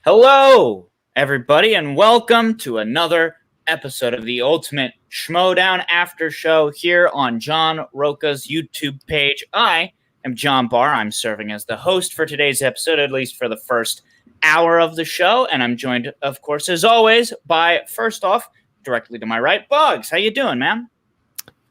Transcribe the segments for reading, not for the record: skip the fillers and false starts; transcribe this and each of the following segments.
Hello, everybody, and welcome to another episode of the Ultimate Schmoedown Aftershow here on John Rocha's YouTube page. I am John Barr. I'm serving as the host for today's episode, at least for the first hour of the show, and I'm joined, of course, as always, by, first off, directly to my right, Bugs. How you doing, man?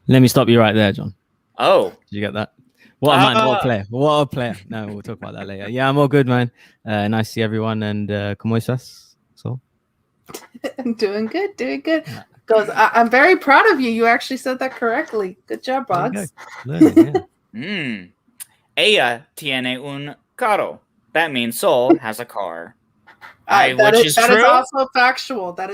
Let me stop you right there, John. Oh. Did you get that? What a player. What a player. No, we'll talk about that later. Yeah, I'm all good, man. Nice to see everyone. And ¿cómo estás? So? I'm doing good. Because I'm very proud of you. You actually said that correctly. Good job, Bugs. Ella tiene un carro. That means Sol has a car. That is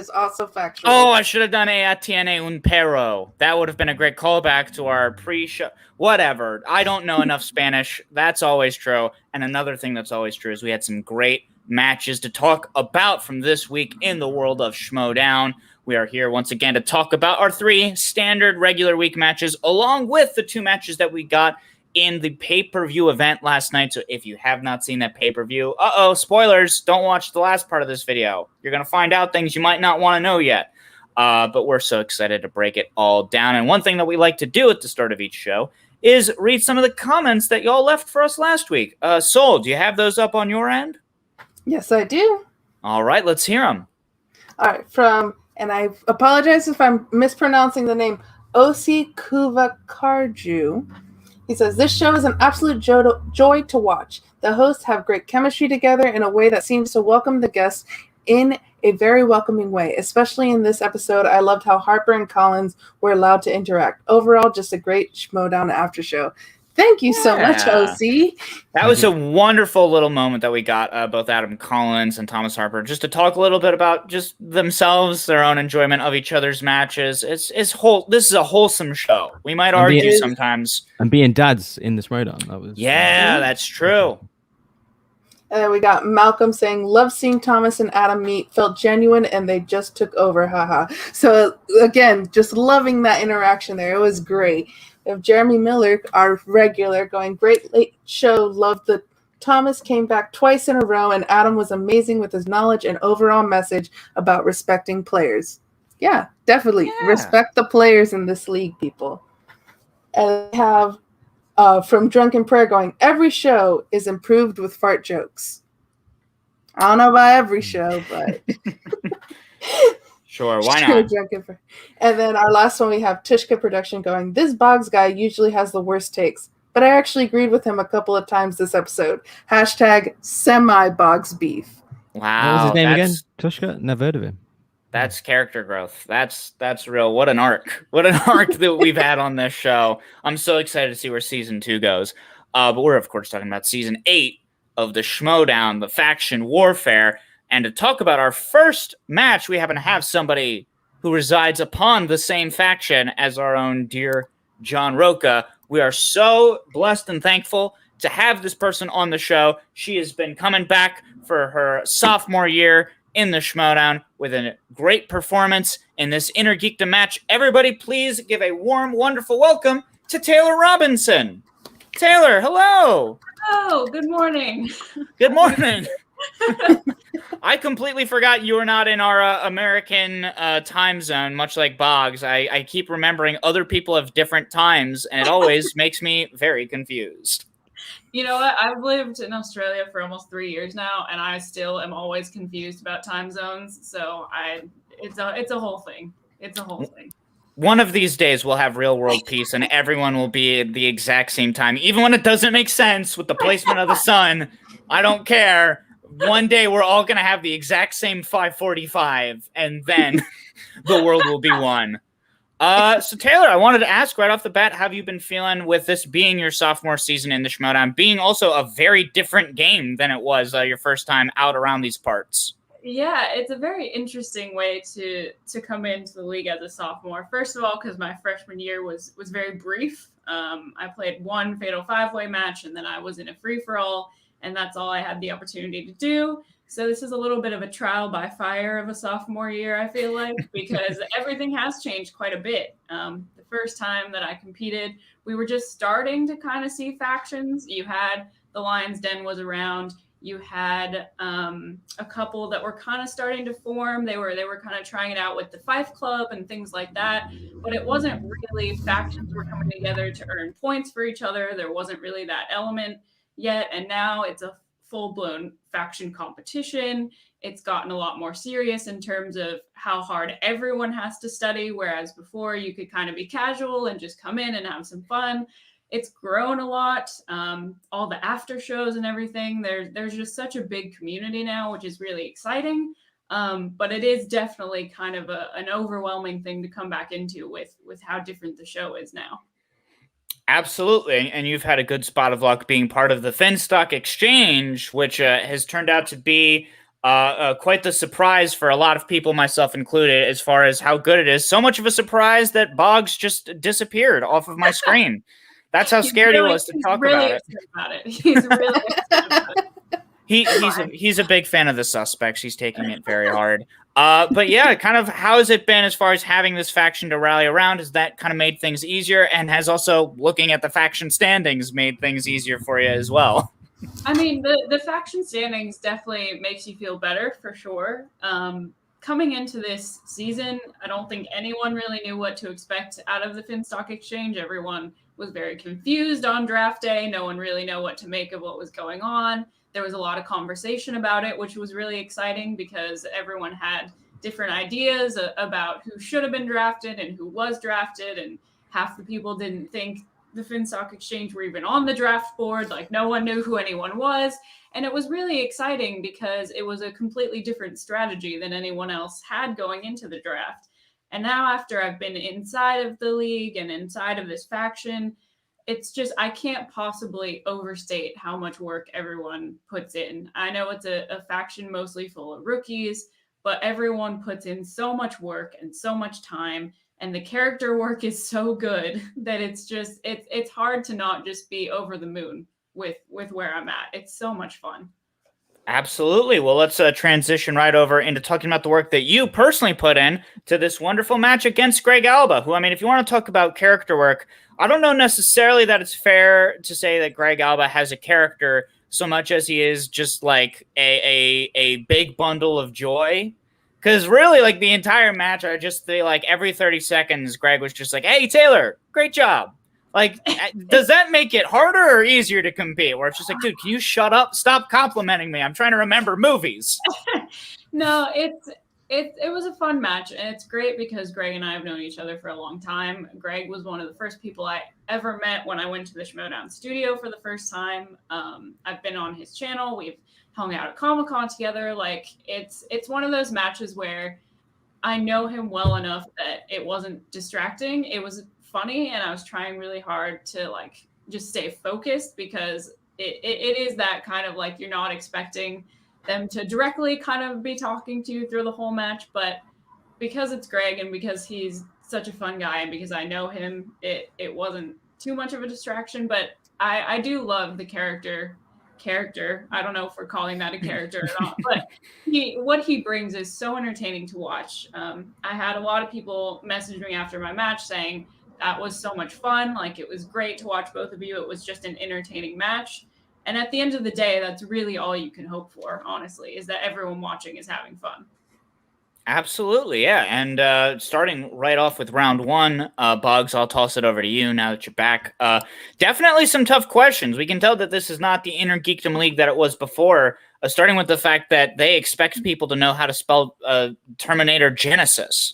also factual. Oh, I should have done Ella tiene un perro. That would have been a great callback to our pre-show. Whatever. I don't know enough Spanish. That's always true. And another thing that's always true is we had some great matches to talk about from this week in the world of Schmoedown. We are here once again to talk about our 3 standard regular week matches, along with the 2 matches that we got in the pay-per-view event last night. So if you have not seen that pay-per-view, spoilers, don't watch the last part of this video. You're going to find out things you might not want to know yet. But we're so excited to break it all down. And one thing that we like to do at the start of each show is read some of the comments that y'all left for us last week. Sol, do you have those up on your end? Yes, I do. All right, let's hear them. All right, and I apologize if I'm mispronouncing the name, Osi Kuvakarju. He says, this show is an absolute joy to watch. The hosts have great chemistry together in a way that seems to welcome the guests in a very welcoming way. Especially in this episode, I loved how Harper and Collins were allowed to interact. Overall, just a great Schmoedown after show. Thank you so much, OC. That was a wonderful little moment that we got, both Adam Collins and Thomas Harper, just to talk a little bit about just themselves, their own enjoyment of each other's matches. This is a wholesome show. We might argue sometimes. And being dads in the Schmoedown. That's true. And then we got Malcolm saying, love seeing Thomas and Adam meet, felt genuine, and they just took over, haha. So, again, just loving that interaction there. It was great. We have Jeremy Miller, our regular, going, great late show, loved the Thomas came back twice in a row, and Adam was amazing with his knowledge and overall message about respecting players. Yeah, definitely. Yeah. Respect the players in this league, people. And we have from Drunken Prayer going, every show is improved with fart jokes. I don't know about every show, but sure, why not? And then our last one, we have Tushka Production going, this Boggs guy usually has the worst takes, but I actually agreed with him a couple of times this episode. Hashtag semi-Boggs beef. Wow. What was his name again? Tushka? Never heard of him. That's character growth. That's real. What an arc. What an arc that we've had on this show. I'm so excited to see where season 2 goes. But we're, of course, talking about season 8 of the Schmoedown, the faction warfare. And to talk about our first match, we happen to have somebody who resides upon the same faction as our own dear John Rocha. We are so blessed and thankful to have this person on the show. She has been coming back for her sophomore year in the Schmoedown with a great performance in this Innergeekdom match. Everybody, please give a warm, wonderful welcome to Taylor Robinson. Taylor, hello. Oh, good morning. Good morning. I completely forgot you were not in our American time zone, much like Boggs. I keep remembering other people have different times, and it always makes me very confused. You know what? I've lived in Australia for almost 3 years now, and I still am always confused about time zones. So it's a whole thing. It's a whole thing. One of these days we'll have real world peace, and everyone will be at the exact same time, even when it doesn't make sense with the placement of the sun. I don't care. One day we're all going to have the exact same 5:45, and then the world will be one. So Taylor, I wanted to ask right off the bat, how have you been feeling with this being your sophomore season in the Schmoedown, being also a very different game than it was your first time out around these parts? Yeah, it's a very interesting way to come into the league as a sophomore. First of all, because my freshman year was very brief. I played one Fatal 5-Way match, and then I was in a free-for-all, and that's all I had the opportunity to do. So this is a little bit of a trial by fire of a sophomore year, I feel like, because everything has changed quite a bit. The first time that I competed, we were just starting to kind of see factions. You had the Lion's Den was around. You had a couple that were kind of starting to form. They were kind of trying it out with the Fife Club and things like that. But it wasn't really factions were coming together to earn points for each other. There wasn't really that element yet. And now it's a full-blown faction competition. It's gotten a lot more serious in terms of how hard everyone has to study, whereas before you could kind of be casual and just come in and have some fun. It's grown a lot. All the after shows and everything. There's just such a big community now, which is really exciting. But it is definitely kind of an overwhelming thing to come back into with how different the show is now. Absolutely. And you've had a good spot of luck being part of the Finstock exchange, which has turned out to be quite the surprise for a lot of people, myself included, as far as how good it is. So much of a surprise that Boggs just disappeared off of my screen. That's how scared he was to talk about it. He's really upset about it. He's a big fan of the Suspects. He's taking it very hard. But yeah, kind of how has it been as far as having this faction to rally around? Has that kind of made things easier, and has also looking at the faction standings made things easier for you as well? I mean, the faction standings definitely makes you feel better for sure. Coming into this season, I don't think anyone really knew what to expect out of the Finstock exchange. Everyone was very confused on draft day. No one really knew what to make of what was going on. There was a lot of conversation about it, which was really exciting because everyone had different ideas about who should have been drafted and who was drafted. And half the people didn't think the Finstock exchange were even on the draft board. Like no one knew who anyone was. And it was really exciting because it was a completely different strategy than anyone else had going into the draft. And now after I've been inside of the league and inside of this faction, it's just, I can't possibly overstate how much work everyone puts in. I know it's a faction mostly full of rookies, but everyone puts in so much work and so much time, and the character work is so good that it's just, it's hard to not just be over the moon with where I'm at. It's so much fun. Absolutely. Well, let's transition right over into talking about the work that you personally put in to this wonderful match against Greg Alba, who, I mean, if you want to talk about character work, I don't know necessarily that it's fair to say that Greg Alba has a character so much as he is just like a big bundle of joy. Because really, like the entire match, I just feel like every 30 seconds, Greg was just like, "Hey, Taylor, great job." Like, does that make it harder or easier to compete? Where it's just like, dude, can you shut up? Stop complimenting me. I'm trying to remember movies. No, it was a fun match, and it's great because Greg and I have known each other for a long time. Greg was one of the first people I ever met when I went to the Schmoedown studio for the first time. I've been on his channel. We've hung out at Comic-Con together. Like, it's one of those matches where I know him well enough that it wasn't distracting. It was funny, and I was trying really hard to like just stay focused because it is that kind of like you're not expecting them to directly kind of be talking to you through the whole match, but because it's Greg and because he's such a fun guy and because I know him, it wasn't too much of a distraction. But I do love the character. I don't know if we're calling that a character or not, but what he brings is so entertaining to watch. I had a lot of people message me after my match saying that was so much fun. Like, it was great to watch both of you. It was just an entertaining match. And at the end of the day, that's really all you can hope for, honestly, is that everyone watching is having fun. Absolutely, yeah. And starting right off with round one, Boggs, I'll toss it over to you now that you're back. Definitely some tough questions. We can tell that this is not the Innergeekdom League that it was before, starting with the fact that they expect people to know how to spell Terminator Genesis.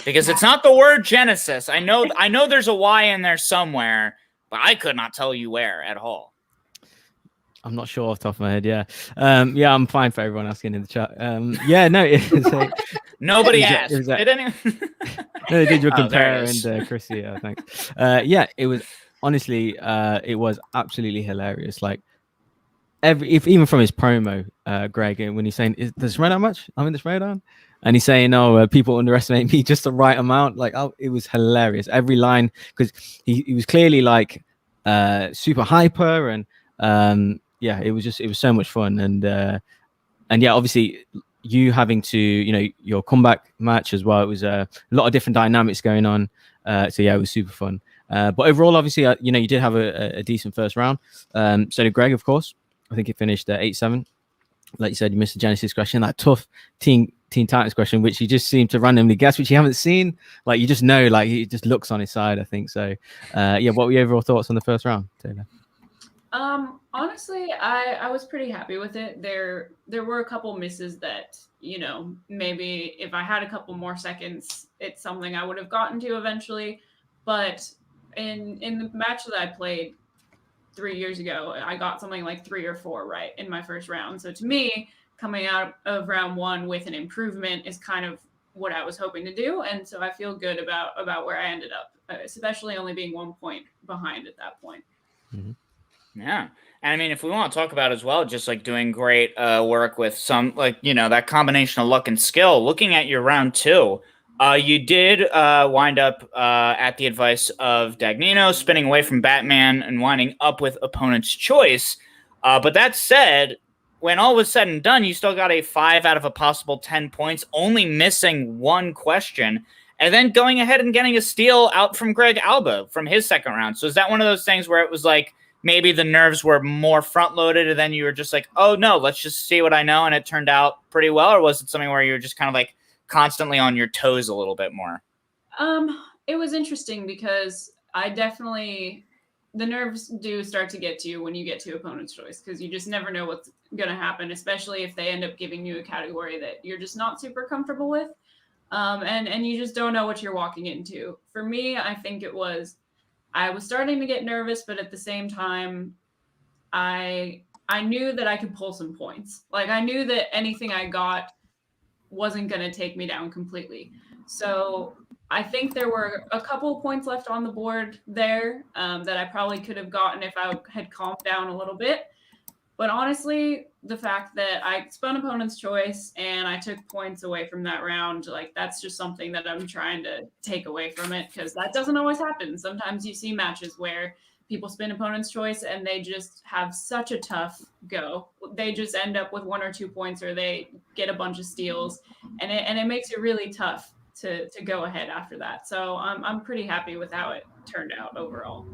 Because it's not the word Genesis. I know there's a Y in there somewhere, but I could not tell you where at all. I'm not sure off the top of my head. Yeah. Yeah, I'm fine for everyone asking in the chat. Yeah, no, nobody asked. Did anyone? No, they did your compare and Chrissy. Yeah, thanks. Yeah, it was honestly, it was absolutely hilarious. Like even from his promo, Greg, when he's saying, "Is the Schmoedown much? I'm in the Schmoedown," and he's saying, "Oh, people underestimate me just the right amount." Like, oh, it was hilarious. Every line, because he was clearly like super hyper and. Yeah, it was so much fun, and yeah, obviously you having to, your comeback match as well. It was a lot of different dynamics going on. So yeah, it was super fun. But overall, obviously, you did have a decent first round. So did Greg, of course. I think he finished 8-7. like you said, you missed the Genesis question, that tough Teen Titans question, which you just seem to randomly guess, which you haven't seen. Like, you just know, like, he just looks on his side, I think. So, yeah, what were your overall thoughts on the first round, Taylor? Honestly, I was pretty happy with it. There were a couple misses that, you know, maybe if I had a couple more seconds, it's something I would have gotten to eventually. But in the match that I played 3 years ago, I got something like 3 or 4 right in my first round. So to me, coming out of round 1 with an improvement is kind of what I was hoping to do. And so I feel good about where I ended up, especially only being 1 point behind at that point. Mm-hmm. Yeah. And I mean, if we want to talk about as well, just like doing great work with some, like, you know, that combination of luck and skill, looking at your round 2, you did wind up at the advice of Dagnino, spinning away from Bateman and winding up with opponent's choice. But that said, when all was said and done, you still got a 5 out of a possible 10 points, only missing 1 question, and then going ahead and getting a steal out from Greg Alba from his second round. So is that one of those things where it was like, maybe the nerves were more front-loaded, and then you were just like, oh, no, let's just see what I know, and it turned out pretty well? Or was it something where you were just kind of like constantly on your toes a little bit more? It was interesting because the nerves do start to get to you when you get to opponent's choice, because you just never know what's going to happen, especially if they end up giving you a category that you're just not super comfortable with. And you just don't know what you're walking into. For me, I think I was starting to get nervous, but at the same time, I knew that I could pull some points. Like, I knew that anything I got wasn't going to take me down completely. So I think there were a couple of points left on the board there that I probably could have gotten if I had calmed down a little bit. But honestly, the fact that I spun opponent's choice and I took points away from that round, like, that's just something that I'm trying to take away from it, because that doesn't always happen. Sometimes you see matches where people spin opponent's choice and they just have such a tough go. They just end up with 1 or 2 points, or they get a bunch of steals, and it makes it really tough to go ahead after that. So I'm pretty happy with how it turned out overall.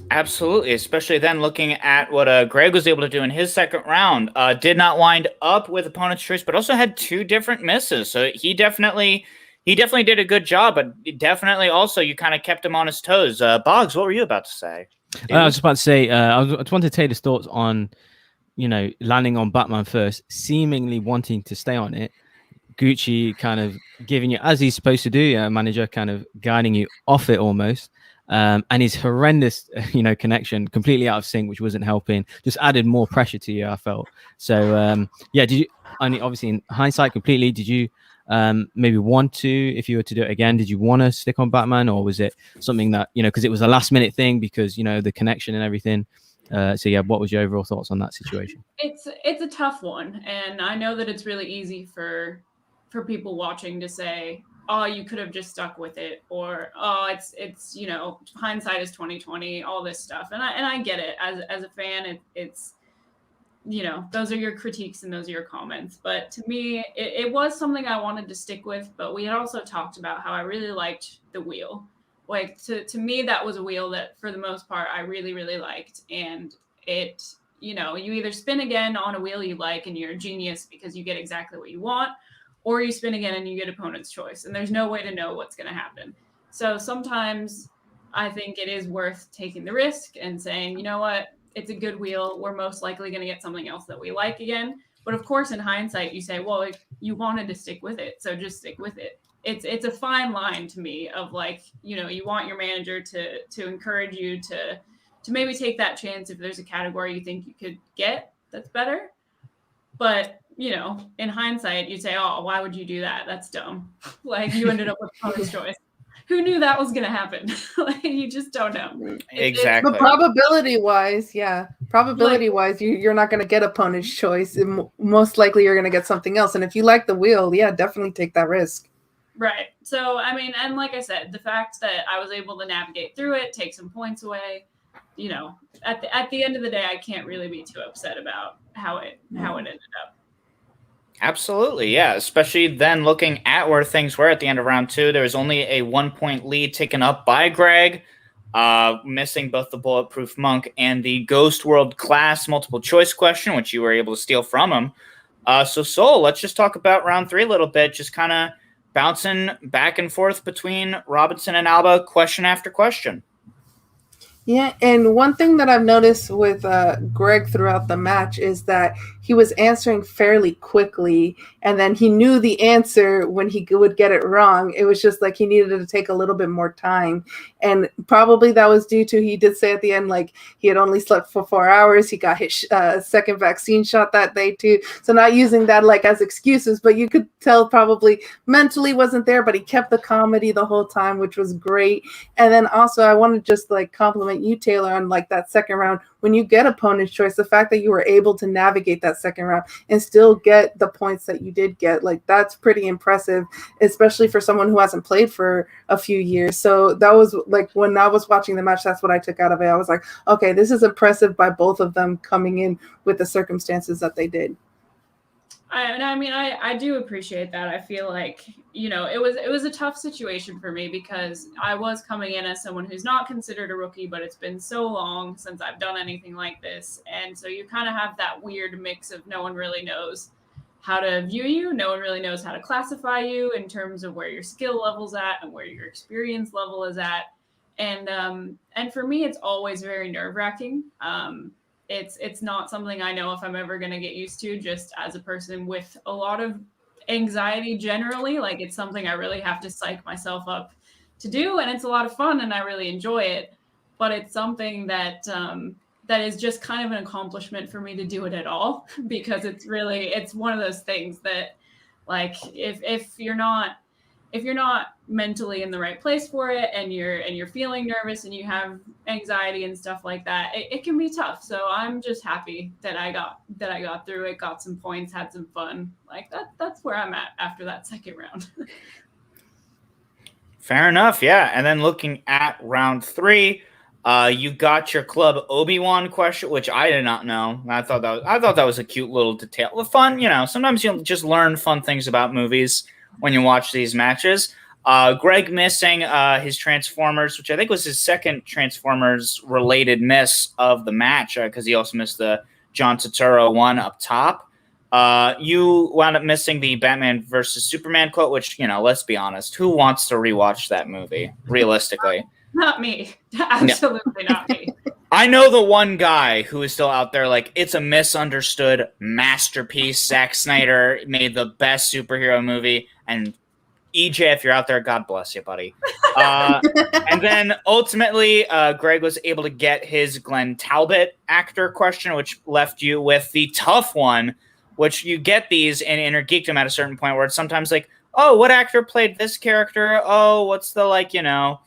Absolutely, especially then looking at what Greg was able to do in his second round. Did not wind up with opponent's choice, but also had 2 different misses. So he definitely did a good job, but definitely also you kind of kept him on his toes. Boggs, what were you about to say? I was just about to say, I just wanted to take his thoughts on, you know, landing on Batman first, seemingly wanting to stay on it. Gucci kind of giving you, as he's supposed to do, manager kind of guiding you off it almost. And his horrendous, you know, connection, completely out of sync, which wasn't helping, just added more pressure to you, I felt. So, yeah, did you, I mean, obviously in hindsight completely, did you maybe want to, if you were to do it again, did you want to stick on Batman, or was it something that, you know, because it was a last minute thing because, you know, the connection and everything? So yeah, what was your overall thoughts on that situation? It's a tough one. And I know that it's really easy for people watching to say, oh, you could have just stuck with it, or oh, it's you know, hindsight is 20/20, all this stuff, and I get it. As a fan, it's you know, those are your critiques and those are your comments. But to me, it was something I wanted to stick with. But we had also talked about how I really liked the wheel. Like, to me, that was a wheel that for the most part I really, really liked, and it, you know, you either spin again on a wheel you like and you're a genius because you get exactly what you want, or you spin again and you get opponent's choice, and there's no way to know what's going to happen. So sometimes I think it is worth taking the risk and saying, you know what, it's a good wheel. We're most likely going to get something else that we like again. But of course, in hindsight, you say, well, you wanted to stick with it, so just stick with it. It's a fine line to me of, like, you know, you want your manager to encourage you to maybe take that chance if there's a category you think you could get that's better. But, you know, in hindsight, you say, oh, why would you do that? That's dumb. Like, you ended up with opponent's choice. Who knew that was going to happen? Like, you just don't know. Exactly. But probability-wise, you're not going to get opponent's choice. And most likely you're going to get something else. And if you like the wheel, yeah, definitely take that risk. Right. So, I mean, and like I said, the fact that I was able to navigate through it, take some points away, you know, at the end of the day, I can't really be too upset about how it ended up. Absolutely, yeah. Especially then looking at where things were at the end of round 2, there was only a 1-point lead taken up by Greg, missing both the Bulletproof Monk and the Ghost World class multiple choice question, which you were able to steal from him. So Sol, let's just talk about round 3 a little bit, just kind of bouncing back and forth between Robinson and Alba, question after question. Yeah, and one thing that I've noticed with Greg throughout the match is that he was answering fairly quickly, and then he knew the answer when he would get it wrong. It was just like he needed to take a little bit more time, and probably that was due to, he did say at the end, like, he had only slept for 4 hours. He got his second vaccine shot that day too, so not using that like as excuses, but you could tell probably mentally wasn't there, but he kept the comedy the whole time, which was great. And then also I want to just like compliment you, Taylor, on like that second round. When you get opponent's choice, the fact that you were able to navigate that second round and still get the points that you did get, like, that's pretty impressive, especially for someone who hasn't played for a few years. So that was like, when I was watching the match, that's what I took out of it. I was like, okay, this is impressive by both of them coming in with the circumstances that they did. I do appreciate that. I feel like, it was a tough situation for me because I was coming in as someone who's not considered a rookie, but it's been so long since I've done anything like this. And so you kind of have that weird mix of no one really knows how to view you. No one really knows how to classify you in terms of where your skill level's at and where your experience level is at. And for me, it's always very nerve-wracking. It's not something I know if I'm ever going to get used to, just as a person with a lot of anxiety generally. Like, it's something I really have to psych myself up to do, and it's a lot of fun and I really enjoy it. But it's something that that is just kind of an accomplishment for me to do it at all, because it's one of those things that, like, if you're not mentally in the right place for it, and you're feeling nervous and you have anxiety and stuff like that, it can be tough. So I'm just happy that I got through it, got some points, had some fun. Like, that's where I'm at after that second round. Fair enough, yeah. And then looking at round 3, you got your Club Obi-Wan question, which I did not know. I thought that was a cute little detail. Well, fun, sometimes you'll just learn fun things about movies when you watch these matches. Greg missing his Transformers, which I think was his second Transformers-related miss of the match, because he also missed the John Turturro one up top. You wound up missing the Batman versus Superman quote, which, let's be honest, who wants to rewatch that movie, realistically? Not me. Absolutely not me. I know the one guy who is still out there like, it's a misunderstood masterpiece. Zack Snyder made the best superhero movie, and EJ, if you're out there, God bless you, buddy. And then ultimately, Greg was able to get his Glenn Talbot actor question, which left you with the tough one, which you get these in Innergeekdom at a certain point where it's sometimes like, oh, what actor played this character? Oh, what's the,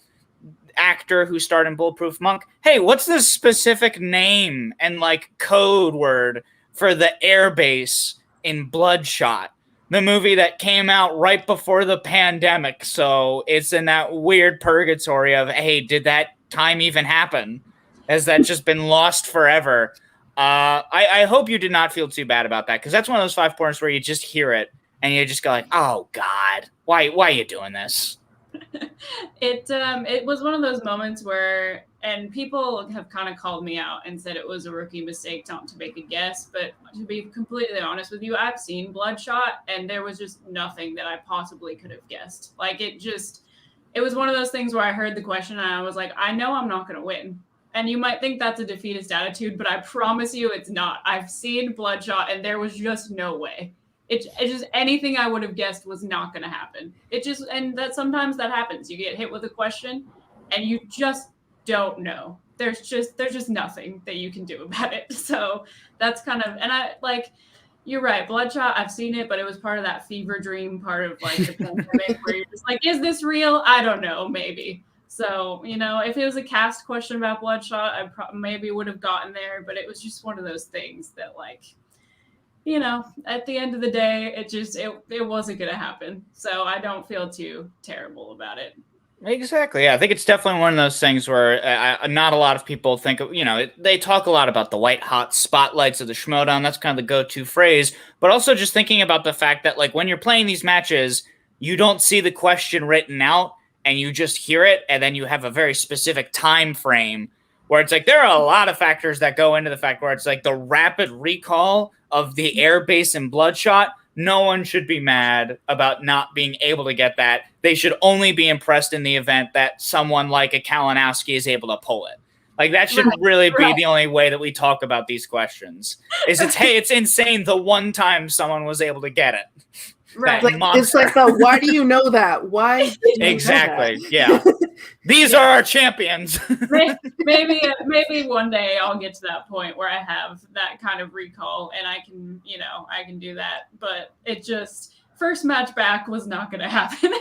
actor who starred in Bulletproof Monk? Hey, what's the specific name and code word for the airbase in Bloodshot, the movie that came out right before the pandemic? So it's in that weird purgatory of, hey, did that time even happen? Has that just been lost forever? I hope you did not feel too bad about that, because that's one of those 5 points where you just hear it and you just go like, oh God, why are you doing this? It was one of those moments where, and people have kind of called me out and said it was a rookie mistake not to make a guess, but to be completely honest with you, I've seen Bloodshot and there was just nothing that I possibly could have guessed. It was one of those things where I heard the question and I was like, I know I'm not going to win. And you might think that's a defeatist attitude, but I promise you it's not. I've seen Bloodshot and there was just no way. It's just anything I would have guessed was not going to happen. And that sometimes that happens. You get hit with a question and you just don't know. There's just nothing that you can do about it. So that's kind of, and you're right. Bloodshot, I've seen it, but it was part of that fever dream part of the pandemic where you're just like, is this real? I don't know, maybe. So, if it was a cast question about Bloodshot, I maybe would have gotten there, but it was just one of those things that at the end of the day, it wasn't going to happen. So I don't feel too terrible about it. Exactly. Yeah, I think it's definitely one of those things where not a lot of people think of, they talk a lot about the white hot spotlights of the Schmoedown. That's kind of the go-to phrase, but also just thinking about the fact that when you're playing these matches, you don't see the question written out and you just hear it. And then you have a very specific time frame where it's like there are a lot of factors that go into the fact where it's like the rapid recall of the airbase and Bloodshot. No one should be mad about not being able to get that. They should only be impressed in the event that someone like a Kalinowski is able to pull it. Like, that should really be the only way that we talk about these questions. Is hey, it's insane the one time someone was able to get it. Right. Like, it's like, why do you know that? Why? Do you exactly. know that? Yeah. These are our champions. maybe one day I'll get to that point where I have that kind of recall and I can do that. But it just, first match back was not going to happen.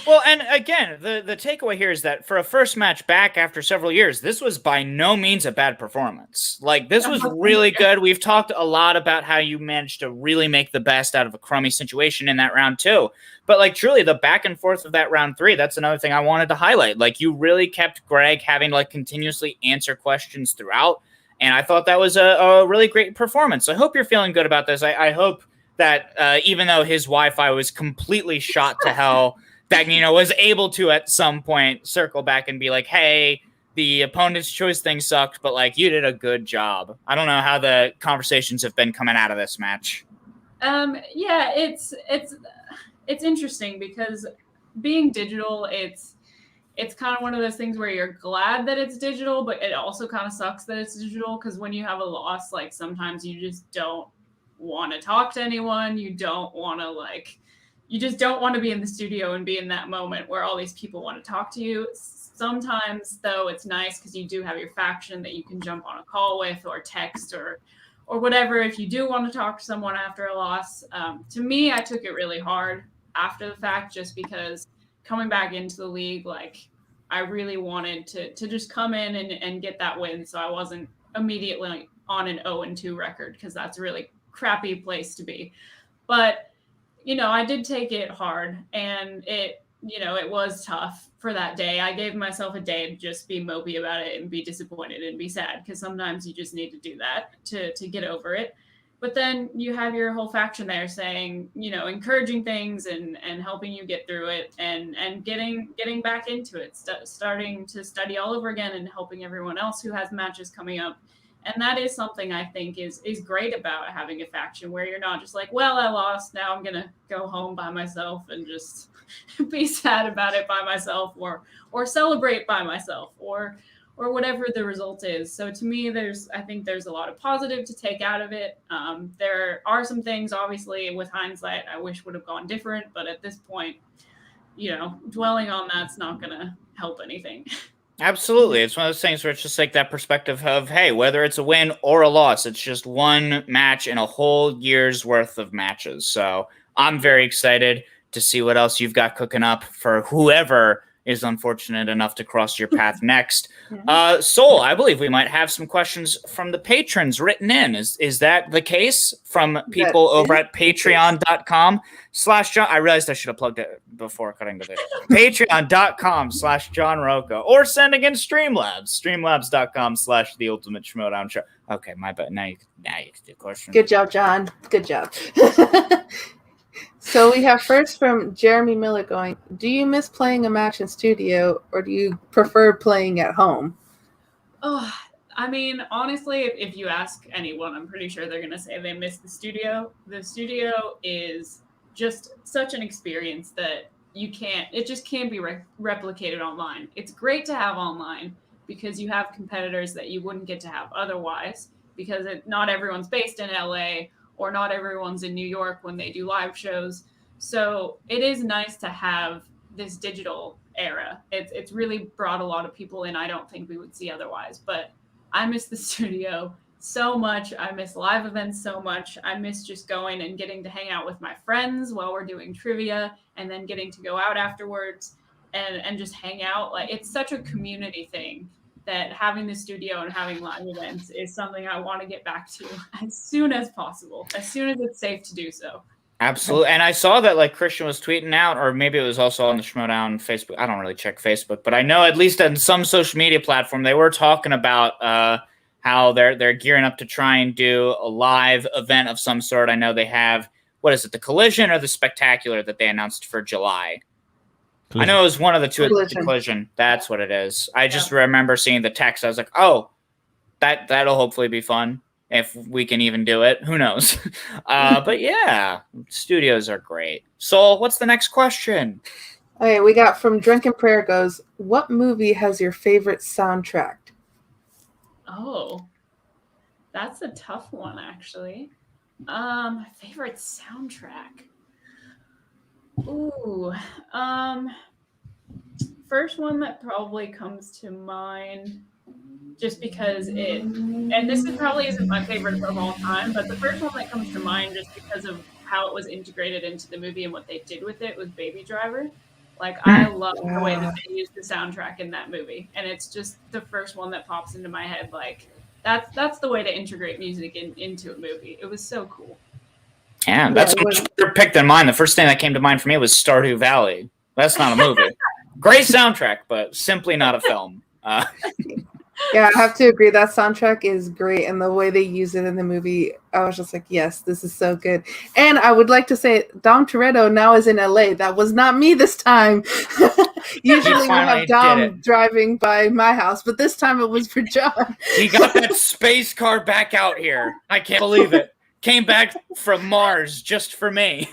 Well, and again, the takeaway here is that for a first match back after several years, this was by no means a bad performance. Like, this was really good. We've talked a lot about how you managed to really make the best out of a crummy situation in that round 2. But, like, truly, the back and forth of that round 3, that's another thing I wanted to highlight. Like, you really kept Greg having to, like, continuously answer questions throughout. And I thought that was a really great performance. I hope you're feeling good about this. I hope that even though his Wi-Fi was completely shot to hell, that, was able to at some point circle back and be like, hey, the opponent's choice thing sucked, but, like, you did a good job. I don't know how the conversations have been coming out of this match. Yeah, it's interesting because being digital, it's kind of one of those things where you're glad that it's digital, but it also kind of sucks that it's digital, because when you have a loss, like, sometimes you just don't want to talk to anyone. You just don't want to be in the studio and be in that moment where all these people want to talk to you. Sometimes, though, it's nice because you do have your faction that you can jump on a call with or text or whatever if you do want to talk to someone after a loss. To me, I took it really hard after the fact, just because coming back into the league, like, I really wanted to just come in and get that win, so I wasn't immediately on an 0-2 record, because that's a really crappy place to be. But I did take it hard, and it was tough for that day. I gave myself a day to just be mopey about it and be disappointed and be sad, because sometimes you just need to do that to get over it. But then you have your whole faction there saying, encouraging things and helping you get through it and getting back into it, starting to study all over again and helping everyone else who has matches coming up. And that is something I think is great about having a faction, where you're not just like, well, I lost, now I'm going to go home by myself and just be sad about it by myself, or celebrate by myself, or whatever the result is. So to me, I think there's a lot of positive to take out of it. There are some things, obviously, with hindsight, I wish would have gone different. But at this point, dwelling on that's not going to help anything. Absolutely. It's one of those things where it's just like that perspective of, hey, whether it's a win or a loss, it's just one match in a whole year's worth of matches. So I'm very excited to see what else you've got cooking up for whoever is unfortunate enough to cross your path next. Soul, I believe we might have some questions from the patrons written in. Is that the case from people over at patreon.com/John? I realized I should have plugged it before cutting the video. Patreon.com/John Rocha, or sending in Streamlabs, streamlabs.com/The Ultimate Schmoedown Show. Okay, my bad. Now you can do questions. Good job, John. Good job. So we have first from Jeremy Miller going, do you miss playing a match in studio, or do you prefer playing at home? Oh, I mean, honestly, if you ask anyone, I'm pretty sure they're going to say they miss the studio. The studio is just such an experience that it just can't be replicated online. It's great to have online because you have competitors that you wouldn't get to have otherwise, because not everyone's based in LA, or not everyone's in New York when they do live shows. So it is nice to have this digital era. It's really brought a lot of people in I don't think we would see otherwise. But I miss the studio so much. I miss live events so much. I miss just going and getting to hang out with my friends while we're doing trivia, and then getting to go out afterwards and just hang out. Like, it's such a community thing that having the studio and having live events is something I want to get back to as soon as possible, as soon as it's safe to do so. Absolutely. And I saw that, like, Christian was tweeting out, or maybe it was also on the Schmoedown Facebook. I don't really check Facebook, but I know at least on some social media platform, they were talking about how they're gearing up to try and do a live event of some sort. I know they have, what is it, the Collision or the Spectacular that they announced for July? I know it was one of the two. Collision. Collision. That's what it is. I just remember seeing the text. I was like, oh, that'll hopefully be fun if we can even do it. Who knows? But yeah, studios are great. Sol, what's the next question? Okay, we got from Drunken Prayer goes, what movie has your favorite soundtrack? Oh, that's a tough one, actually. My favorite soundtrack. Ooh, first one that probably comes to mind, just because and this probably isn't my favorite of all time, but the first one that comes to mind just because of how it was integrated into the movie and what they did with it was Baby Driver. Like, I love the way that they used the soundtrack in that movie, and it's just the first one that pops into my head. Like, that's the way to integrate music into a movie. It was so cool. Yeah, that's a much better pick than mine. The first thing that came to mind for me was Stardew Valley. That's not a movie. Great soundtrack, but simply not a film. Yeah, I have to agree. That soundtrack is great, and the way they use it in the movie, I was just like, yes, this is so good. And I would like to say, Dom Toretto now is in LA. That was not me this time. Usually we have Dom driving by my house, but this time it was for John. He got that space car back out here. I can't believe it. Came back from Mars just for me.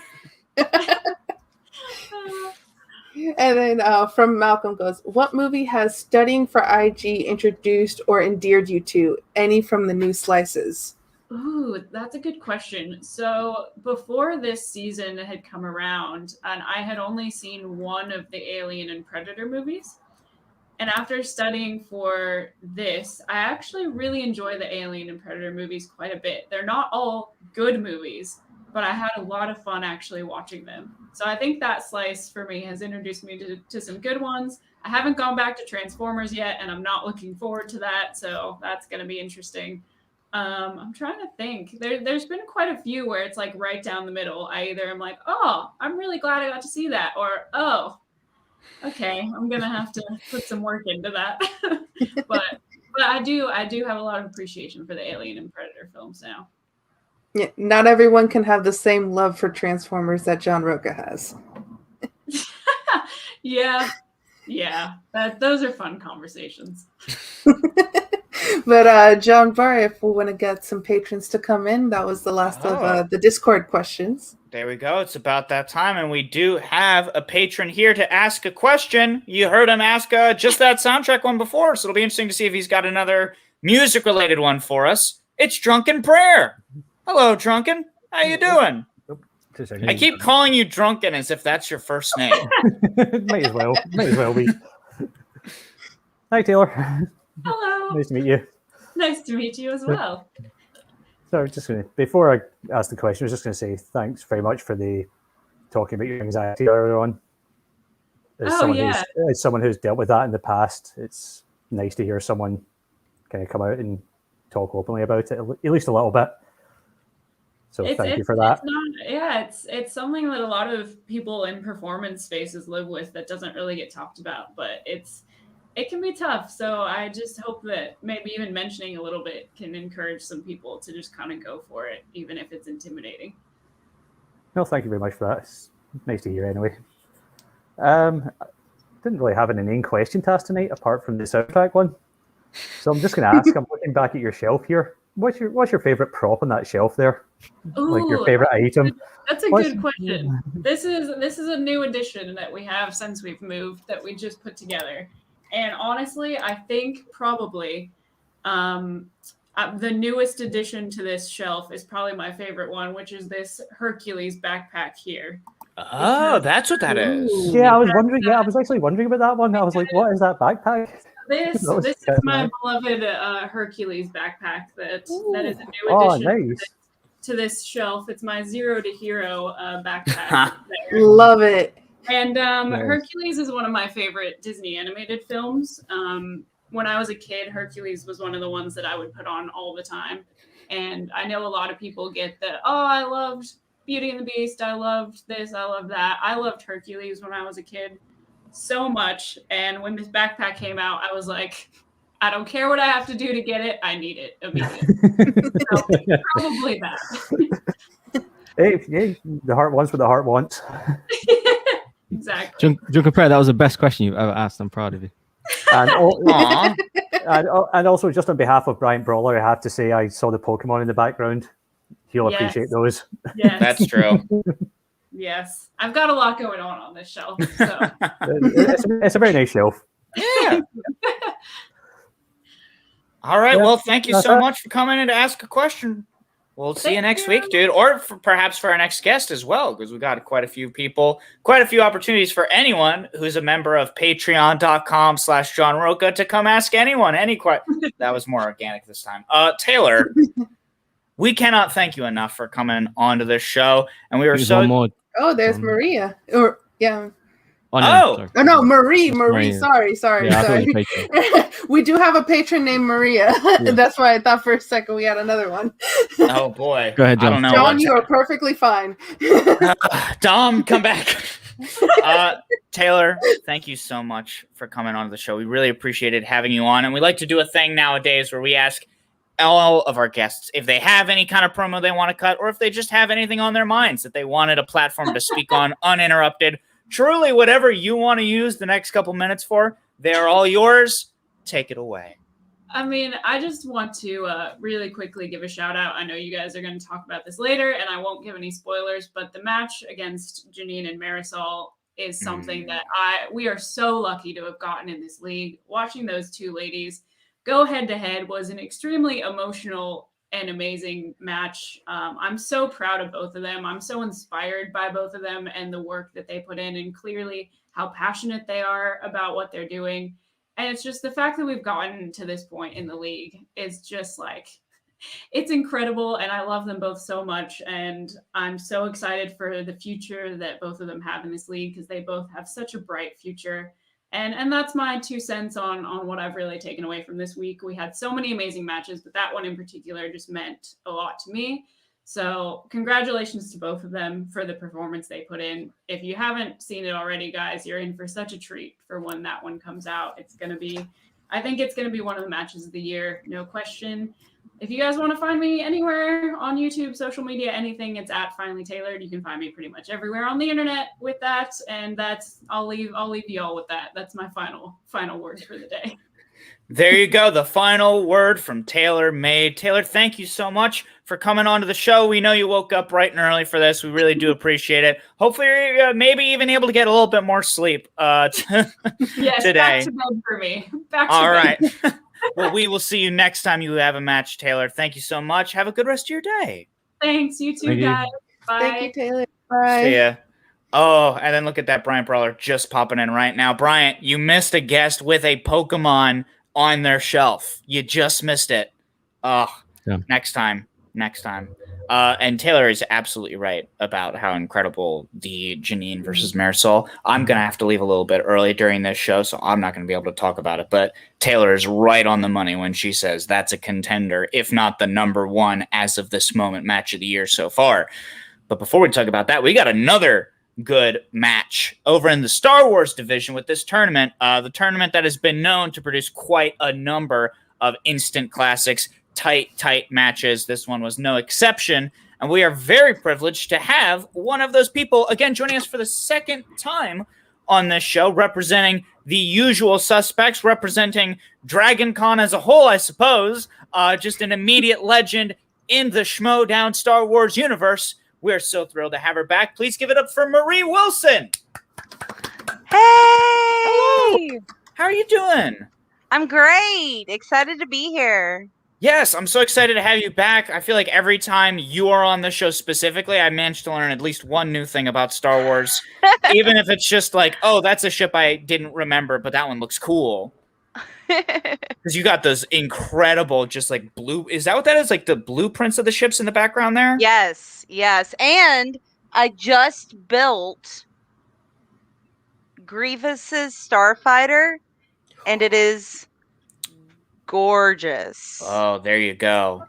And then from Malcolm goes, what movie has studying for IG introduced or endeared you to? Any from the new slices? Ooh, that's a good question. So before this season had come around, and I had only seen one of the Alien and Predator movies. And after studying for this, I actually really enjoy the Alien and Predator movies quite a bit. They're not all good movies, but I had a lot of fun actually watching them. So I think that slice for me has introduced me to some good ones. I haven't gone back to Transformers yet, and I'm not looking forward to that. So that's going to be interesting. I'm trying to think. There's been quite a few where it's like right down the middle. I either am like, oh, I'm really glad I got to see that, or oh, okay, I'm gonna have to put some work into that. but I do have a lot of appreciation for the Alien and Predator films now. Yeah, not everyone can have the same love for Transformers that John Rocha has. yeah, those are fun conversations. But John Barr, if we want to get some patrons to come in, that was the last of the Discord questions. There we go. It's about that time, and we do have a patron here to ask a question. You heard him ask just that soundtrack one before, so it'll be interesting to see if he's got another music-related one for us. It's Drunken Prayer. Hello, Drunken. How you doing? I keep calling you Drunken as if that's your first name. Might as well be. Hi, Taylor. Hello. Nice to meet you. Nice to meet you as well. So before I ask the question, I was just going to say thanks very much for the talking about your anxiety earlier on. As someone who's dealt with that in the past, it's nice to hear someone kind of come out and talk openly about it, at least a little bit. So thank you for that. It's something that a lot of people in performance spaces live with that doesn't really get talked about, but it can be tough. So I just hope that maybe even mentioning a little bit can encourage some people to just kind of go for it, even if it's intimidating. Well, thank you very much for that. It's nice to hear anyway. I didn't really have an inane question to ask tonight apart from the soundtrack one. So I'm just going to ask, I'm looking back at your shelf here. What's your favorite prop on that shelf there? Ooh, like your favorite item? That's a good question. This is a new addition that we have since we've moved that we just put together. And honestly, I think probably the newest addition to this shelf is probably my favorite one, which is this Hercules backpack here. Oh, that's what that is. Yeah, I was wondering. Yeah, I was actually wondering about that one. I was like, what is that backpack? This is my beloved Hercules backpack that is a new addition to this shelf. It's my Zero to Hero backpack. Love it. And Hercules is one of my favorite Disney animated films. When I was a kid, Hercules was one of the ones that I would put on all the time. And I know a lot of people get that, I loved Beauty and the Beast. I loved this. I loved that. I loved Hercules when I was a kid so much. And when this backpack came out, I was like, I don't care what I have to do to get it. I need it immediately. So, probably that. Hey, the heart wants what the heart wants. Exactly. John Compare, that was the best question you've ever asked. I'm proud of you. And, Aw. and also, just on behalf of Bryant Brawler, I have to say I saw the Pokemon in the background. He'll Yes. appreciate those. Yes. That's true. Yes. I've got a lot going on this shelf. So It's a very nice shelf. Yeah. All right. Yeah, Well, thank you that's so it. much for coming in to ask a question. We'll see you Thank next you. week, dude, or perhaps for our next guest as well, because we got quite a few people, quite a few opportunities for anyone who's a member of patreon.com/John Rocha to come ask anyone any question. That was more organic this time. Taylor, we cannot thank you enough for coming onto this show, and we were Here's so. one more. Oh, there's Maria. Or yeah. Oh, Oh. sorry. Oh no, Marie. That's Marie. Maria. Sorry. Yeah, I thought it was a patron. We do have a patron named Maria. Yeah. That's why I thought for a second we had another one. Oh boy. Go ahead, I John. don't know. John, what's- you are perfectly fine. Dom, come back. Taylor, thank you so much for coming on the show. We really appreciated having you on. And we like to do a thing nowadays where we ask all of our guests if they have any kind of promo they want to cut or if they just have anything on their minds that they wanted a platform to speak on uninterrupted. Truly, whatever you want to use the next couple minutes for, they're all yours. Take it away. I mean, I just want to really quickly give a shout out. I know you guys are going to talk about this later, and I won't give any spoilers, but the match against Jeannine and Marisol is something that we are so lucky to have gotten in this league. Watching those two ladies go head to head was an extremely emotional and amazing match. I'm so proud of both of them. I'm so inspired by both of them and the work that they put in, and clearly how passionate they are about what they're doing. And it's just the fact that we've gotten to this point in the league is just like, it's incredible. And I love them both so much. And I'm so excited for the future that both of them have in this league, because they both have such a bright future. And that's my 2 cents on what I've really taken away from this week. We had so many amazing matches, but that one in particular just meant a lot to me. So congratulations to both of them for the performance they put in. If you haven't seen it already, guys, you're in for such a treat for when that one comes out. I think it's going to be one of the matches of the year, no question. If you guys want to find me anywhere on YouTube, social media, anything, it's at Finally Tailored. You can find me pretty much everywhere on the internet with that. And I'll leave you all with that. That's my final words for the day. There you go. The final word from Taylor made. Taylor, thank you so much for coming on to the show. We know you woke up bright and early for this. We really do appreciate it. Hopefully you're maybe even able to get a little bit more sleep Yes, today. back to bed for me. All right. Well, we will see you next time you have a match, Taylor. Thank you so much. Have a good rest of your day. Thanks. You too, Thank you. guys. Bye. Thank you, Taylor. Bye. See ya. Oh, and then look at that Bryant Brawler just popping in right now. Bryant, you missed a guest with a Pokemon on their shelf. You just missed it. Oh, Yeah. Next time. And Taylor is absolutely right about how incredible the Jeannine versus Marisol. I'm going to have to leave a little bit early during this show, so I'm not going to be able to talk about it. But Taylor is right on the money when she says that's a contender, if not the number one as of this moment match of the year so far. But before we talk about that, we got another good match over in the Star Wars division with this tournament. The tournament that has been known to produce quite a number of instant classics, tight matches. This one was no exception. And we are very privileged to have one of those people, again, joining us for the second time on this show, representing the usual suspects, representing Dragon Con as a whole, I suppose. Just an immediate legend in the Schmoedown Star Wars universe. We're so thrilled to have her back. Please give it up for Marie Wilson. Hey! Hello. How are you doing? I'm great. Excited to be here. Yes, I'm so excited to have you back. I feel like every time you are on the show specifically, I managed to learn at least one new thing about Star Wars. Even if it's just like, oh, that's a ship I didn't remember, but that one looks cool. Because you got those incredible, just like blue. Is that what that is? Like the blueprints of the ships in the background there? Yes. And I just built Grievous's Starfighter, and it is gorgeous. Oh, there you go.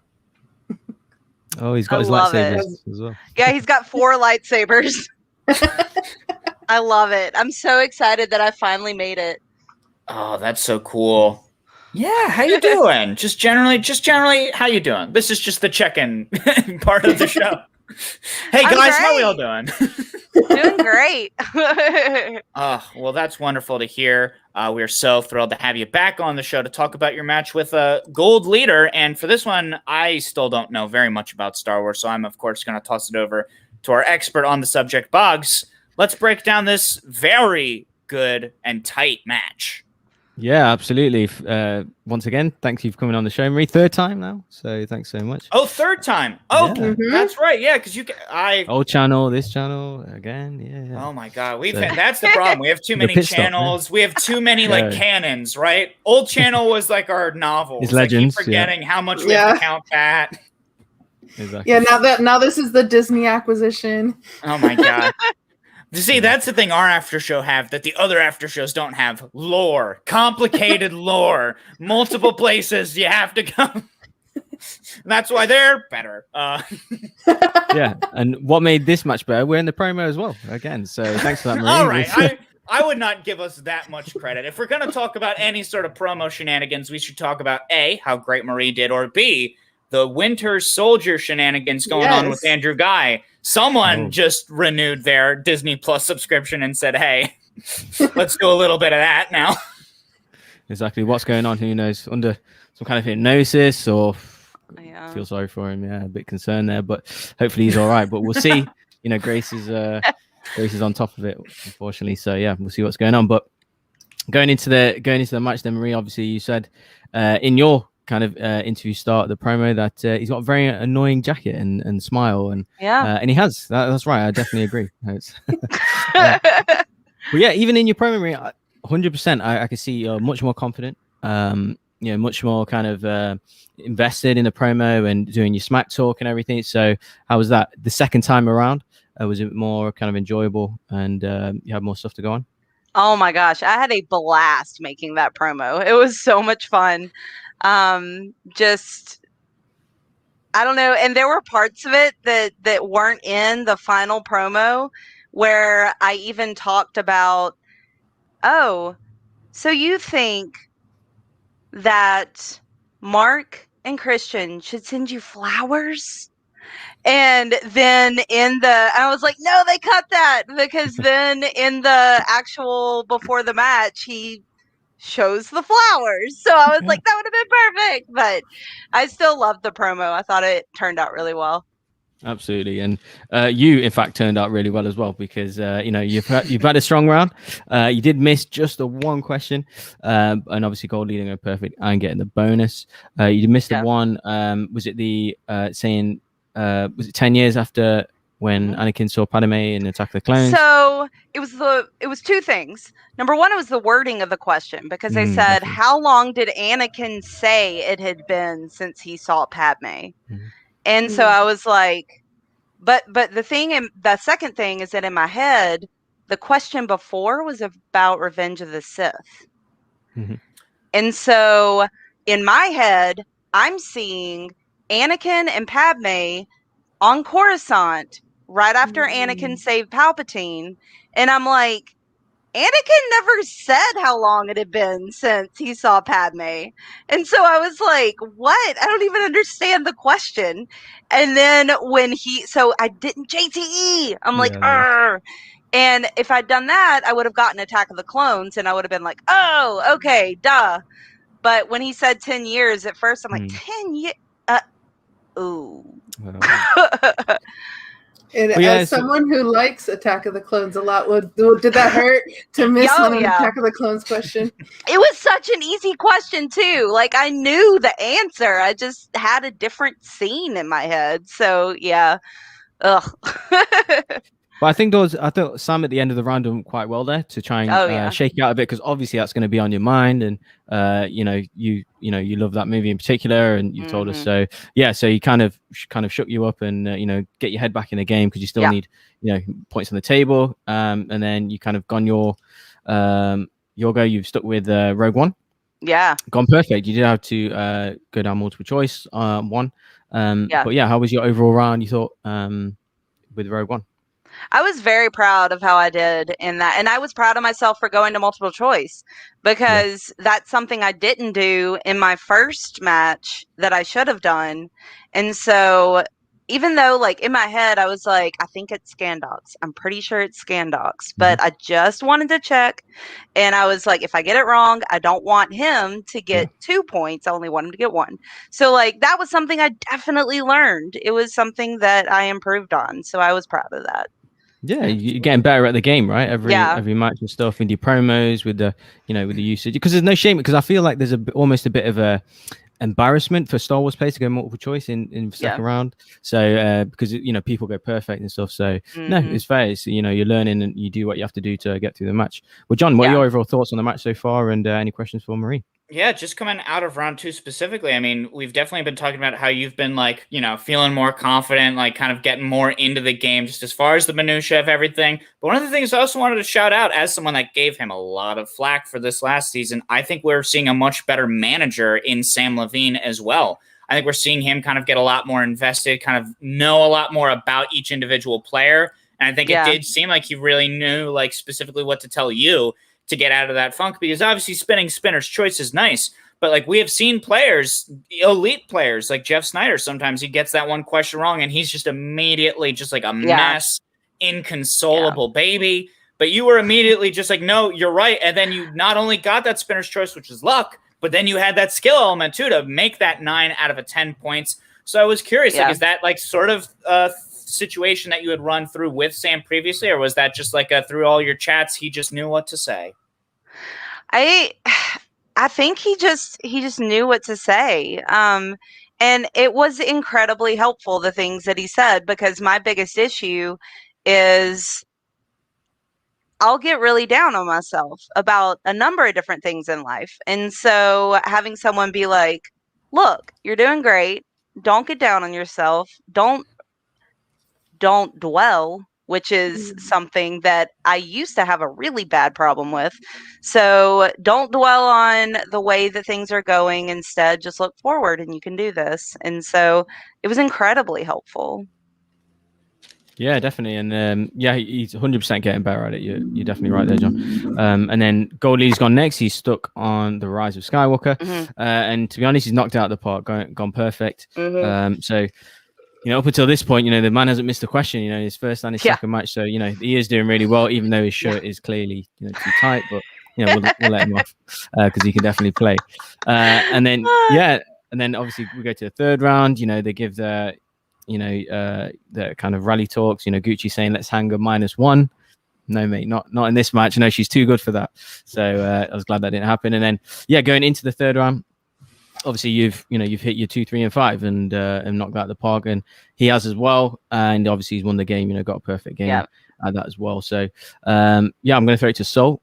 Oh, he's got I his love lightsabers it. as well. Yeah, he's got 4 lightsabers. I love it. I'm so excited that I finally made it. Oh, that's so cool. Yeah, how you doing? Just generally, how you doing? This is just the check-in part of the show. Hey I'm guys, how we great. all doing? Doing great. Well, that's wonderful to hear. We're so thrilled to have you back on the show to talk about your match with Gold Leader. And for this one, I still don't know very much about Star Wars, so I'm, of course, going to toss it over to our expert on the subject, Boggs. Let's break down this very good and tight match. Yeah, absolutely. Once again, thank you for coming on the show, Marie. Third time now, so thanks so much. Oh, third time. Oh, Yeah. that's right. Yeah, because old channel, this channel again. Yeah. Oh my God, that's the problem. We have too many channels. Stop, we have too many canons, right? Old channel was like our novels. It's legends. I keep forgetting how much we have to count that. Exactly. Yeah. Now this is the Disney acquisition. Oh my God. You see, that's the thing our after show have that the other after shows don't have. Lore. Complicated lore. Multiple places you have to go. That's why they're better. Yeah, and what made this match better, we're in the promo as well, again. So thanks for that, Marie. All right. I would not give us that much credit. If we're going to talk about any sort of promo shenanigans, we should talk about A, how great Marie did, or B, the Winter Soldier shenanigans going on with Andrew Guy. Someone just renewed their Disney Plus subscription and said, hey, let's do a little bit of that now. Exactly. What's going on? Who knows? Under some kind of hypnosis or feel sorry for him. Yeah, a bit concerned there, but hopefully he's all right. But we'll see. Grace is on top of it, unfortunately. So yeah, we'll see what's going on. But going into the match, then Marie, obviously you said in your kind of interview start the promo that he's got a very annoying jacket and smile and and he has that's right. I definitely agree. But yeah, even in your promo, Marie, 100%, I can see you're much more confident. Much more kind of invested in the promo and doing your smack talk and everything. So how was that the second time around? Was it more kind of enjoyable and you have more stuff to go on? Oh my gosh, I had a blast making that promo. It was so much fun. Just I don't know, and there were parts of it that weren't in the final promo where I even talked about, oh, so you think that Mark and Christian should send you flowers? And then I was like, no, they cut that, because then in the actual before the match, he shows the flowers. So I was like, that would have been perfect. But I still loved the promo. I thought it turned out really well. Absolutely, and you in fact turned out really well as well, because you've had a strong round. You did miss just the one question, and obviously Gold leading a perfect and getting the bonus. You missed the one. Was it the saying? Was it 10 years after when Anakin saw Padme in Attack of the Clones? So it was two things. Number one, it was the wording of the question, because they said, how long did Anakin say it had been since he saw Padme? And so I was like, but the second thing is that in my head, the question before was about Revenge of the Sith. And so in my head, I'm seeing Anakin and Padme on Coruscant right after Anakin saved Palpatine. And I'm like, Anakin never said how long it had been since he saw Padme. And so I was like, what? I don't even understand the question. And then so I didn't JTE. I'm like, argh. And if I'd done that, I would have gotten Attack of the Clones and I would have been like, oh, okay, duh. But when he said 10 years at first, I'm like, 10 years? Ooh. And as someone who likes Attack of the Clones a lot, did that hurt to miss an Attack of the Clones question? It was such an easy question too. Like, I knew the answer. I just had a different scene in my head. So yeah. Ugh. But I thought Sam at the end of the round did quite well there to try and shake you out a bit, because obviously that's going to be on your mind, and you love that movie in particular, and you told us so. Yeah, so you kind of shook you up and get your head back in the game, because you still need points on the table, and then you kind of gone your go. You've stuck with Rogue One. Yeah, gone perfect. You did have to go down multiple choice one. But yeah, how was your overall round, you thought, with Rogue One? I was very proud of how I did in that. And I was proud of myself for going to multiple choice, because that's something I didn't do in my first match that I should have done. And so even though like in my head I was like, I think it's Scandox. I'm pretty sure it's Scandox, but I just wanted to check, and I was like, if I get it wrong, I don't want him to get 2 points. I only want him to get 1. So like that was something I definitely learned. It was something that I improved on, so I was proud of that. Yeah, you're getting better at the game, right? Every match and stuff, with your promos, with the with the usage, because there's no shame, because I feel like there's almost a bit of a embarrassment for Star Wars players to go multiple choice in second round. So because people go perfect and stuff. So no, it's fair. It's, you're learning and you do what you have to do to get through the match. Well, John, what are your overall thoughts on the match so far, and any questions for Marie? Yeah, just coming out of round 2 specifically, I mean, we've definitely been talking about how you've been like, feeling more confident, like kind of getting more into the game, just as far as the minutia of everything. But one of the things I also wanted to shout out, as someone that gave him a lot of flack for this last season, I think we're seeing a much better manager in Sam Levine as well. I think we're seeing him kind of get a lot more invested, kind of know a lot more about each individual player. And I think it did seem like he really knew, like, specifically what to tell you to get out of that funk, because obviously spinning Spinner's Choice is nice, but like we have seen players, elite players like Jeff Snyder, sometimes he gets that one question wrong and he's just immediately just like a mess, inconsolable baby. But you were immediately just like, no, you're right. And then you not only got that Spinner's Choice, which is luck, but then you had that skill element too to make that 9 out of 10 points. So I was curious, like, is that like sort of situation that you had run through with Sam previously, or was that just like through all your chats he just knew what to say? I think he just knew what to say, and it was incredibly helpful, the things that he said, because my biggest issue is I'll get really down on myself about a number of different things in life, and so having someone be like, look, you're doing great, don't get down on yourself, don't dwell, which is something that I used to have a really bad problem with. So don't dwell on the way that things are going. Instead, just look forward and you can do this. And so it was incredibly helpful. Yeah, definitely. And he's 100% getting better at it. You're definitely right there, John. And then Gold Leader's gone next. He's stuck on the Rise of Skywalker. And to be honest, he's knocked it out of the park, gone perfect. So up until this point, the man hasn't missed a question, his first and his second match. So, he is doing really well, even though his shirt is clearly too tight. But, we'll let him off because he can definitely play. And then obviously we go to the third round. They give the kind of rally talks. Gucci saying, let's hang a -1. No, mate, not in this match. No, she's too good for that. So I was glad that didn't happen. And then, going into the third round, obviously you've hit your 2, 3, and 5 and knocked out the park, and he has as well. And obviously he's won the game. Got a perfect game at that as well. So I'm going to throw it to Sol.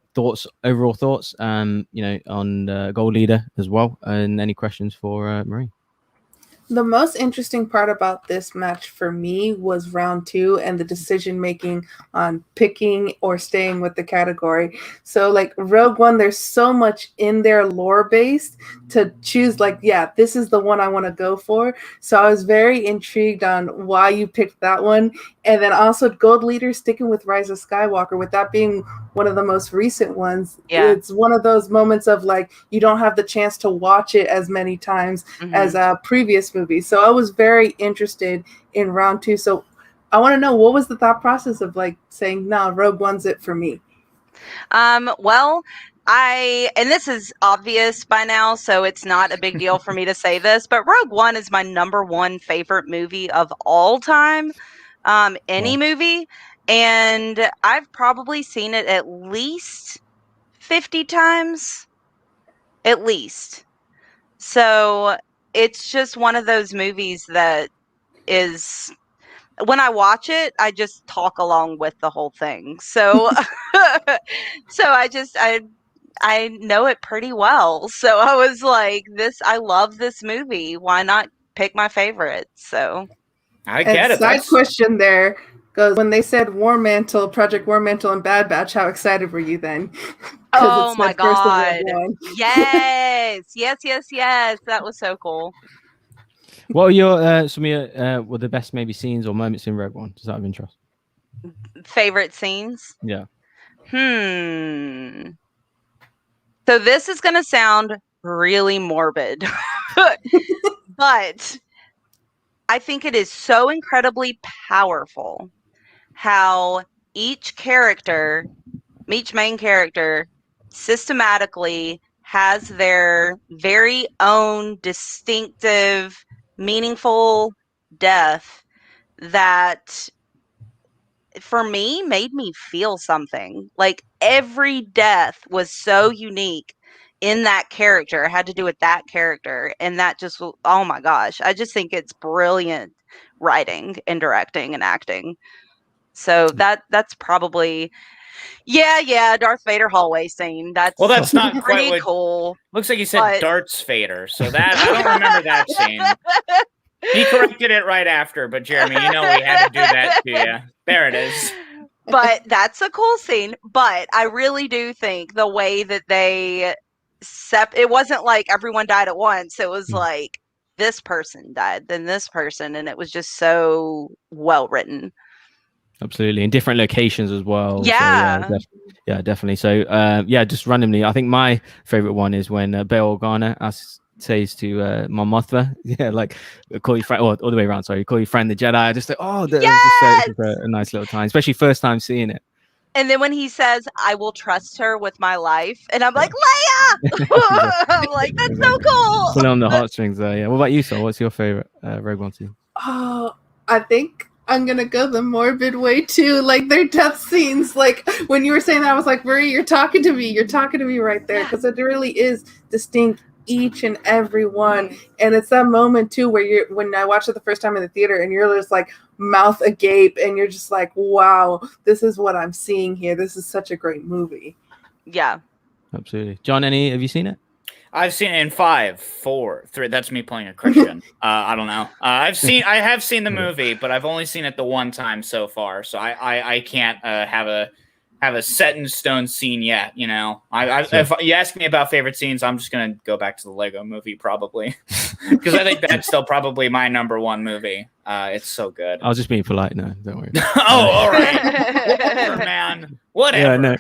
Overall thoughts, on Gold Leader as well, and any questions for Marie? The most interesting part about this match for me was round 2 and the decision making on picking or staying with the category. So like Rogue One, there's so much in their lore based to choose like, this is the one I want to go for. So I was very intrigued on why you picked that one. And then also Gold Leader sticking with Rise of Skywalker, with that being one of the most recent ones. It's one of those moments of like, you don't have the chance to watch it as many times as previous movies. So I was very interested in round 2. So I want to know, what was the thought process of like saying, no, Rogue One's it for me? Well, and this is obvious by now, so it's not a big deal for me to say this, but Rogue One is my #1 favorite movie of all time. Any movie. And I've probably seen it at least 50 times. At least. So it's just one of those movies that is, when I watch it, I just talk along with the whole thing. So I know it pretty well. So I was like, I love this movie. Why not pick my favorite? So I get it. Side question there goes, when they said War Mantle, Project War Mantle, and Bad Batch, how excited were you then? Oh my God. Yes. That was so cool. What are your some of your were the best maybe scenes or moments in Rogue One? Does that have interest? Favorite scenes? Yeah. So this is gonna sound really morbid, but I think it is so incredibly powerful how each main character systematically has their very own distinctive, meaningful death that for me made me feel something. Like every death was so unique in that character. It had to do with that character, and that just, oh my gosh, I just think it's brilliant writing and directing and acting. So that's probably Darth Vader hallway scene. That's not pretty quite cool. Looks like you said Darts Vader, so that I don't remember that scene. He corrected it right after, but Jeremy, we had to do that to you. There it is. But that's a cool scene. But I really do think the way that they it wasn't like everyone died at once. It was like this person died, then this person, and it was just so well written. Absolutely, in different locations as well. Yeah, so, definitely. So, just randomly, I think my favorite one is when Bail Organa says to Mon Mothma, call you friend, or all the way around. Sorry, call you friend the Jedi. I just like, that was just a nice little time, especially first time seeing it. And then when he says, "I will trust her with my life," and I'm like, Leia! I'm like, that's so cool. Put on the heartstrings there. Yeah. What about you, Sol? What's your favorite Rogue One scene? Oh, I think I'm gonna go the morbid way too. Like their death scenes. Like when you were saying that, I was like, Marie, you're talking to me. You're talking to me right there, because it really is distinct, each and every one. And it's that moment too where when I watched it the first time in the theater, and you're just like mouth agape, and you're just like, wow, this is what I'm seeing here. This is such a great movie. Yeah, absolutely. John, have you seen it? I've seen it in 5, 4, 3. That's me playing a Christian. I don't know. I have seen the movie, but I've only seen it the one time so far. So I can't have a set in stone scene yet. If you ask me about favorite scenes, I'm just gonna go back to the Lego Movie probably, because I think that's still probably my number one movie. It's so good. I was just being polite. No, don't worry. All right. Whatever, man. Whatever. Yeah, no.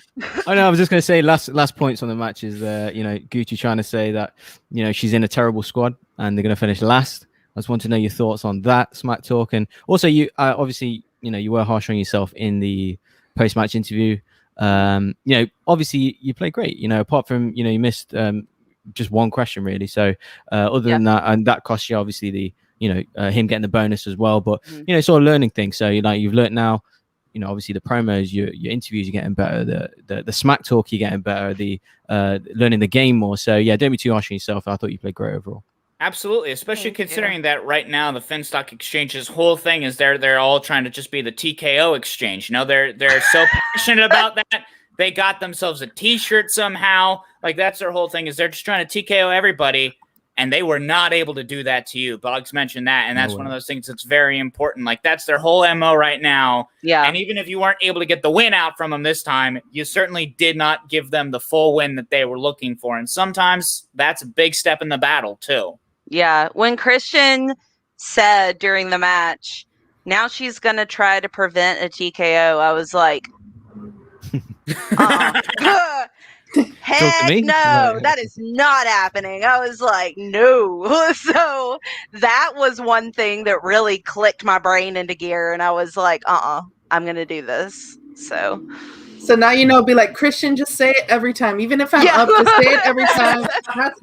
I was just going to say last points on the match is Gucci trying to say that she's in a terrible squad and they're going to finish last. I just want to know your thoughts on that smack talk, and also you obviously you were harsh on yourself in the post-match interview. Obviously you played great. Apart from you missed just one question really. So other than that, and that cost you obviously the him getting the bonus as well. But it's all a learning thing. So you've learned now. Obviously the promos, your interviews are getting better. The smack talk you're getting better. The learning the game more. So yeah, don't be too harsh on yourself. I thought you played great overall. Absolutely, especially considering that right now the Finstock Exchange's whole thing is they're all trying to just be the TKO exchange. They're so passionate about that. They got themselves a T-shirt somehow. Like that's their whole thing, is they're just trying to TKO everybody, and they were not able to do that to you. Boggs mentioned that, and that's one of those things that's very important. Like that's their whole MO right now. Yeah. And even if you weren't able to get the win out from them this time, you certainly did not give them the full win that they were looking for. And sometimes that's a big step in the battle too. Yeah, when Christian said during the match, now she's going to try to prevent a TKO, I was like, heck no, that is not happening. I was like, no. So that was one thing that really clicked my brain into gear, and I was like, I'm going to do this. So now be like, Christian, just say it every time. Even if I'm up, just say it every time.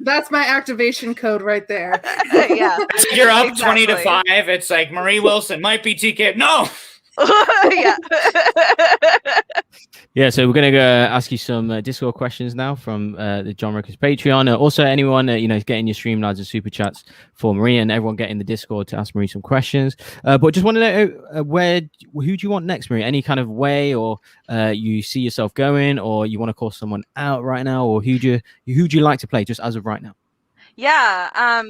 That's my activation code right there. Yeah. You're up 20-5. It's like Marie Wilson might be TK. No. Yeah. Yeah, so we're going to ask you some Discord questions now from the John Rickers Patreon. Also, anyone getting your Streamlabs and super chats for Marie, and everyone getting the Discord to ask Marie some questions. But just want to know who do you want next, Marie? Any kind of way, or you see yourself going, or you want to call someone out right now, or who do you like to play just as of right now? Yeah,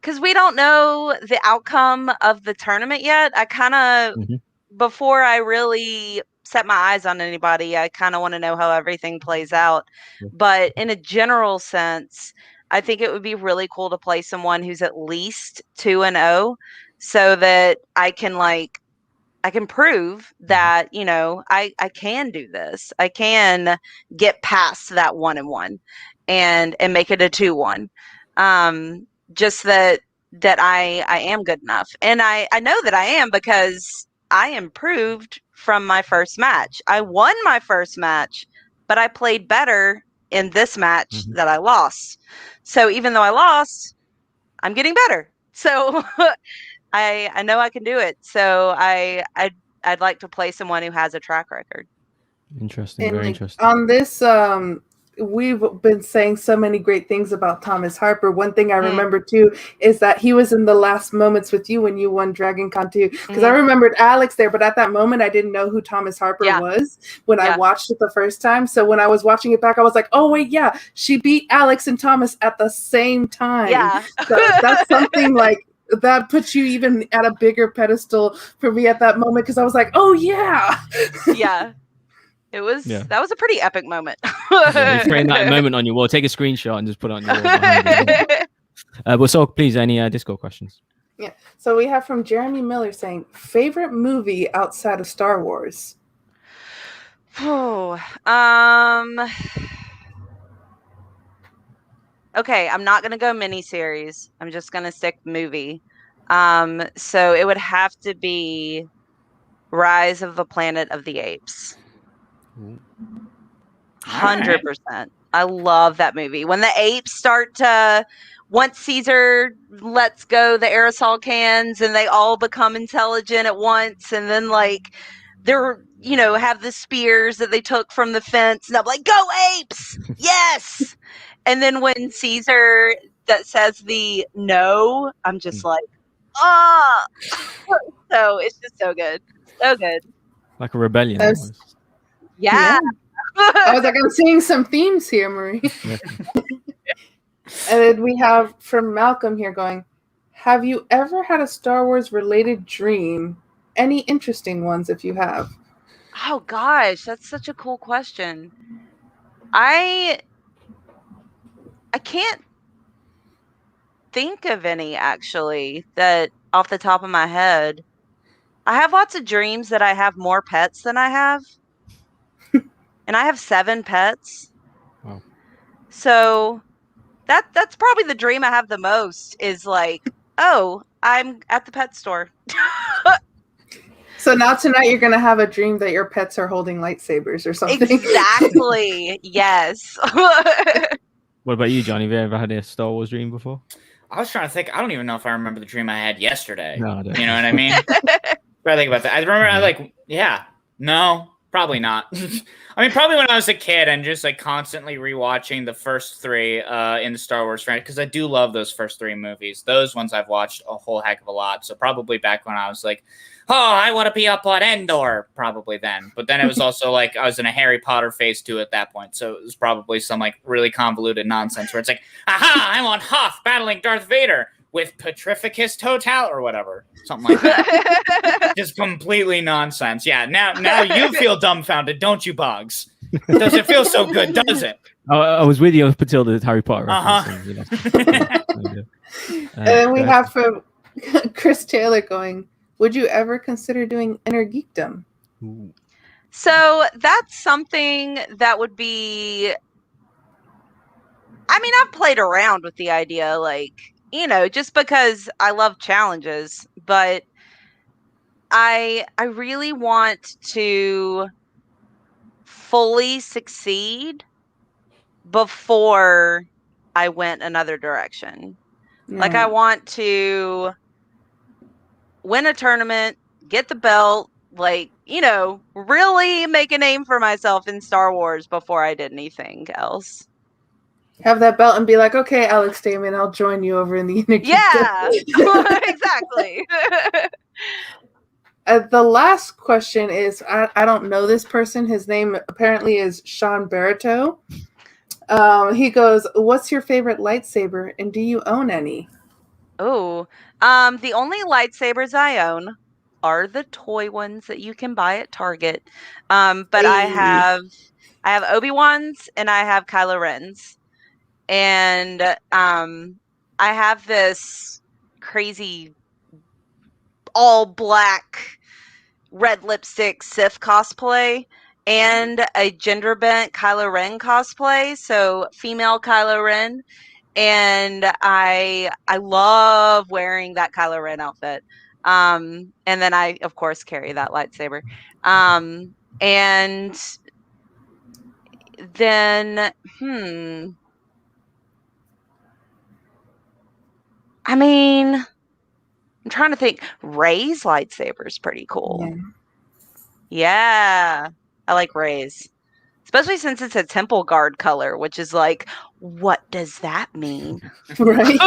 because we don't know the outcome of the tournament yet. I kind of before I really set my eyes on anybody, I kind of want to know how everything plays out. But in a general sense, I think it would be really cool to play someone who's at least 2-0, so that I can prove that I can do this. I can get past that 1-1 and make it a 2-1. Just that that I am good enough. And I know that I am because I improved from my first match. I won my first match, but I played better in this match that I lost. So even though I lost, I'm getting better. So I know I can do it. So I'd like to play someone who has a track record. Interesting, very interesting. On this, we've been saying so many great things about Thomas Harper. One thing I remember too is that he was in the last moments with you when you won Dragon Con 2. Because I remembered Alex there, but at that moment I didn't know who Thomas Harper was when I watched it the first time. So when I was watching it back, I was like, oh wait, yeah, she beat Alex and Thomas at the same time. Yeah. So that's something like that puts you even at a bigger pedestal for me at that moment, because I was like, oh yeah. Yeah. It was that was a pretty epic moment. Yeah, you frame that moment on your wall. Take a screenshot and just put it on your wall. Well, so please, any Discord questions? Yeah. So we have from Jeremy Miller saying, favorite movie outside of Star Wars? Okay, I'm not gonna go miniseries. I'm just gonna stick movie. So it would have to be Rise of the Planet of the Apes. 100%. I love that movie. When the apes start to, once Caesar lets go the aerosol cans and they all become intelligent at once, and then like they're, you know, have the spears that they took from the fence, and I'm like, go apes! Yes! And then when Caesar that says the no, I'm just like, ah! So it's just so good. So good. Like a rebellion almost. Yeah. I was like, I'm seeing some themes here, Marie. Yeah. And then we have from Malcolm here going, have you ever had a Star Wars related dream? Any interesting ones if you have? Oh gosh, that's such a cool question. I can't think of any actually that off the top of my head. I have lots of dreams that I have more pets than I have. And I have 7 pets. Wow. So that's probably the dream I have the most is like, oh, I'm at the pet store. So now tonight you're going to have a dream that your pets are holding lightsabers or something. Exactly. Yes. What about you, Johnny? Have you ever had a Star Wars dream before? I was trying to think. I don't even know if I remember the dream I had yesterday. No, I don't. You know what I mean? I think about that. I remember I like, no, probably not. I mean, probably when I was a kid and just like constantly rewatching the first 3 in the Star Wars franchise, because I do love those first 3 movies. Those ones I've watched a whole heck of a lot. So probably back when I was like, oh, I want to be up on Endor, probably then. But then it was also like I was in a Harry Potter phase 2 at that point. So it was probably some like really convoluted nonsense where it's like, aha, I'm on Hoth battling Darth Vader with Petrificus Total or whatever. Something like that. Just completely nonsense. Yeah, now you feel dumbfounded, don't you, Boggs? Does it feel so good, does it? I was with you up until the Harry Potter And then we have from Chris Taylor going, would you ever consider doing Innergeekdom? So that's something that would be, I mean, I've played around with the idea, like, you know, just because I love challenges, but I really want to fully succeed before I went another direction. Like, I want to win a tournament, get the belt, like, you know, really make a name for myself in Star Wars before I did anything else. Have that belt and be like, okay, Alex Damon, I'll join you over in the Innergeekdom. Yeah, exactly. The last question is, I don't know this person. His name apparently is Sean Barreto. He goes, what's your favorite lightsaber and do you own any? Oh, the only lightsabers I own are the toy ones that you can buy at Target. But I have Obi-Wan's and I have Kylo Ren's. And I have this crazy all black red lipstick Sith cosplay and a gender bent Kylo Ren cosplay. So female Kylo Ren. and I love wearing that Kylo Ren outfit. And then I, of course, carry that lightsaber. And then, I mean, I'm trying to think. Rey's lightsaber is pretty cool. Yeah, I like Rey's. Especially since it's a temple guard color, which is like, what does that mean? Right.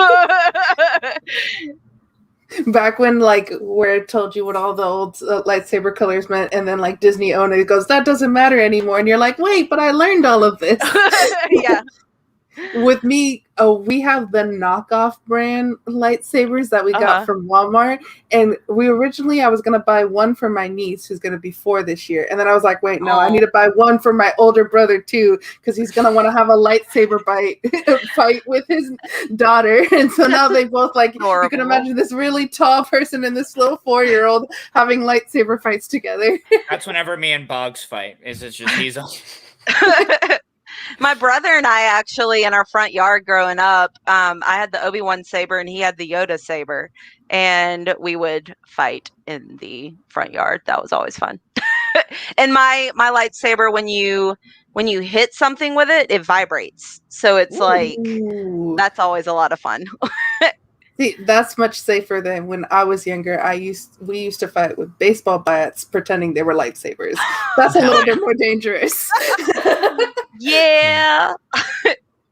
Back when, like, where it told you what all the old lightsaber colors meant, and then, like, Disney owned it, goes, that doesn't matter anymore. And you're like, wait, but I learned all of this. Yeah. With me, we have the knockoff brand lightsabers that we got from Walmart. And I was going to buy one for my niece, who's going to be 4 this year. And then I was like, wait, no, I need to buy one for my older brother, too, because he's going to want to have a lightsaber fight with his daughter. And so now they both, like, Horrible. You can imagine this really tall person and this little 4-year-old having lightsaber fights together. That's whenever me and Boggs fight. It's just he's My brother and I actually, in our front yard growing up, I had the Obi-Wan saber and he had the Yoda saber, and we would fight in the front yard. That was always fun. And my lightsaber, when you hit something with it, it vibrates. So it's like, that's always a lot of fun. See, that's much safer than when I was younger. We used to fight with baseball bats pretending they were lightsabers. That's a little bit more dangerous. Yeah.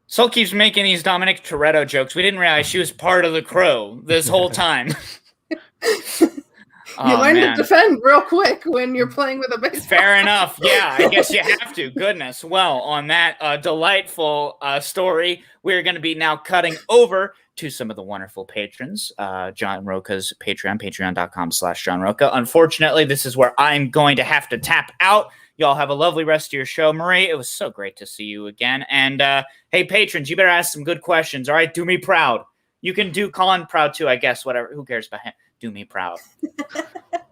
Sol keeps making these Dominic Toretto jokes. We didn't realize she was part of the Crow this whole time. You learn to defend real quick when you're playing with a baseball. Fair enough. Yeah, I guess you have to. Goodness. Well, on that delightful story, we're going to be now cutting over to some of the wonderful patrons. John Rocha's Patreon, patreon.com/John Rocha. Unfortunately, this is where I'm going to have to tap out. Y'all have a lovely rest of your show. Marie, it was so great to see you again. And hey, patrons, you better ask some good questions. All right, do me proud. You can do Colin proud too, I guess. Whatever. Who cares about him? Do me proud.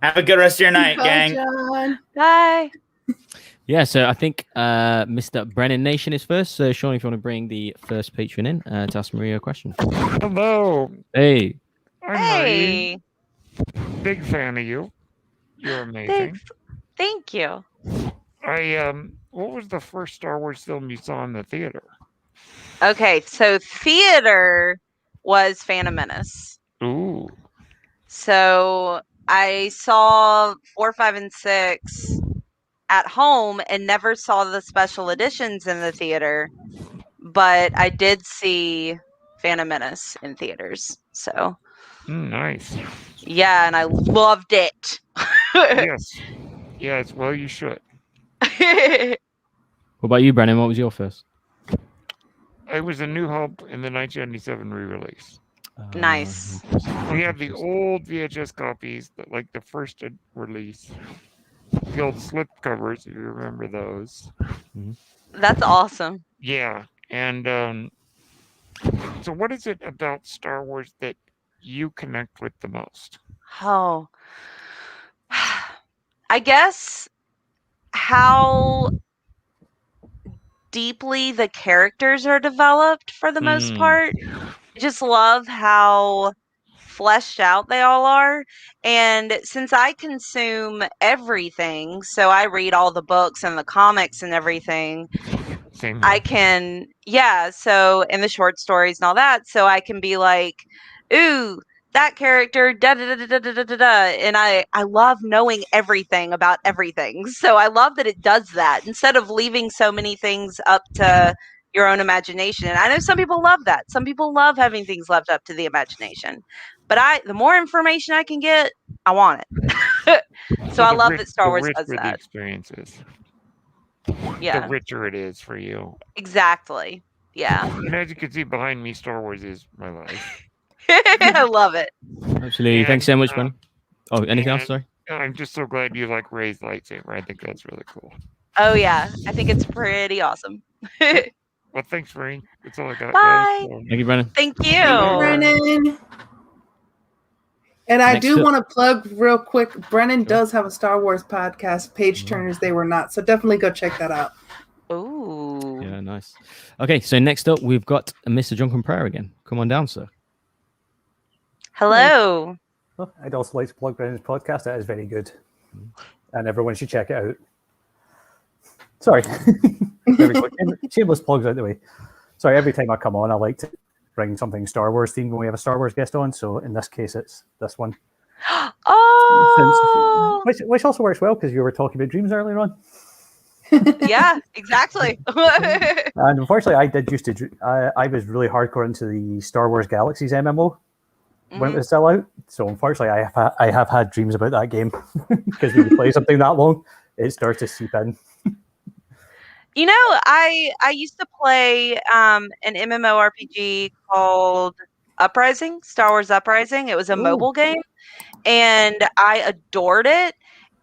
Have a good rest of your night, gang. John. Bye. Yeah, so I think Mr. Brennan Nation is first. So, Sean, if you want to bring the first patron in to ask Maria a question. Hello. Hey. I'm Hey. Marie. Big fan of you. You're amazing. Thanks. Thank you. What was the first Star Wars film you saw in the theater? Okay, so theater was Phantom Menace. Ooh. So I saw 4, 5, and 6 at home and never saw the special editions in the theater, but I did see Phantom Menace in theaters. So Nice. yeah, and I loved it. Yes, well, you should. What about you, Brennan? What was your first? It was A New Hope in the 1997 re-release. Nice. We have the old VHS copies, like the first release. The old slip covers, if you remember those. That's awesome. Yeah, and so what is it about Star Wars that you connect with the most? Oh, I guess how deeply the characters are developed for the most part. I just love how fleshed out they all are. And since I consume everything, so I read all the books and the comics and everything, Same I here. can, so, and the short stories and all that, so I can be like, ooh, that character, da-da-da-da-da-da-da-da. And I love knowing everything about everything. So I love that it does that instead of leaving so many things up to your own imagination. And I know some people love that. Some people love having things left up to the imagination. But the more information I can get, I want it. So I love that Star Wars does the that. experiences. Yeah, The richer it is for you. exactly. Yeah. And as you can see behind me, Star Wars is my life. I love it. Absolutely. And, Thanks so much, Brennan. Oh, anything else? and- Sorry. I'm just so glad you like Rey's lightsaber. I think that's really cool. Oh, yeah. I think it's pretty awesome. Well, thanks, Marie. That's all I got. Bye. Guys. Thank you, Brennan. Thank you. Brennan. And I Next do up- want to plug real quick. Brennan does have a Star Wars podcast, Page Turners They Were Not. So definitely go check that out. Ooh. Yeah, nice. Okay, so next up we've got Mr. Drunken Prayer again. Come on down, sir. Hello. Well, I'd also like to plug Brennan's podcast. That is very good, and everyone should check it out. Sorry, there we go. Shameless plugs out the way. Sorry, every time I come on, I like to bring something Star Wars themed when we have a Star Wars guest on. So in this case, it's this one. Oh, which also works well because you were talking about dreams earlier on. yeah, exactly. And unfortunately, I did used to. I was really hardcore into the Star Wars Galaxies MMO when it was still out. So unfortunately, I have had dreams about that game because when you play something that long, it starts to seep in. You know, I used to play an MMORPG called Uprising, Star Wars Uprising. It was a mobile game, and I adored it.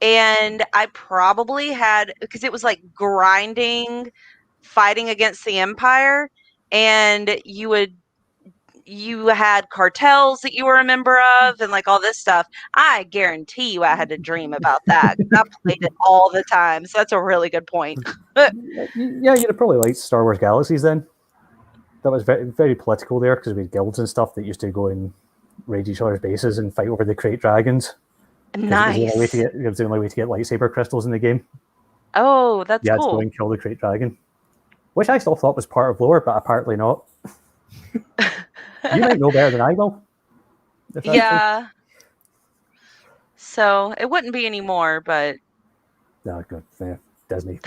And I probably had, because it was like grinding, fighting against the Empire, and you had cartels that you were a member of and like all this stuff. I guarantee you I had to dream about that. I played it all the time. So that's a really good point. Yeah, you'd have probably liked Star Wars Galaxies then. That was very, very political there because we had guilds and stuff that used to go and raid each other's bases and fight over the crate dragons. Nice. It was the only way to get lightsaber crystals in the game. Oh, that's cool. cool. To go and kill the crate dragon, which I still thought was part of lore, but apparently not. You might know better than I will. Yeah. True. So it wouldn't be anymore, but no, good. Yeah, Disney.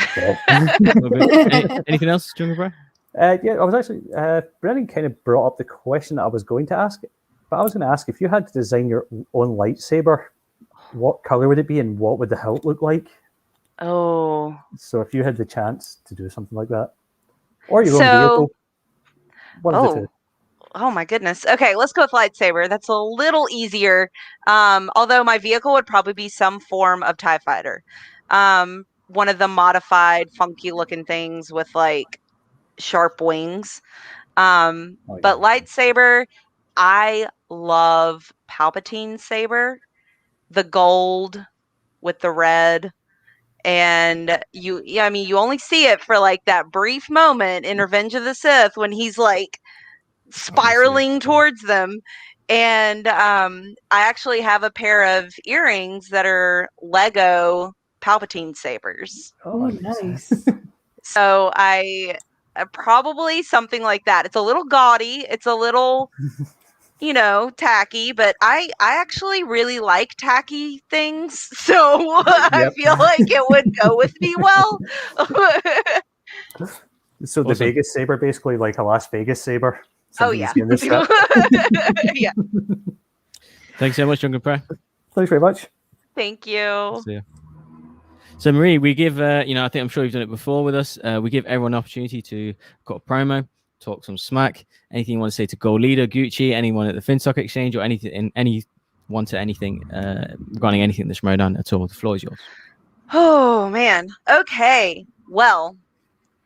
Anything else, Jungle Bro? Yeah, I was actually Brennan kind of brought up the question that I was going to ask, but I was going to ask if you had to design your own lightsaber, what color would it be and what would the hilt look like? Oh. So if you had the chance to do something like that, or your own vehicle, one of the two. Oh my goodness. Okay, let's go with lightsaber. That's a little easier. Although my vehicle would probably be some form of TIE fighter. One of the modified, funky looking things with like sharp wings. But lightsaber, I love Palpatine's saber. The gold with the red. And you only see it for like that brief moment in Revenge of the Sith when he's like spiraling towards them. And I actually have a pair of earrings that are Lego Palpatine sabers. Oh, nice. So I probably something like that. It's a little gaudy. It's a little, tacky, but I actually really like tacky things. So I feel like it would go with me well. So the Vegas saber, basically like a Las Vegas saber. Oh, yeah. Yeah. Thanks so much, Jungle Prayer. Thanks very much. Thank you. See ya. So, Marie, we give, I think I'm sure you've done it before with us. We give everyone an opportunity to cut a promo, talk some smack. Anything you want to say to Gold Leader, Gucci, anyone at the Finstock Exchange, or anything, anyone to anything regarding anything in the Schmoedown at all. The floor is yours. Oh, man. Okay. Well,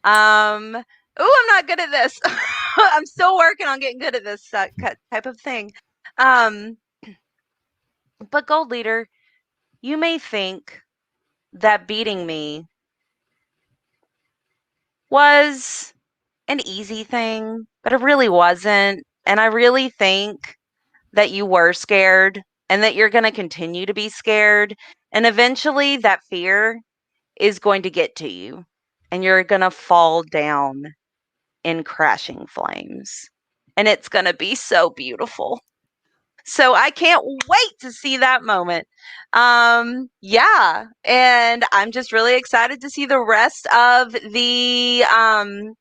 I'm not good at this. I'm still working on getting good at this type of thing. But Gold Leader, you may think that beating me was an easy thing, but it really wasn't. And I really think that you were scared and that you're going to continue to be scared. And eventually that fear is going to get to you and you're going to fall down in crashing flames. And it's going to be so beautiful. So I can't wait to see that moment. Yeah. And I'm just really excited to see the rest of the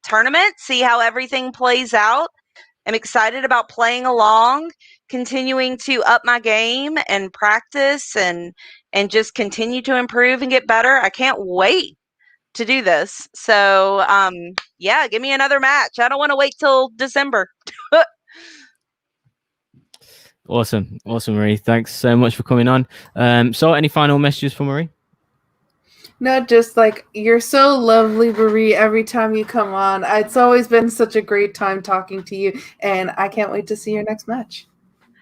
tournament, see how everything plays out. I'm excited about playing along, continuing to up my game and practice and just continue to improve and get better. I can't wait to do this. So, yeah, give me another match. I don't want to wait till December. Awesome, Marie. Thanks so much for coming on. So, any final messages for Marie? No, just like, you're so lovely, Marie, every time you come on. It's always been such a great time talking to you, and I can't wait to see your next match.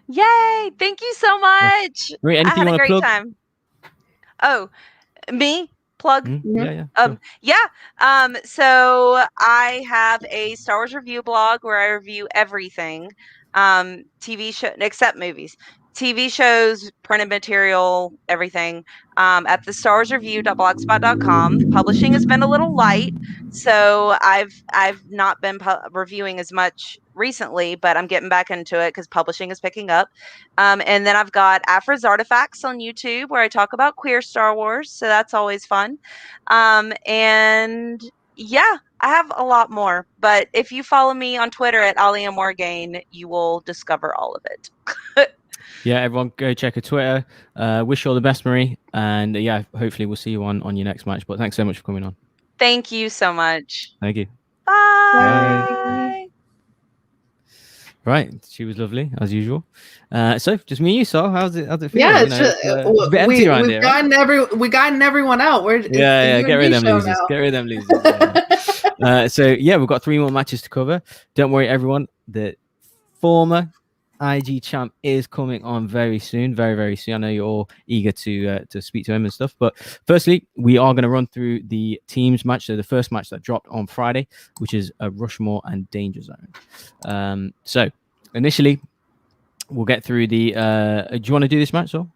Yay! Thank you so much. Marie, anything I had you a want to great plug? time. Oh, me? plug? So I have a Star Wars review blog where I review everything, TV show except movies, TV shows, printed material, everything. At the starsreview.blogspot.com. Publishing has been a little light, so I've not been reviewing as much recently, but I'm getting back into it because publishing is picking up. And then I've got Afra's Artifacts on YouTube where I talk about queer Star Wars, so that's always fun. And yeah, I have a lot more, but if you follow me on Twitter at Alia Morgaine, you will discover all of it. Yeah, everyone go check her Twitter. Wish you all the best, Marie. And yeah, hopefully we'll see you on your next match. But thanks so much for coming on. Thank you so much. Thank you. Bye. Right, she was lovely as usual. So just me and you, Sol. How's it feel? Yeah, it's a bit empty around here. We've gotten everyone out. Get rid of them losers. Get rid of them losers. So yeah, we've got 3 more matches to cover. Don't worry, everyone. The former IG champ is coming on very soon, very, very soon. I know you're all eager to speak to him and stuff. But firstly, we are going to run through the teams match. So the first match that dropped on Friday, which is a Rushmore and Danger Zone. So initially, we'll get through the. Do you want to do this match, or?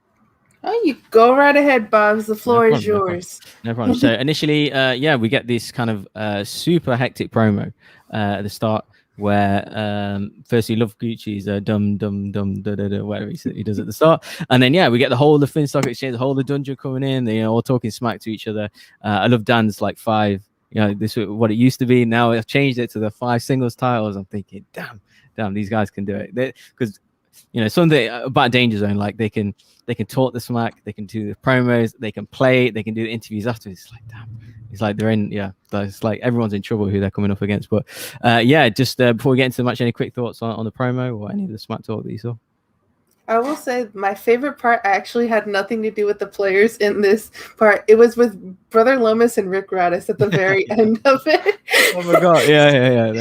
Oh, you go right ahead, Bobs. The floor is yours. No problem. So initially, we get this kind of super hectic promo at the start. Where firstly Love Gucci's dum whatever he does at the start, and then we get the whole of the Finstock exchange, the whole of the dungeon coming in, they all talking smack to each other. I love Dan's like 5, this is what it used to be, now I've changed it to the 5 singles titles. I'm thinking damn these guys can do it, because something about Danger Zone, like they can talk the smack, they can do the promos, they can play, they can do the interviews after. It's like damn. It's like they're in, it's like everyone's in trouble who they're coming up against. But just before we get into the match, any quick thoughts on the promo or any of the smack talk that you saw? I will say my favorite part actually had nothing to do with the players in this part. It was with Brother Lomas and Rick Radis at the very end of it. Oh my god, yeah.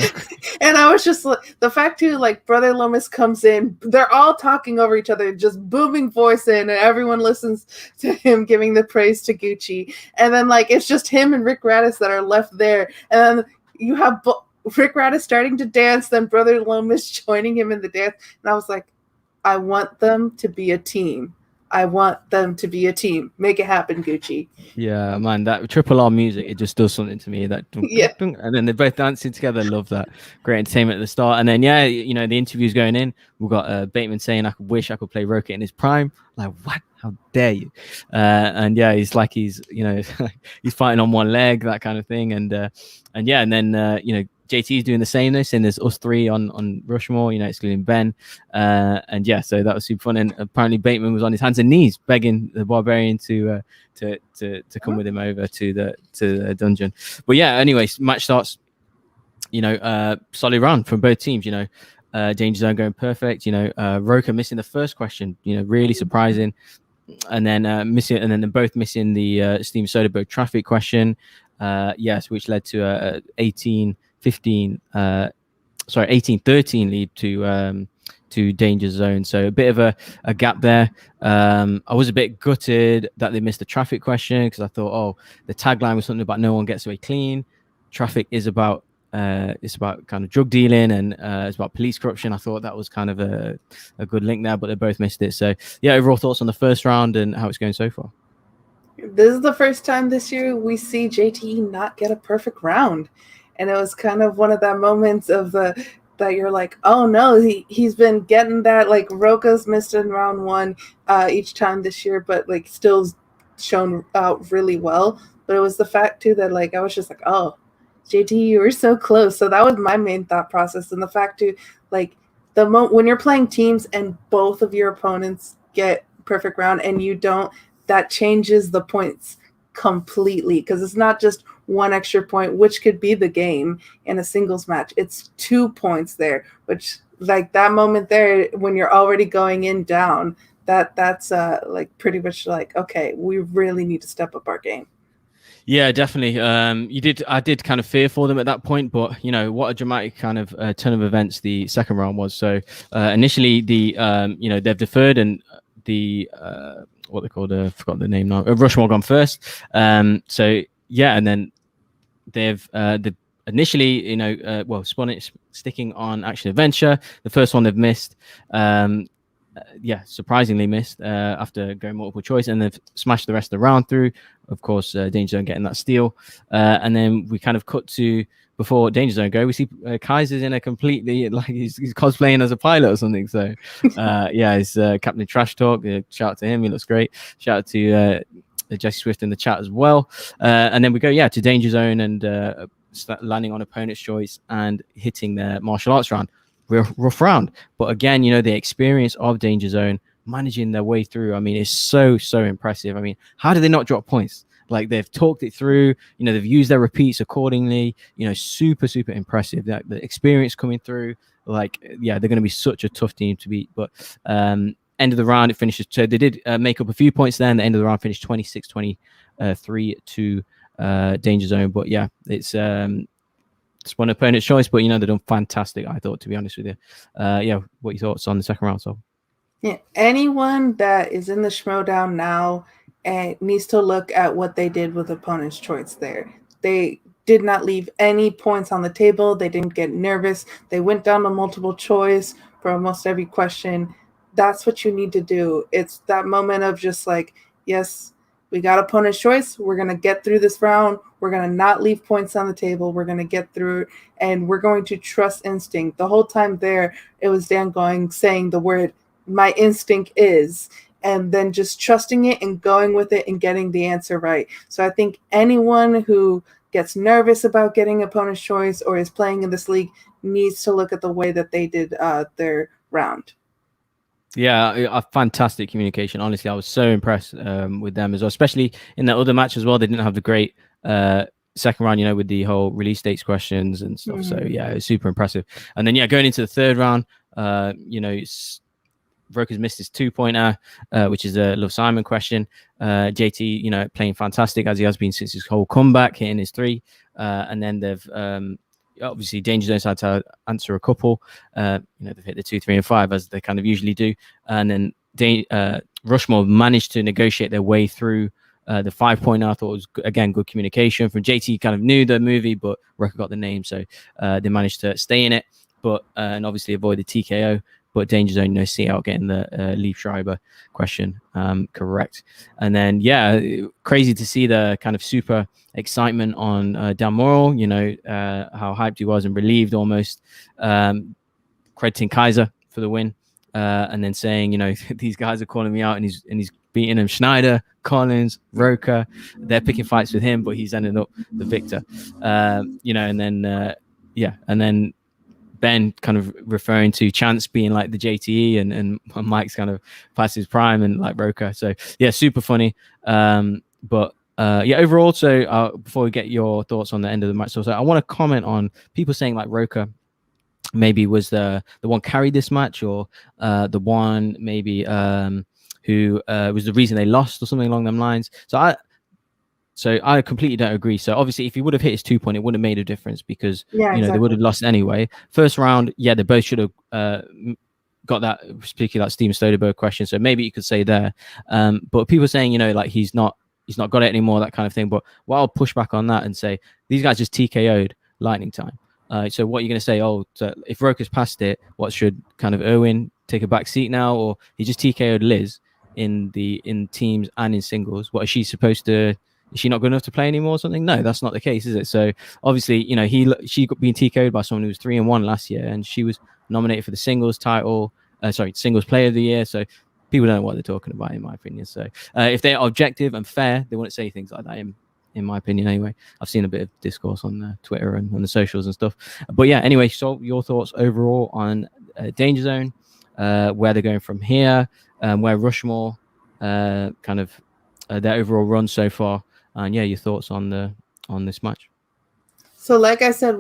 And I was just like, the fact too, like Brother Lomas comes in, they're all talking over each other, just booming voice in, and everyone listens to him giving the praise to Gucci. And then like it's just him and Rick Radis that are left there, and then you have Rick Radis starting to dance, then Brother Lomas joining him in the dance, and I was like, I want them to be a team. Make it happen, Gucci. Yeah, man, that triple R music, it just does something to me. That and then they're both dancing together. Love that. Great entertainment at the start. And then the interviews going in. We've got Bateman saying, I wish I could play Rocha in his prime. Like, what? How dare you? He's like he's fighting on one leg, that kind of thing. And then JT's doing the same though, saying there's us 3 on Rushmore, excluding Ben. So that was super fun. And apparently Bateman was on his hands and knees begging the Barbarian to come with him over to the dungeon. But anyways, match starts. Solid round from both teams. Danger Zone going perfect. Rocha missing the first question. Really surprising. And then they're both missing the Steam Soda Boat traffic question. Which led to 18-13 lead to Danger Zone. So a bit of a gap there. I was a bit gutted that they missed the traffic question, because I thought, the tagline was something about no one gets away clean. Traffic is about it's about kind of drug dealing, and it's about police corruption. I thought that was kind of a good link there, but they both missed it. So overall thoughts on the first round and how it's going so far? This is the first time this year we see JT not get a perfect round. And it was kind of one of the moments of that you're like, oh no, he's been getting that, like Rocha's missed in round 1 each time this year, but like still shown out really well. But it was the fact too that like I was just like, oh, JT, you were so close. So that was my main thought process. And the fact too, like when you're playing teams and both of your opponents get perfect round and you don't, that changes the points completely, because it's not just 1 extra point, which could be the game in a singles match. It's 2 points there, which like that moment there when you're already going in down, that's like pretty much like, okay, we really need to step up our game. Yeah, definitely. I did kind of fear for them at that point, but what a dramatic kind of turn of events the second round was. So initially they've deferred, and the what they called, forgot the name now. Rushmore gone first. So yeah, and then they've initially, sticking on action adventure. The first one they've missed. Surprisingly missed after going multiple choice, and they've smashed the rest of the round through. Of course, Danger Zone getting that steal, and then we kind of cut to before Danger Zone go. We see Kaiser's in a completely like he's cosplaying as a pilot or something. So he's Captain Trash Talk. Shout out to him, he looks great. Shout out to Jesse Swift in the chat as well. And then we go to Danger Zone and landing on opponent's choice and hitting their martial arts round. Rough round, but again, the experience of Danger Zone managing their way through, I mean, it's so impressive. I mean, how do they not drop points? Like, they've talked it through, they've used their repeats accordingly, super impressive. That the experience coming through, like, they're going to be such a tough team to beat. But end of the round, it finishes, so they did make up a few points there, and the end of the round finished 26-23 to Danger Zone. But it's one opponent's choice, but they've done fantastic, I thought, to be honest with you. What your thoughts on the second round? So anyone that is in the Schmoedown now needs to look at what they did with opponent's choice there. They did not leave any points on the table. They didn't get nervous. They went down to multiple choice for almost every question. That's what you need to do. It's that moment of just like, yes, we got opponent's choice. We're going to get through this round. We're going to not leave points on the table. We're going to get through it, and we're going to trust instinct. The whole time there, it was Dan saying the word, my instinct is, and then just trusting it and going with it and getting the answer right. So I think anyone who gets nervous about getting opponent's choice or is playing in this league needs to look at the way that they did their round. Yeah, a fantastic communication. Honestly, I was so impressed with them as well, especially in that other match as well. They didn't have the great second round, with the whole release dates questions and stuff. So it was super impressive. And then going into the third round, Rocha's missed his 2-pointer, which is a Love Simon question. JT, playing fantastic as he has been since his whole comeback, hitting his 3. And then they've obviously Danger Zone's had to answer a couple. They've hit the 2, 3, and 5 as they kind of usually do. And then Rushmore managed to negotiate their way through the 5-pointer. I thought it was, again, good communication from JT. Kind of knew the movie, but Rocha got the name, so they managed to stay in it. But and obviously avoid the TKO. But Danger Zone, see out getting the Leaf Schreiber question correct. And then, crazy to see the kind of super excitement on Dan Murrell, how hyped he was and relieved almost, crediting Kaiser for the win. And then saying, these guys are calling me out, and he's beating him. Schneider, Collins, Rocha, they're picking fights with him, but he's ended up the victor. And then Ben kind of referring to Chance being like the JTE and Mike's kind of past his prime and like Rocha. So super funny. But overall, so before we get your thoughts on the end of the match, so I want to comment on people saying like Rocha maybe was the one carried this match, or the one maybe who was the reason they lost or something along them lines. So I completely don't agree. So obviously, if he would have hit his 2-point, it wouldn't have made a difference because exactly. They would have lost anyway. First round, they both should have got that, particularly that Steven Stoderberg question. So maybe you could say there. But people saying, like he's not got it anymore, that kind of thing. But I'll push back on that and say these guys just TKO'd Lightning Time. So what are you going to say? Oh, so if Rocha's passed it, what should kind of Irwin take a back seat now, or he just TKO'd Liz in teams and in singles? What is she supposed to? Is she not good enough to play anymore or something? No, that's not the case, is it? So obviously, she got being TKO'd by someone who was 3-1 last year, and she was nominated for the singles title, singles player of the year. So people don't know what they're talking about, in my opinion. So if they're objective and fair, they wouldn't say things like that, in my opinion. Anyway, I've seen a bit of discourse on Twitter and on the socials and stuff. But anyway, so your thoughts overall on Danger Zone, where they're going from here, where Rushmore, kind of their overall run so far. And your thoughts on this match. So like I said,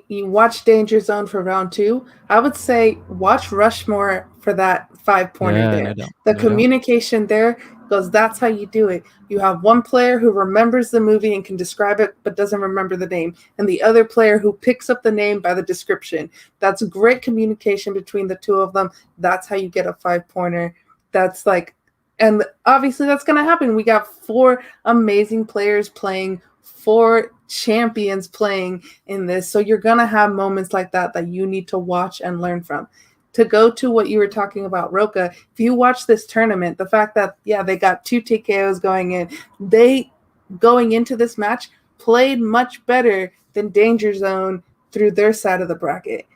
you watch Danger Zone for round 2. I would say watch Rushmore for that 5-pointer there. The communication there goes, that's how you do it. You have one player who remembers the movie and can describe it but doesn't remember the name, and the other player who picks up the name by the description. That's great communication between the two of them. That's how you get a 5-pointer. That's like And obviously that's going to happen. We got 4 amazing players playing, 4 champions playing in this. So you're going to have moments like that you need to watch and learn from. To go to what you were talking about, Rocha, if you watch this tournament, the fact that, they got 2 TKOs going in, they, going into this match, played much better than Danger Zone through their side of the bracket.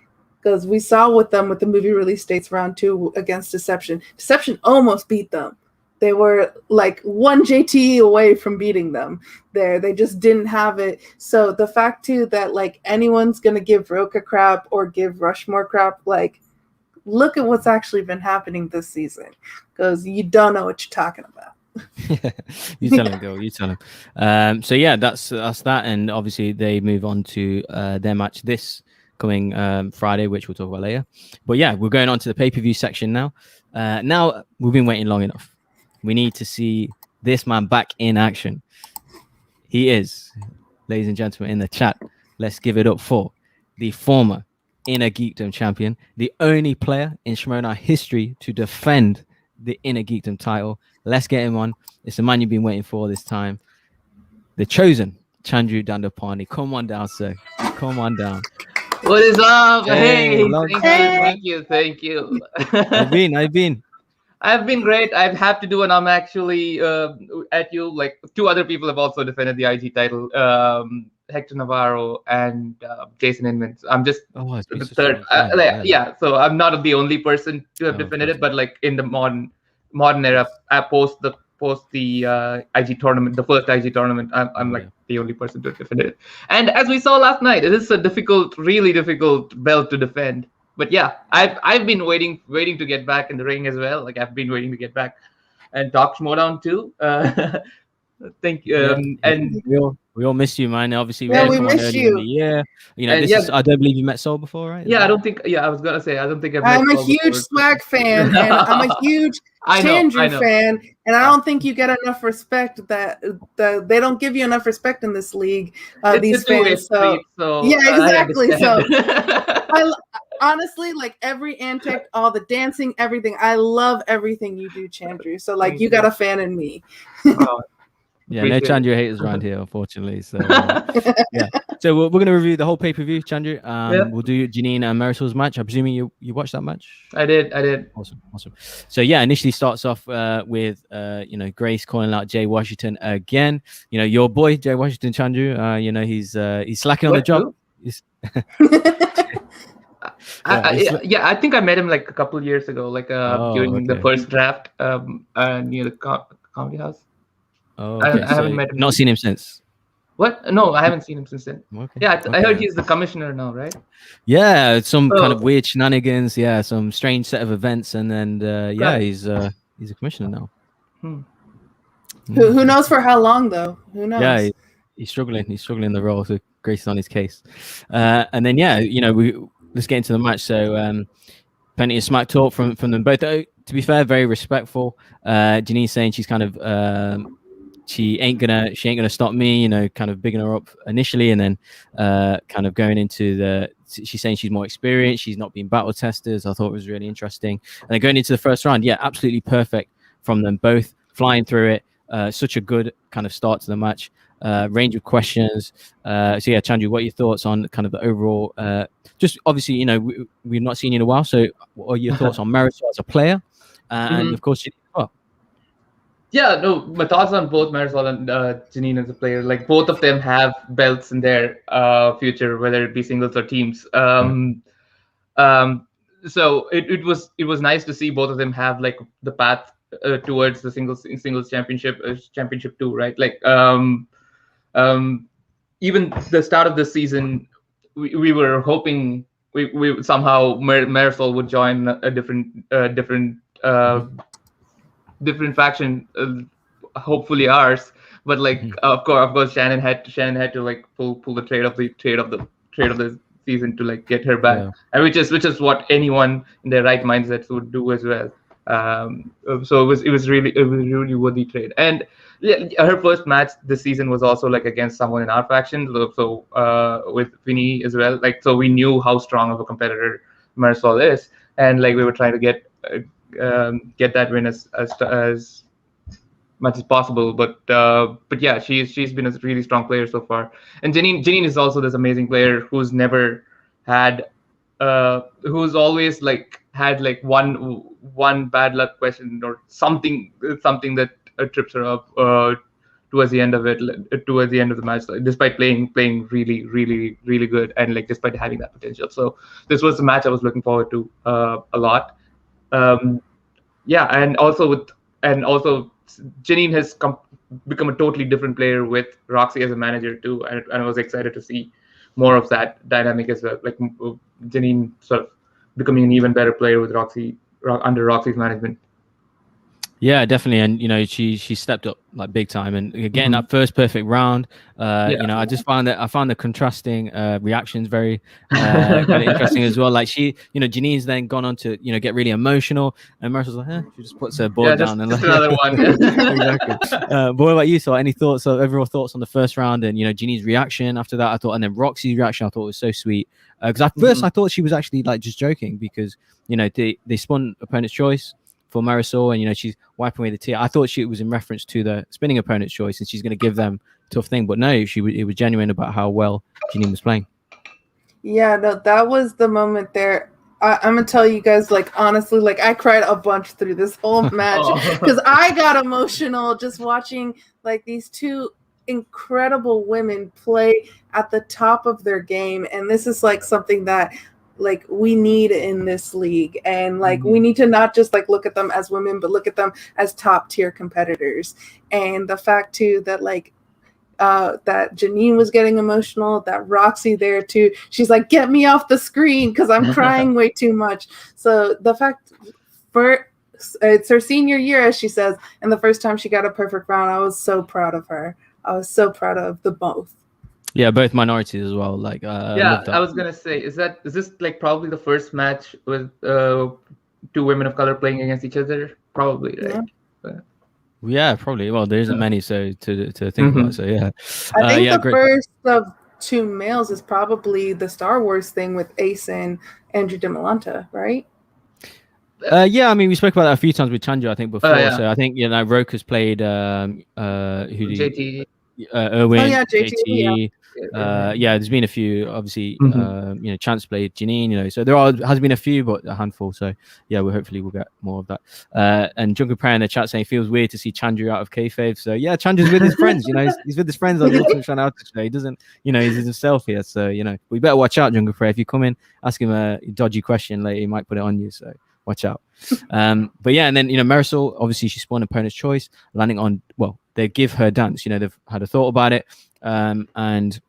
Because we saw with them with the movie release dates round 2 against Deception. Deception almost beat them. They were like 1 JTE away from beating them there. They just didn't have it. So the fact too that like anyone's going to give Rocha crap or give Rushmore crap, like look at what's actually been happening this season, because you don't know what you're talking about. You tell him, Gil. You tell him. So yeah, that's that. And obviously they move on to their match this coming Friday, which we'll talk about later. But yeah, we're going on to the pay-per-view section now. Now we've been waiting long enough. We need to see this man back in action. He is, ladies and gentlemen, in the chat. Let's give it up for the former Innergeekdom champion, the only player in Schmoedown history to defend the Innergeekdom title. Let's get him on. It's the man you've been waiting for this time. The chosen Chandru Dhandapani. Come on down, sir. Come on down. What is up? Hey, Thank you. I've been great. I have to do, and I'm actually at you. Like 2 other people have also defended the IG title, Hector Navarro and Jason Inman. I'm just the third. So I'm not the only person to have defended it, but like in the modern era, post the IG tournament, the first IG tournament, I'm like the only person to have defended it. And as we saw last night, it is a really difficult belt to defend. But yeah, I've been waiting to get back in the ring as well. Like I've been waiting to get back and talk Schmoedown too. Thank you. And we all miss you, man. Obviously, we miss you. Yeah, I don't believe you met Soul before, right? Yeah, I don't think. Yeah, I was gonna say I don't think I've met I'm Soul a huge before. Swag fan, and I'm a huge Chandru fan, and I don't think you get enough respect. That they don't give you enough respect in this league. These fans. So yeah, exactly. So I honestly, like every antic, all the dancing, everything. I love everything you do, Chandru. So like, you got a fan in me. Yeah, no Chandru haters around here, unfortunately. So yeah, so we're going to review the whole pay-per-view, Chandru. We'll do Jeannine and Marisol's match. I'm presuming you watched that match. I did. Awesome. So yeah, initially starts off with Grace calling out Jay Washington again. Your boy Jay Washington, Chandru. He's slacking on the job. I think I met him like a couple of years ago, like during the first draft near the comedy house. Oh, okay. I haven't met him. Not seen him since. What? No, I haven't seen him since then. Okay. Yeah, I heard he's the commissioner now, right? Yeah, some kind of weird shenanigans. Yeah, some strange set of events, and then he's a commissioner now. Who knows for how long though? Who knows? Yeah, he's struggling. He's struggling the role. So Grace is on his case, and then let's get into the match. So plenty of smack talk from them both. To be fair, very respectful. Jeannine saying she's kind of she ain't gonna stop me, kind of bigging her up initially, and then kind of going into she's saying she's more experienced, she's not been battle tested. I thought it was really interesting. And then going into the first round, yeah, absolutely perfect from them both, flying through it. Such a good kind of start to the match. Range of questions. So yeah, Chandru, what are your thoughts on kind of the overall? Just obviously, we've not seen you in a while. So what are your thoughts on Marisol as a player, and of course, Yeah, no, my thoughts on both Marisol and Jeannine as a player. Like both of them have belts in their future, whether it be singles or teams. So it was nice to see both of them have like the path towards the singles championship 2, right? Like even the start of the season, we were hoping we somehow Marisol would join a different faction, hopefully ours. But like of course Shannon had to like pull the trade of the season to like get her back, and which is what anyone in their right mindset would do as well. So it was really worthy trade. And yeah, her first match this season was also like against someone in our faction, so with Vinny as well. Like, so we knew how strong of a competitor Marisol is, and like we were trying to get that win as much as possible. But yeah, she's been a really strong player so far. And Jeannine is also this amazing player who's never had who's always like had like one bad luck question or something that trips her up towards the end of the match, despite playing really really good, and like despite having that potential. So this was the match I was looking forward to a lot. Yeah, and also Jeannine has become a totally different player with Roxy as a manager too, and I was excited to see more of that dynamic as well, like Jeannine sort of becoming an even better player with under Roxy's management. Yeah, definitely, and she stepped up like big time, and again that first perfect round, I just found the contrasting reactions very kind of interesting as well. Like Jeannine's then gone on to get really emotional, and Marisol's like, she just puts her board down and just another one. Exactly. But what about you? So any thoughts? So overall thoughts on the first round, and Jeannine's reaction after that, I thought, and then Roxy's reaction, I thought was so sweet because at first I thought she was actually like just joking because they spun opponent's choice for Marisol, and she's wiping away the tear. I thought it was in reference to the spinning opponent's choice, and she's going to give them a tough thing. But no, it was genuine about how well Jeannine was playing. Yeah, no, that was the moment there. I'm gonna tell you guys, like honestly, like I cried a bunch through this whole match because I got emotional just watching like these two incredible women play at the top of their game, and this is like something that like we need in this league, and like we need to not just like look at them as women, but look at them as top tier competitors. And the fact too that like that Jeannine was getting emotional, that Roxy there too, she's like, get me off the screen because I'm crying way too much. So the fact it's her senior year, as she says, and the first time she got a perfect round, I was so proud of her. I was so proud of the both. Yeah, both minorities as well. Like, I was gonna say, is this like probably the first match with two women of color playing against each other? Probably, right? Yeah, probably. Well, there isn't many, so to think about. So yeah, I think the first of two males is probably the Star Wars thing with Ace and Andrew DeMolanta, right? Yeah, I mean, we spoke about that a few times with Chandru, I think before. So I think Rocha's played JT. Erwin, JT. There's been a few, obviously. Chance played Jeannine, so there has been a few, but a handful. So yeah, hopefully we'll get more of that. And Jungle Prayer in the chat saying feels weird to see Chandru out of kayfabe. So yeah, Chandru's with his friends. He's with his friends on the Ultimate Shine Out today. He doesn't, he's himself here. So we better watch out, Jungle Prayer. If you come in, ask him a dodgy question later, he might put it on you. So watch out. But yeah, and then Marisol, obviously she spawned opponent's choice, landing on they give her dance. They've had a thought about it, and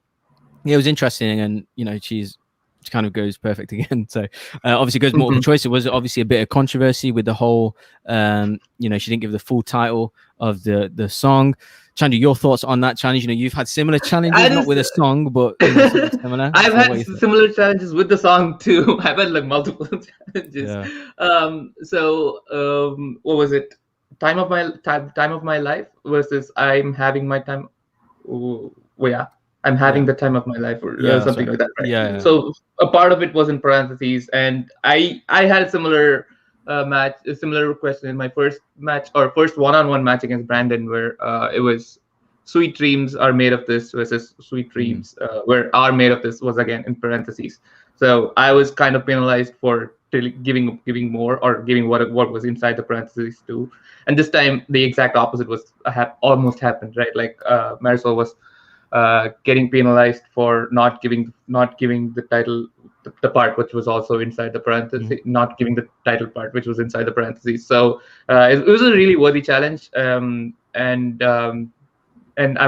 it was interesting. And she kind of goes perfect again. So obviously goes multiple choice. It was obviously a bit of controversy with the whole. She didn't give the full title of the song. Chandru, your thoughts on that challenge? You've had similar challenges, not with a song, but similar. I've had similar challenges with the song too. I've had like multiple challenges. Yeah. What was it? Time of my life versus I'm having my time. I'm having the time of my life, or something like that, right? Yeah. So a part of it was in parentheses, and I had a similar match, a similar question in my first match or first one-on-one match against Brandon, where it was sweet dreams are made of this versus sweet dreams where are made of this was again in parentheses. So I was kind of penalized for giving more or giving what was inside the parentheses too. And this time the exact opposite was almost happened, right? Like Marisol was getting penalized for not giving the title, the part which was also inside the parentheses, not giving the title part which was inside the parentheses. So it was a really worthy challenge, and I'm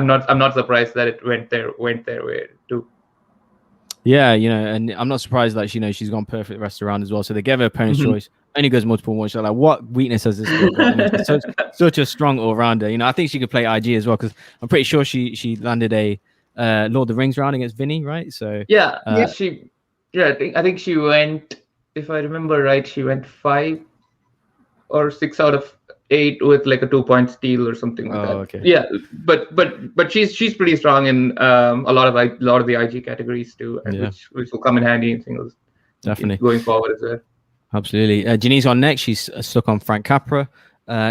not surprised that it went their way too. Yeah, and I'm not surprised that she's gone perfect the rest of the round as well. So they gave her opponent's choice. Only goes multiple ones. Like, what weakness has this girl got? I mean, such a strong all-rounder. I think she could play IG as well, because I'm pretty sure she landed a Lord of the Rings round against Vinny, right? So I think she went, if I remember right, she went 5 or 6 out of 8 with like a 2-point steal or something like that. Okay. Yeah, but she's pretty strong in a lot of the IG categories too, and which will come in handy in singles. Definitely going forward as well. Absolutely. Jeannine's on next. She's stuck on Frank Capra.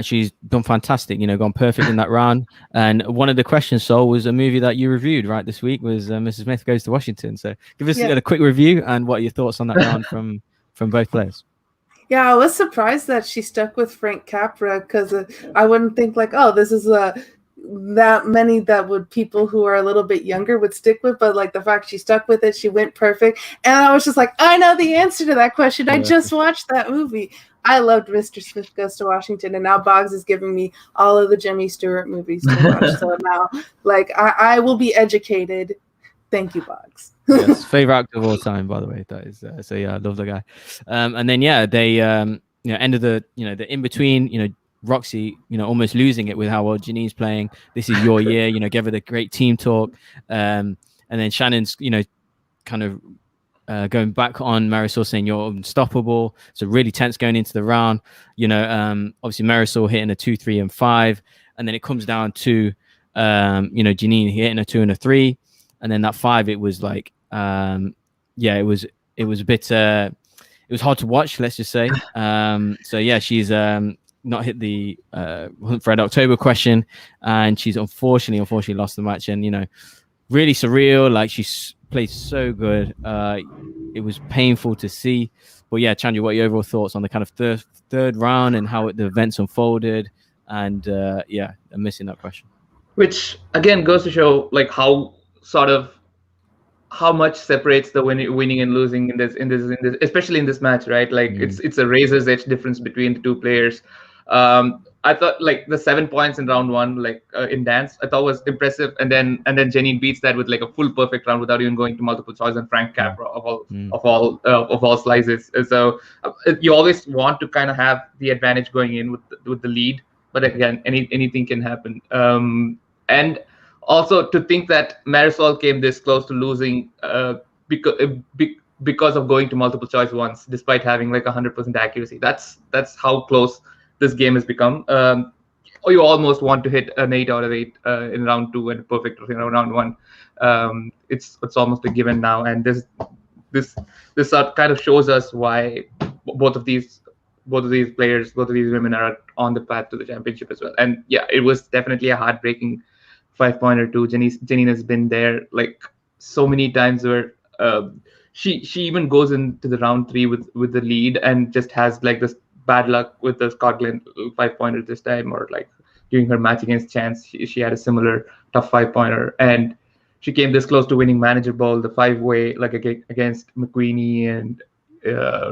She's done fantastic, gone perfect in that round. And one of the questions, Sol, was a movie that you reviewed right this week was Mrs. Smith Goes to Washington. So give us a quick review and what are your thoughts on that round from both players. Yeah, I was surprised that she stuck with Frank Capra because I wouldn't think like, oh, this is that many that would people who are a little bit younger would stick with, but like the fact she stuck with it, she went perfect. And I was just like, I know the answer to that question. I just watched that movie. I loved Mr. Smith Goes to Washington, and now Boggs is giving me all of the Jimmy Stewart movies to watch. So now, like, I will be educated. Thank you, Boggs. Yes, favorite actor of all time, by the way. That is so yeah, I love the guy. And then they ended the the in between. Roxy, almost losing it with how well Jeannine's playing. This is your year. Gave her the great team talk. And then Shannon's kind of. Going back on Marisol saying you're unstoppable. So really tense going into the round. Obviously Marisol hitting a 2, 3, and 5, and then it comes down to Jeannine hitting a 2 and a 3, and then that 5. It was like it was a bit. It was hard to watch. Let's just say. So yeah, she's not hit the Hunt for Red October question, and she's unfortunately lost the match, and really surreal. Like she's played so good. It was painful to see. But yeah, Chandru, what are your overall thoughts on the kind of third round and how the events unfolded? And I'm missing that question. Which again goes to show like how much separates the winning and losing in this, especially in this match, right? Like it's a razor's edge difference between the two players. I thought like the 7 points in round 1, like in dance, I thought was impressive, and then Jeannine beats that with like a full perfect round without even going to multiple choice, and Frank Capra of all slices. So you always want to kind of have the advantage going in with the lead, but again, anything can happen. And also to think that Marisol came this close to losing because of going to multiple choice once, despite having like 100% accuracy. That's how close this game has become. You almost want to hit an 8 out of 8 in round 2 and perfect in round 1. It's almost a given now, and this kind of shows us why both of these players, both of these women are on the path to the championship as well. And yeah, it was definitely a heartbreaking 5-pointer too. Jeannine has been there like so many times where she even goes into the round 3 with the lead and just has like this bad luck with the Scott Glenn 5-pointer this time, or like during her match against Chance, she had a similar tough 5-pointer, and she came this close to winning Manager Bowl, the 5-way, like against McQueenie and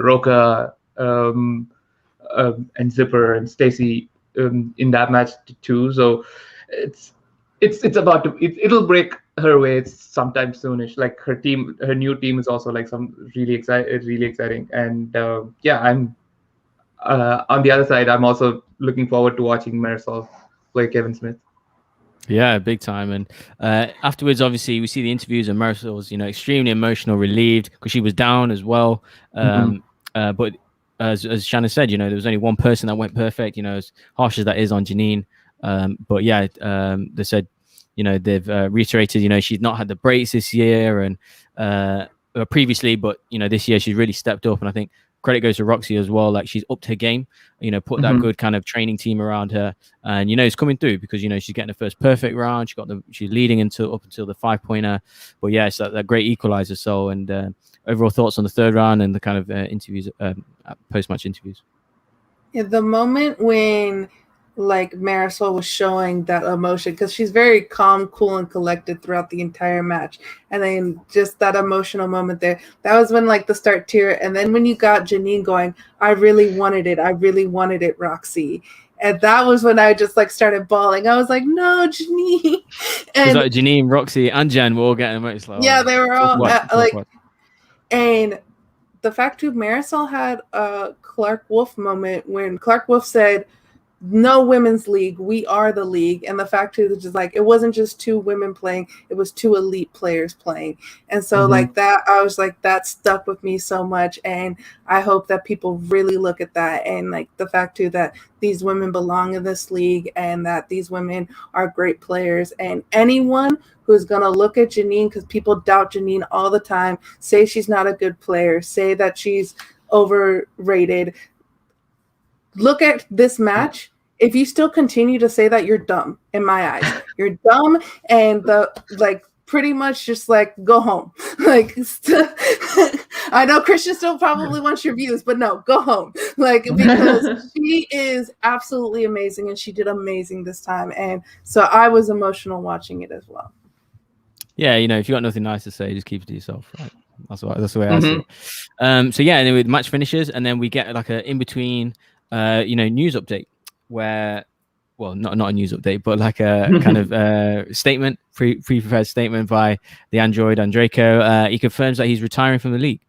Rocha and Zipper and Stacy in that match too. So it's about to it'll break her way sometime soonish. Like her new team is also like some really exciting, and I'm. On the other side, I'm also looking forward to watching Marisol play Kevin Smith. Yeah, big time. And afterwards, obviously, we see the interviews, and Marisol's, extremely emotional, relieved because she was down as well. But as Shannon said, there was only one person that went perfect. As harsh as that is on Jeannine, but yeah, they said, they've reiterated, she's not had the breaks this year and previously, but this year she's really stepped up, and I think credit goes to Roxy as well. Like she's upped her game, put that good kind of training team around her, and it's coming through because she's getting the first perfect round. She's leading up until the 5-pointer. But yeah, it's that great equalizer. So, and overall thoughts on the third round and the kind of interviews, post-match interviews. Yeah, the moment when like Marisol was showing that emotion, because she's very calm, cool, and collected throughout the entire match, and then just that emotional moment there, that was when like the start tear. And then when you got Jeannine going, I really wanted it, Roxy, and that was when I just like started bawling. I was like, no, Jeannine. And like Jeannine, Roxy, and Jen were all getting emotional. Yeah, they were all and the fact too, Marisol had a Clark Wolf moment when Clark Wolf said, no women's league, we are the league. And the fact too is just like, it wasn't just 2 women playing, it was 2 elite players playing. And so like that, I was like, that stuck with me so much. And I hope that people really look at that, and like the fact too that these women belong in this league and that these women are great players. And anyone who's going to look at Jeannine, because people doubt Jeannine all the time, say she's not a good player, say that she's overrated, look at this match if you still continue to say that, you're dumb in my eyes. You're dumb, and pretty much just like go home. I know Christian still probably wants your views, but no, go home. Because she is absolutely amazing, and she did amazing this time, and so I was emotional watching it as well. Yeah, if you got nothing nice to say, just keep it to yourself. Right? That's the way I see it. So yeah, anyway, the match finishes, and then we get like a in between, news update where. Well, not a news update, but like a kind of statement, pre-prepared statement by the android Andreyko. He confirms that he's retiring from the league.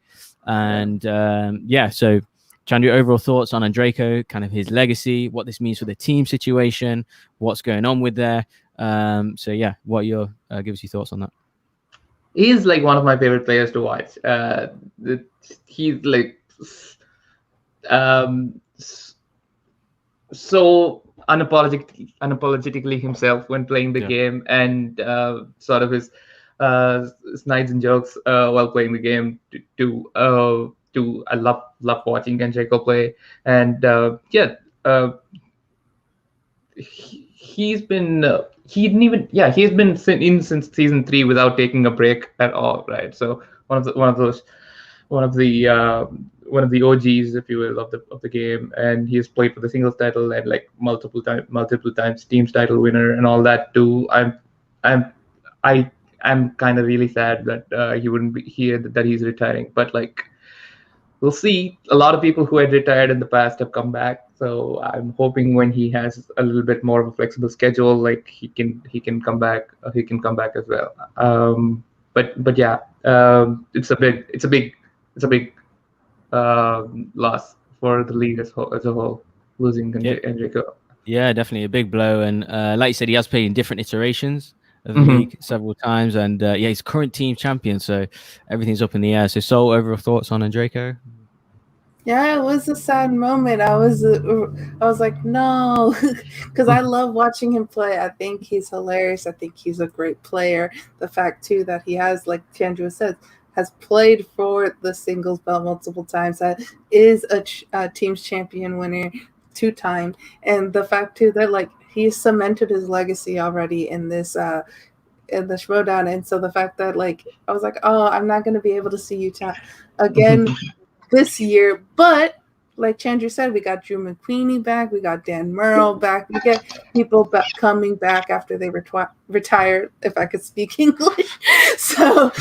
And so Chandru, overall thoughts on Andreyko, kind of his legacy, what this means for the team situation, what's going on with there. What your give us your thoughts on that? He's like one of my favorite players to watch. He's like so unapologetically himself when playing the game, and sort of his snides and jokes while playing the game. I love watching Andreyko play, and he's been in since season 3 without taking a break at all, right? So one of the OGs, if you will, of the game, and he has played for the singles title and like multiple times teams title winner and all that too. I'm kind of really sad that he wouldn't be here, that he's retiring, but like we'll see. A lot of people who had retired in the past have come back, so I'm hoping when he has a little bit more of a flexible schedule, like he can come back. He can come back as well. It's a big loss for the league as a whole, losing Andreyko. Yeah, definitely a big blow. And like you said, he has played in different iterations of the league several times. And he's current team champion, so everything's up in the air. So, Sol, overall thoughts on Andreyko? Yeah, it was a sad moment. I was like, no, because I love watching him play. I think he's hilarious. I think he's a great player. The fact too that he has, like Chandru said, has played for the singles belt multiple times. That is a team's champion winner 2-time, and the fact too that like he's cemented his legacy already in this in the Schmoedown. And so the fact that like I was like, oh, I'm not going to be able to see you again this year, but like Chandru said, we got Drew McQueenie back, we got Dan Murrell back, we get people coming back after they retired, if I could speak English. So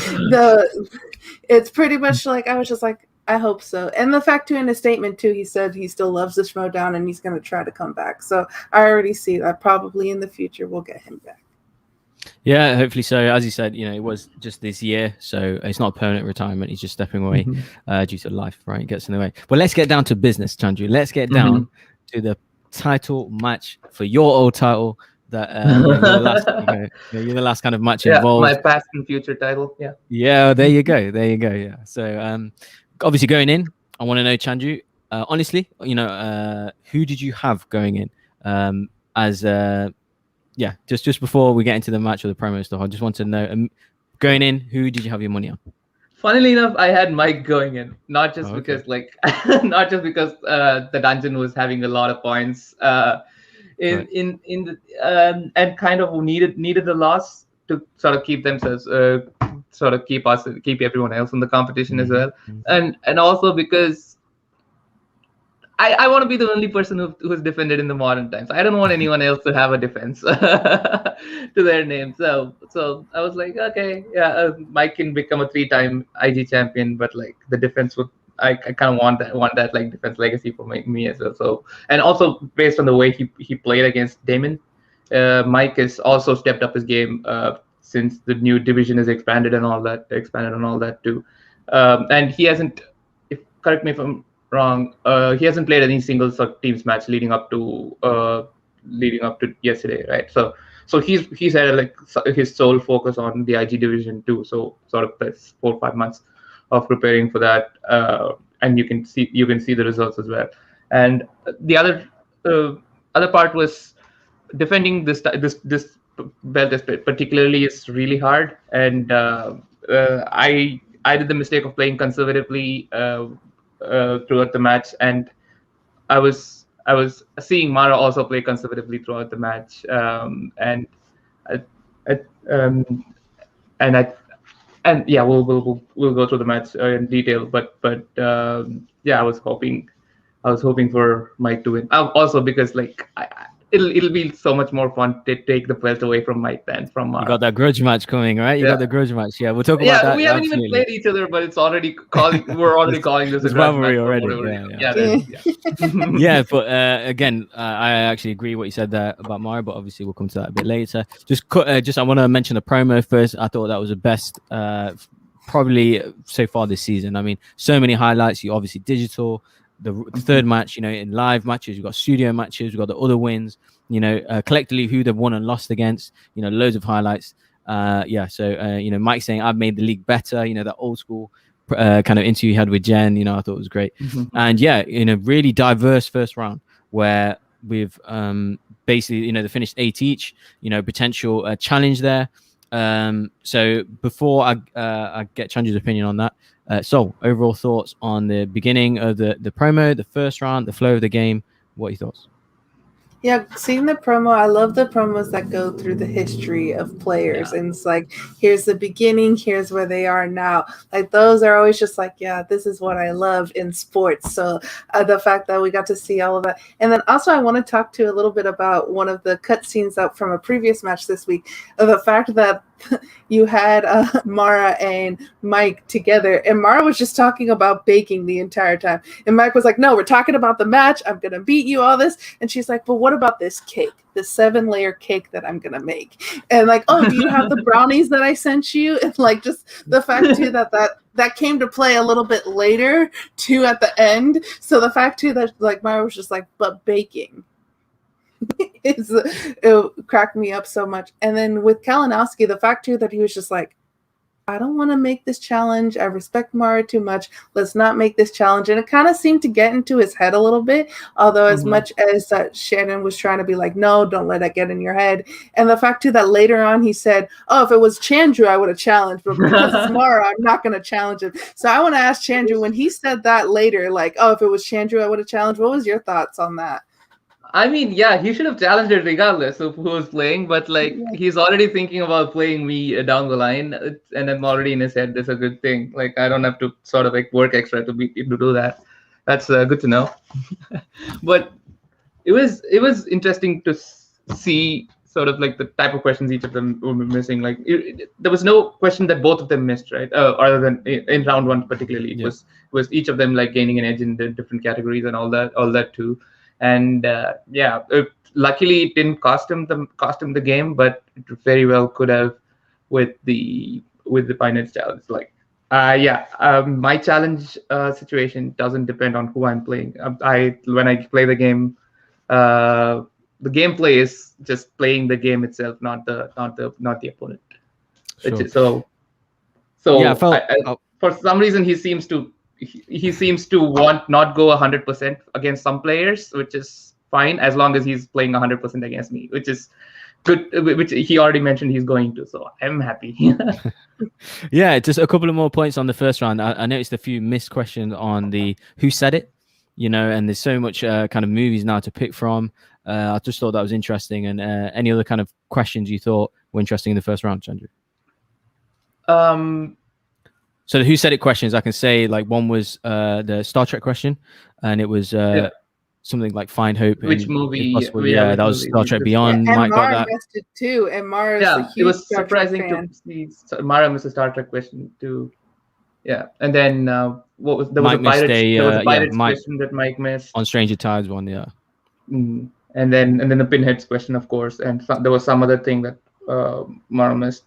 it's pretty much like I was just like, I hope so. And the fact too, in his statement too, he said he still loves the Schmoedown and he's going to try to come back. So I already see that probably in the future we'll get him back. Yeah, hopefully so. As you said, it was just this year, so it's not a permanent retirement. He's just stepping away due to life, right? It gets in the way. Well, let's get down to business, Chandru. Let's get down to the title match for your old title. That you're the last kind of match involved. My past and future title. Yeah. Yeah, there you go. Yeah. So obviously going in, I want to know, Chandru, honestly, who did you have going in just before we get into the match or the promo stuff, I just want to know, going in, who did you have your money on? Funnily enough, I had Mike going in, not just because the dungeon was having a lot of points, and kind of needed the loss to sort of keep themselves, keep everyone else in the competition as well, and also because I want to be the only person who's defended in the modern times. I don't want anyone else to have a defense to their name. So I was like, okay, Mike can become a 3-time IG champion, but like the defense I kind of want that like defense legacy for me as well. So, and also based on the way he played against Damon, Mike has also stepped up his game since the new division is expanded and all that too. And he hasn't, correct me if I'm wrong, he hasn't played any singles or teams match leading up to yesterday, right? So he's had like his sole focus on the IG division too. So sort of that's 4 or 5 months of preparing for that, and you can see the results as well. And the other part was defending this belt particularly is really hard, and I did the mistake of playing conservatively throughout the match, and I was I was seeing Mara also play conservatively throughout the match, and yeah, we'll go through the match in detail. But yeah, I was hoping for Mike to win. Also because it'll be so much more fun to take the belt away from Mike than from Mara. You got that grudge match coming, right? You got the grudge match. Yeah, we'll talk about that. We haven't even played each other, but it's already we're already calling this a rivalry already. Yeah, but again, I actually agree what you said there about Mara, but obviously we'll come to that a bit later. I want to mention the promo first. I thought that was the best, probably so far this season. I mean, so many highlights. You obviously digital. The third match, in live matches, we've got studio matches, we've got the other wins, collectively who they've won and lost against, loads of highlights. So Mike saying I've made the league better, that old school kind of interview he had with Jen, I thought it was great. And really diverse first round where we've basically, they finished 8 each, potential challenge there. So before I get Chandru's opinion on that, so overall thoughts on the beginning of the promo, the first round, the flow of the game. What are your thoughts? Yeah, seeing the promo, I love the promos that go through the history of players. And it's like, here's the beginning, here's where they are now. Like, those are always just like, yeah, this is what I love in sports. So the fact that we got to see all of that. And then also I want to talk to you a little bit about one of the cutscenes up from a previous match this week, of the fact that you had Mara and Mike together, and Mara was just talking about baking the entire time, and Mike was like, no, we're talking about the match, I'm gonna beat you, all this. And she's like, but what about this cake, the 7-layer cake that I'm gonna make? And like, oh, do you have the brownies that I sent you? And like, just the fact too that came to play a little bit later too at the end. So the fact too that like Mara was just like, but baking. It cracked me up so much. And then with Kalinowski, the fact too that he was just like, I don't want to make this challenge. I respect Mara too much. Let's not make this challenge. And it kind of seemed to get into his head a little bit, although as much as Shannon was trying to be like, no, don't let that get in your head. And the fact too that later on he said, oh, if it was Chandru, I would have challenged, but because it's Mara, I'm not going to challenge him. So I want to ask Chandru, when he said that later, like, oh, if it was Chandru, I would have challenged. What was your thoughts on that? I mean, yeah, he should have challenged it regardless of who was playing, but like he's already thinking about playing me down the line, and I'm already in his head. That's a good thing. Like I don't have to sort of like work extra to do that. That's good to know. But it was interesting to see sort of like the type of questions each of them were missing. Like there was no question that both of them missed, right? Other than in round one particularly, it was each of them like gaining an edge in the different categories and all that too. And luckily it didn't cost him the game, but it very well could have with the Pioneers challenge. Like my challenge situation doesn't depend on who I'm playing. When I play the game, the gameplay is just playing the game itself, not the opponent. Sure. So yeah, for some reason he seems to want not go 100% against some players, which is fine as long as he's playing 100% against me, which is good, which he already mentioned he's going to. So I'm happy. Yeah, just a couple of more points on the first round. I noticed a few missed questions on the who said it, and there's so much kind of movies now to pick from. I just thought that was interesting. And any other kind of questions you thought were interesting in the first round, Chandru? So the who said it questions, I can say like one was the Star Trek question, and it was something like find hope. Which movie? Yeah, that was Star Trek Beyond. And Mike Mara got that. missed it too. And Mara's a huge it was Star surprising Trek fan. to see Mara missed a Star Trek question too. Yeah, and then there was a Pirates question that Mike missed on Stranger Tides one. Yeah, and then the Pinheads question, of course, and there was some other thing that Mara missed.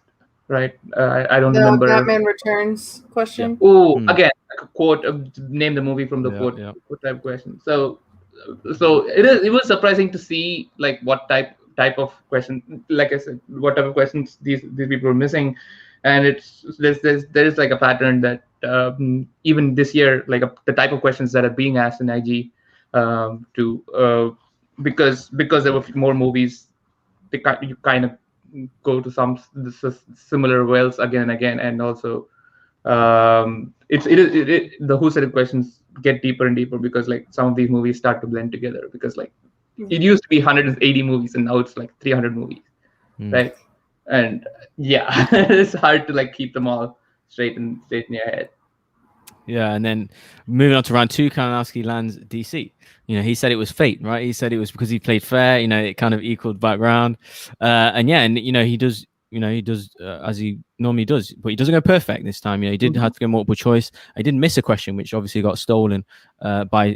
Right, I don't remember. Batman Returns question. Yeah. Oh, again, like a quote. Name the movie from the quote type question. So it was surprising to see like what type of question. Like I said, what type of questions these people were missing, and there is like a pattern that even this year, like the type of questions that are being asked in IG, because there were more movies, you kind of go to some similar wells again and again, and also the who said it questions get deeper and deeper because like some of these movies start to blend together because like it used to be 180 movies and now it's like 300 movies, right? And yeah, it's hard to like keep them all straight in your head. Yeah, and then moving on to round 2, Kalinowski lands DC. You know, he said it was fate, right? He said it was because he played fair. You know, it kind of equaled background, and yeah, and you know, he does as he normally does, but he doesn't go perfect this time. You know, he did have to go multiple choice. He didn't miss a question, which obviously got stolen by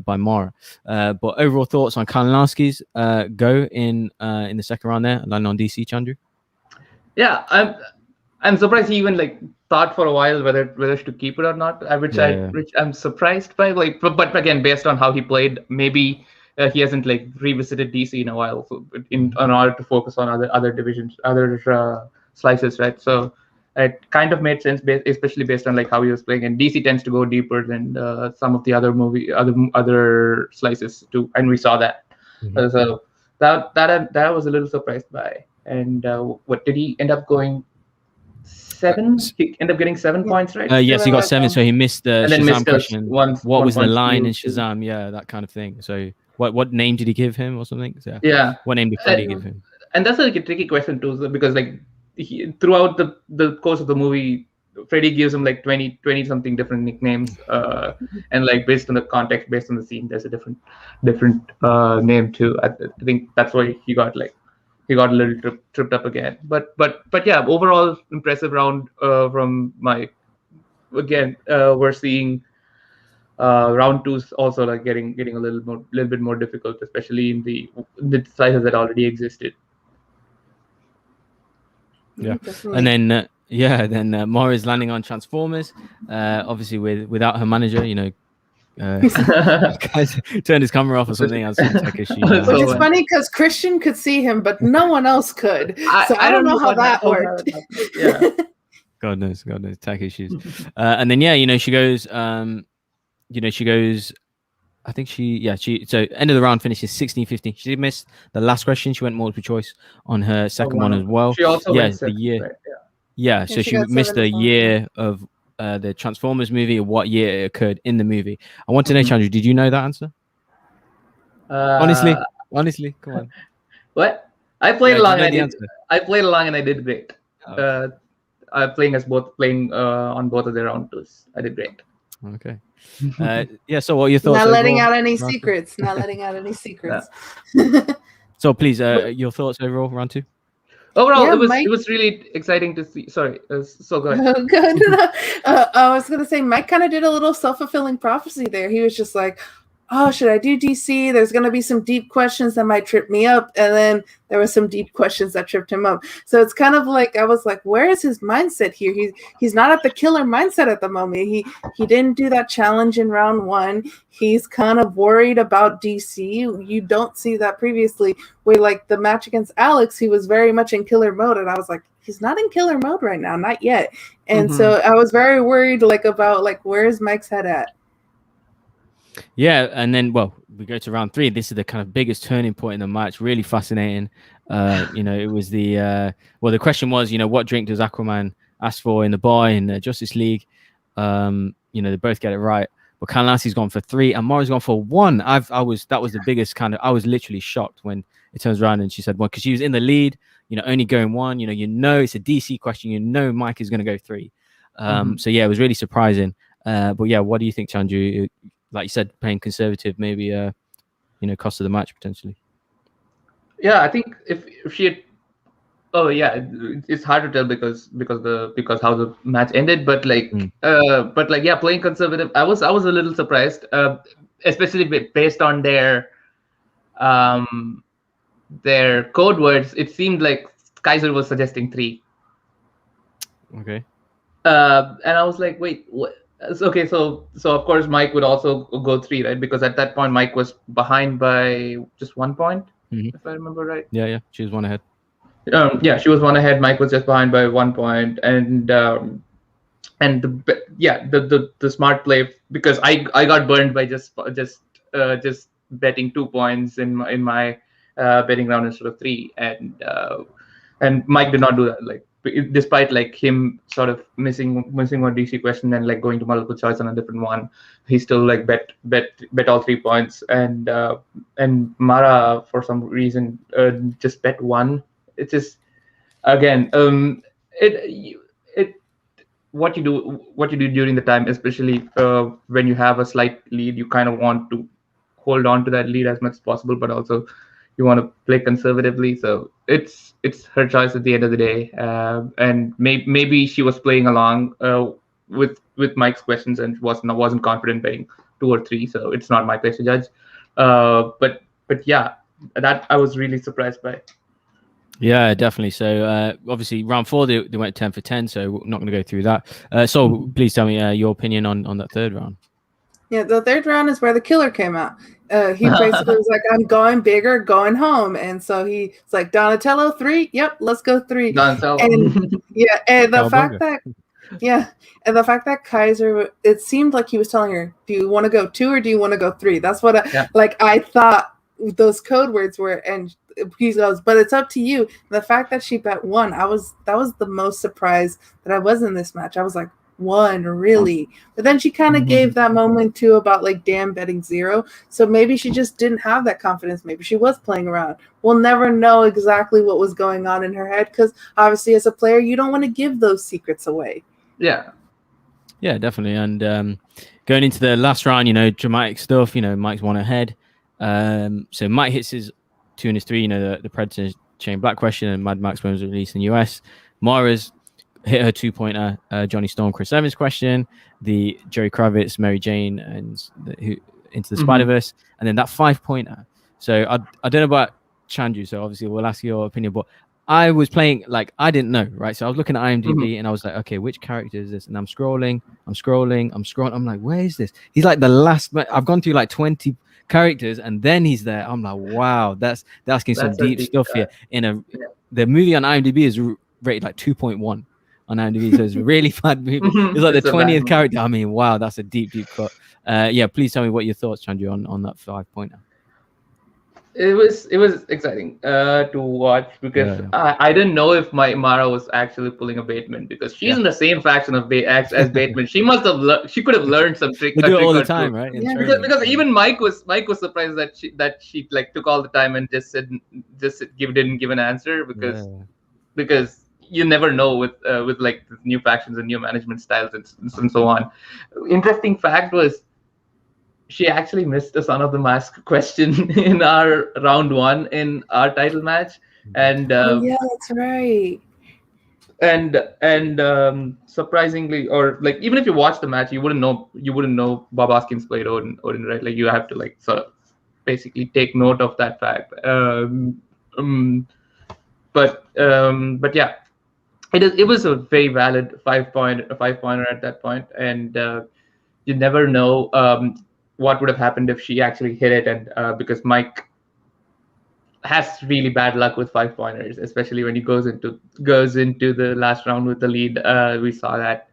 Mara. But overall thoughts on Kalinowski's go in the second round there, landing on DC, Chandru? Yeah, I'm surprised he even like thought for a while whether to keep it or not, which I'm surprised by. Like, but again, based on how he played, maybe he hasn't like revisited DC in a while, in order to focus on other divisions, other slices, right? So it kind of made sense, especially based on like how he was playing. And DC tends to go deeper than some of the other slices too, and we saw that. So that I was a little surprised by. And what did he end up going? 7? He ended up getting 7 points, right? Yes, he got 7, so he missed the Shazam question. What was the line in 2. Shazam? Yeah, that kind of thing. So what name did he give him or something? So, yeah. What name did Freddy give him? And that's like a tricky question too, because like throughout the course of the movie, Freddy gives him like 20 something different nicknames, and like based on the context, based on the scene, there's a different name too. I think that's why he got a little tripped up again. But yeah, overall impressive round from Mike. Again, we're seeing round 2's also like getting a little bit more difficult, especially in the sizes that already existed. Yeah, and then then Mara's landing on Transformers. Obviously without her manager, you know. Guys turned his camera off or something. Which is funny because Christian could see him, but no one else could. So I don't know how that worked. Yeah. God knows, tech issues. And then she goes. I think so end of the round finishes 16-15. She did miss the last question. She went multiple choice on her second one as well. She also went the year. Right? Yeah, so she missed the year of the Transformers movie, or what year it occurred in the movie. I want to know, Chandru, did you know that answer? Honestly, come on. What? I played along. I played along and I did great. I'm playing on both of their round 2s. I did great. Okay. So what are your thoughts? Not letting out any secrets. So please, your thoughts overall, round 2? Overall, it was really exciting to see. Sorry, so good. Oh, good. I was gonna say Mike kind of did a little self-fulfilling prophecy there. He was just like, "Oh, should I do DC? There's gonna be some deep questions that might trip me up," and then there were some deep questions that tripped him up. So it's kind of like I was like, "Where is his mindset here? He's not at the killer mindset at the moment. He didn't do that challenge in round 1. He's kind of worried about DC. You don't see that previously. Where like the match against Alex, he was very much in killer mode, and I was like, he's not in killer mode right now, not yet. And so I was very worried about where's Mike's head at." Yeah, and then we go to round 3. This is the kind of biggest turning point in the match. Really fascinating. It was the question was, what drink does Aquaman ask for in the bar in the Justice League? They both get it right. But Kalinowski's gone for 3 and Mara's gone for 1. That was the biggest I was literally shocked when it turns around and she said 1, because she was in the lead, only going 1. It's a DC question. Mike is going to go 3. So yeah, it was really surprising. But yeah, what do you think, Chandru? Like you said, playing conservative maybe cost of the match potentially. Yeah, I think if she had, it's hard to tell because how the match ended, but playing conservative, I was a little surprised, especially based on their code words. It seemed like Kaiser was suggesting 3. Okay. And I was like, wait, what? Okay, so of course Mike would also go 3, right? Because at that point Mike was behind by just 1 point, if I remember right. Yeah, she was 1 ahead. She was 1 ahead. Mike was just behind by 1 point, and the smart play, because I got burned by just betting 2 points in my betting round instead of 3, and Mike did not do that, despite like him sort of missing one DC question and like going to multiple choice on a different one, he still like bet all 3 points, and Mara for some reason just bet one. It's just again what you do during the time, especially when you have a slight lead, you kind of want to hold on to that lead as much as possible, but also you want to play conservatively. So it's her choice at the end of the day, and maybe she was playing along with Mike's questions and wasn't confident betting 2 or 3. So it's not my place to judge. But yeah, that I was really surprised by. Yeah, definitely. So obviously round 4 they went 10 for 10, so we're not going to go through that. So please tell me your opinion on that third round. Yeah, the third round is where the killer came out. He basically was like, I'm going bigger, going home. And so he's like, Donatello 3? Yep, let's go 3. Donatello. And yeah, and the fact that Kaiser, it seemed like he was telling her, do you want to go 2 or do you want to go 3? That's what I thought those code words were. And he goes, but it's up to you. And the fact that she bet 1, that was the most surprised that I was in this match. I was like, 1, really? But then she kind of gave that moment too about like damn betting 0. So maybe she just didn't have that confidence. Maybe she was playing around. We'll never know exactly what was going on in her head, because obviously as a player you don't want to give those secrets away. Yeah, definitely. And going into the last round, dramatic stuff, Mike's 1 ahead. So Mike hits his 2 and his 3, the Predator Chain Black question and Mad Max when it was released in the US. Mara's hit her 2-pointer, Johnny Storm, Chris Evans question, the Jerry Kravitz, Mary Jane, and Into the Spider-Verse, and then that 5-pointer. So I don't know about Chandru, so obviously we'll ask your opinion, but I was playing, like, I didn't know, right? So I was looking at IMDb and I was like, okay, which character is this? And I'm scrolling. I'm like, where is this? He's like the last, I've gone through like 20 characters and then he's there. I'm like, wow, that's asking some deep stuff here. The movie on IMDb is rated like 2.1 on IMDb, so it's a really bad movie. It's like the 20th character. I mean, wow, that's a deep cut. Please tell me what your thoughts, Chandru, on that 5-pointer. It was exciting to watch, because I didn't know if Mara was actually pulling a Bateman, because she's in the same faction of as Bateman. She must have she could have learned some trick. We do it all the time, right? Because even Mike was surprised that she like took all the time and didn't give an answer, because you never know with like new factions and new management styles and so on. Interesting fact was, she actually missed the Son of the Mask question in our round 1 in our title match, and that's right. And surprisingly, or like even if you watch the match, you wouldn't know Bob Hoskins played Odin, right? Like you have to like sort of basically take note of that fact. But yeah, it was a very valid 5-pointer at that point, and you never know what would have happened if she actually hit it, and because Mike has really bad luck with 5-pointers, especially when he goes into the last round with the lead. We saw that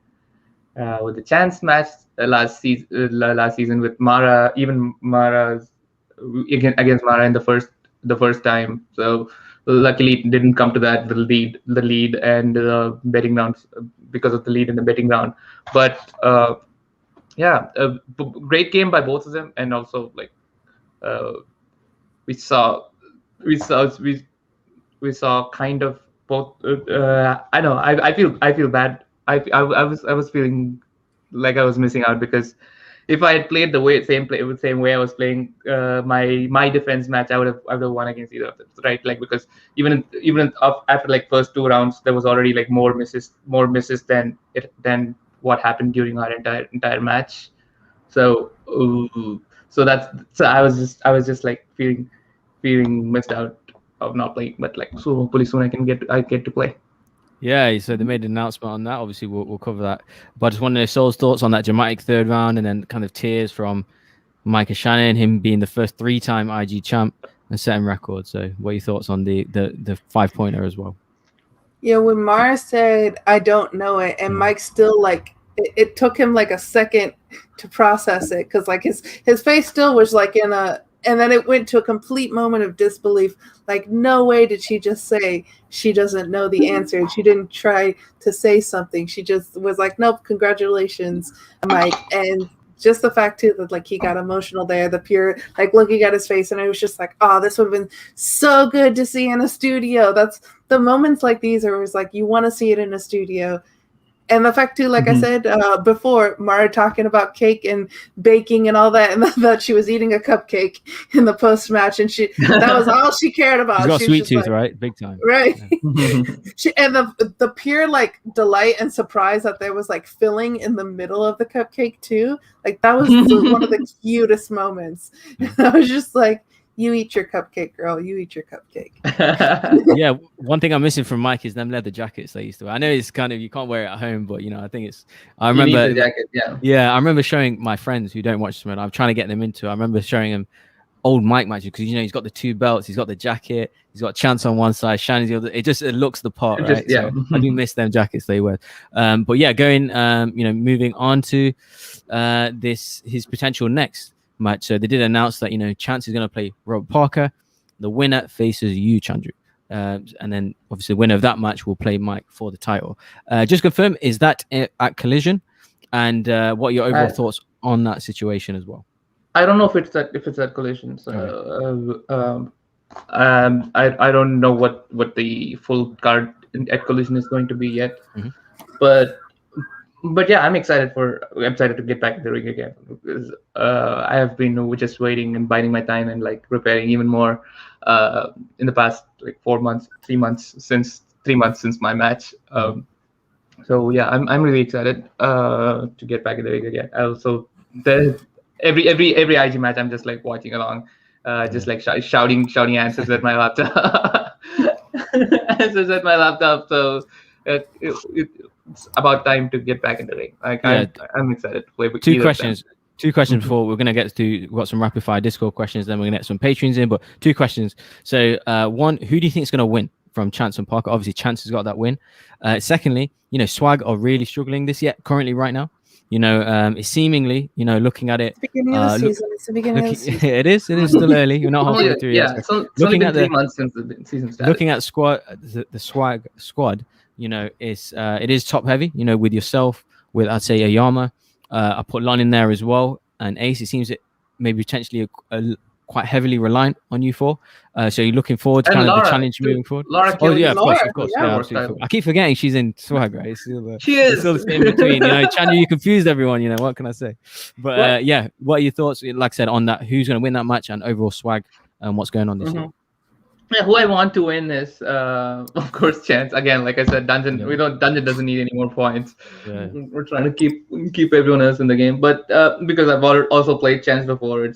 with the chance match last season with Mara, even Mara against Mara in the first time. So luckily it didn't come to that, the lead and the betting rounds, because of the lead in the betting round. But a great game by both of them, and also like we saw kind of both. I know I feel bad. I was feeling like I was missing out, because if I had played the same way I was playing my defense match, I would have won against either of them, right? Like, because even after like first 2 rounds, there was already like more misses than what happened during our entire match. So I was just like feeling missed out of not playing, but like so hopefully soon I get to play. Yeah, so they made an announcement on that. Obviously we'll cover that, but I just wanted to know Saul's thoughts on that dramatic third round, and then kind of tears from Mike and Shannon, him being the first 3-time IG champ and setting records. So what are your thoughts on the 5-pointer as well? Yeah, when Mara said, I don't know it, and Mike still like, it took him like a second to process it, because like his face still was like in And then it went to a complete moment of disbelief. Like, no way did she just say she doesn't know the answer. She didn't try to say something. She just was like, nope, congratulations, Mike. And just the fact, too, that, like, he got emotional there, the pure, like, looking at his face. And I was just like, oh, this would have been so good to see in a studio. That's the moments like these are always like, you want to see it in a studio. And the fact, too, like I said before, Mara talking about cake and baking and all that, and that she was eating a cupcake in the post-match, and that was all she cared about. She's got she sweet tooth, right? Big time. Right. And the pure, like, delight and surprise that there was, like, filling in the middle of the cupcake, too. Like, that was one of the cutest moments. I was just like, you eat your cupcake, girl. You eat your cupcake. Yeah, one thing I'm missing from Mike is them leather jackets they used to wear. I know it's kind of, you can't wear it at home, but, you know, I think it's, I remember, you need the jacket, yeah, I remember showing my friends who don't watch Schmoedown, I'm trying to get them into it. I remember showing them old Mike matches because, you know, he's got the 2 belts, he's got the jacket, he's got Chance on one side, Shannon's the other. It looks the part, right? Yeah. So I do miss them jackets they wear. But yeah, going, you know, moving on to his potential next match. So they did announce that, you know, Chance is going to play Robert Parker. The winner faces you, Chandru. And then obviously the winner of that match will play Mike for the title. Just confirm, is that at Collision? And what are your overall thoughts on that situation as well? I don't know if it's at Collision. So I don't know what the full card at Collision is going to be yet. But yeah, I'm excited to get back in the ring again because I have been just waiting and biding my time and like preparing even more in the past like 3 months since my match. So yeah, I'm really excited to get back in the ring again. Also, every IG match I'm just like watching along, just like shouting answers at my laptop. So it's about time to get back in the ring. Like I'm excited to play with Two questions before we're going to get to, we've got some rapid fire Discord questions, then we're going to get some Patreons in, but 2 questions. So one, who do you think is going to win from Chance and Parker? Obviously Chance has got that win. Secondly, you know, Swag are really struggling currently right now. You know, it's seemingly, you know, looking at it. It's the beginning of the season. It is still early. You're not halfway through yet. So it's only been 3 months since the season started. Looking at the Swag squad, you know, it is top heavy, you know, with yourself, with I'd say Ayama. I put Lon in there as well, and Ace. It seems it maybe potentially quite heavily reliant on you four. So you're looking forward to kind of the challenge moving forward. Laura, of course. Yeah, absolutely. I keep forgetting she's in Swag, right? It's still, she is. It's still in between. You know, Chandru, you confused everyone. You know, what can I say? But yeah, what are your thoughts? Like I said, on that, who's going to win that match and overall Swag and what's going on this year? Yeah, who I want to win is, of course, Chance. Again, like I said, Dungeon. Dungeon doesn't need any more points. Yeah. We're trying to keep everyone else in the game, but because I've also played Chance before,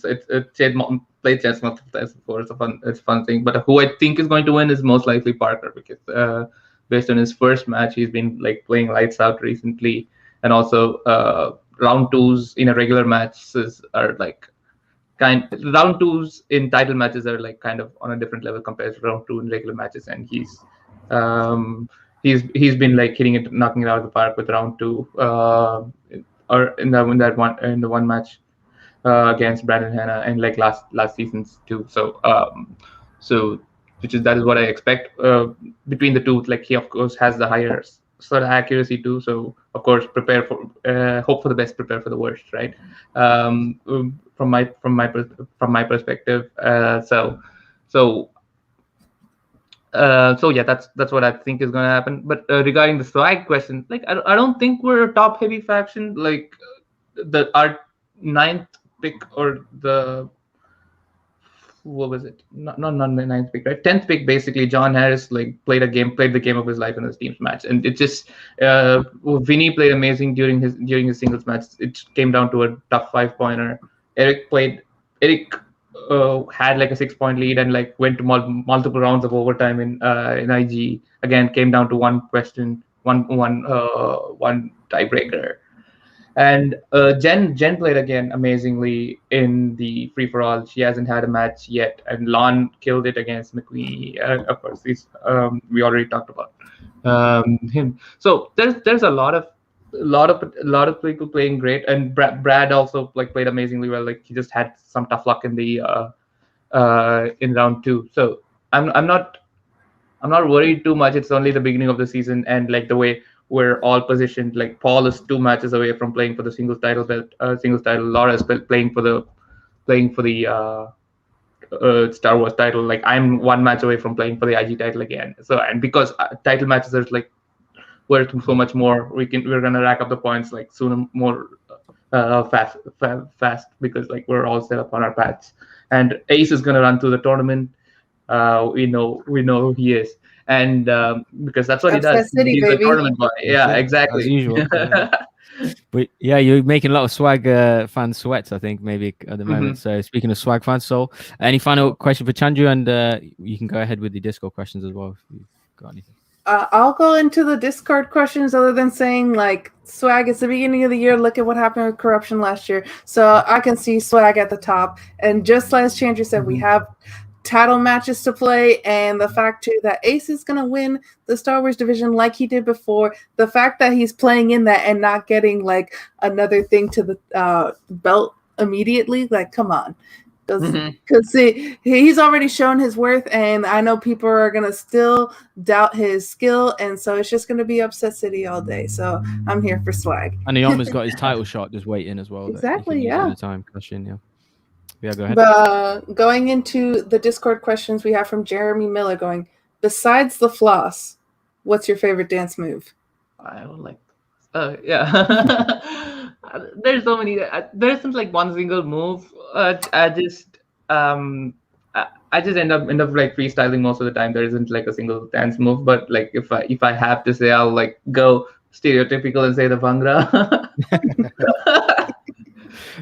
played Chance multiple times before. It's a fun thing. But who I think is going to win is most likely Parker, because based on his first match, he's been like playing lights out recently, and also round 2s in a regular matches are like. Round 2s in title matches are like kind of on a different level compared to round 2 in regular matches, and he's been like knocking it out of the park with round 2 or in the one match against Brandon Hanna and like last seasons too. So that is what I expect between the two. Like he of course has the higher sort of accuracy too. So of course prepare for hope for the best, prepare for the worst, right? From my perspective. So yeah, that's what I think is going to happen. But regarding the Swag question, like I don't think we're a top heavy faction. Like our 9th pick or what was it? Not the 9th pick, right? 10th pick, basically. John Harris like played the game of his life in his team's match, and it just Vinny played amazing during his singles match. It came down to a tough 5-pointer. Eric had like a 6-point lead and like went to multiple rounds of overtime in IG. Again, came down to one question, one tiebreaker. And Jen played again amazingly in the free for all. She hasn't had a match yet, and Lon killed it against McKee. Of course, we already talked about him. So there's a lot of people playing great, and Brad also like played amazingly well. Like he just had some tough luck in the in round 2. So I'm not worried too much. It's only the beginning of the season, and like the way we're all positioned, like Paul is 2 matches away from playing for the singles title belt, Laura is playing for the Star Wars title. Like I'm 1 match away from playing for the IG title again. So, and because title matches are like worth so much more, we're gonna rack up the points like sooner, more fast because like we're all set up on our paths. And Ace is gonna run through the tournament. We know who he is, and because that's what Upset he does. City, He's baby. a tournament boy. Yeah, exactly. As usual. But yeah, you're making a lot of swag fan sweats, I think, maybe at the moment. So speaking of swag fans, so any final question for Chandru, and you can go ahead with the Discord questions as well if you've got anything. I'll go into the Discord questions other than saying like swag, it's the beginning of the year. Look at what happened with Corruption last year. So I can see swag at the top. And just as Chandru said, we have title matches to play, and the fact too that Ace is going to win the Star Wars division like he did before, the fact that he's playing in that and not getting like another thing to the belt immediately, like come on, because he's already shown his worth, and I know people are going to still doubt his skill, and so it's just going to be Upset City all day. So I'm here for swag. And he almost got his title shot just waiting as well. Exactly, yeah. Time question, yeah. Yeah, go ahead. But going into the Discord questions, we have from Jeremy Miller going, besides the floss, what's your favorite dance move? I don't like. Yeah. There's so many. There isn't like one single move. I just end up like freestyling most of the time. There isn't like a single dance move. But like if I have to say, I'll like go stereotypical and say the Bhangra.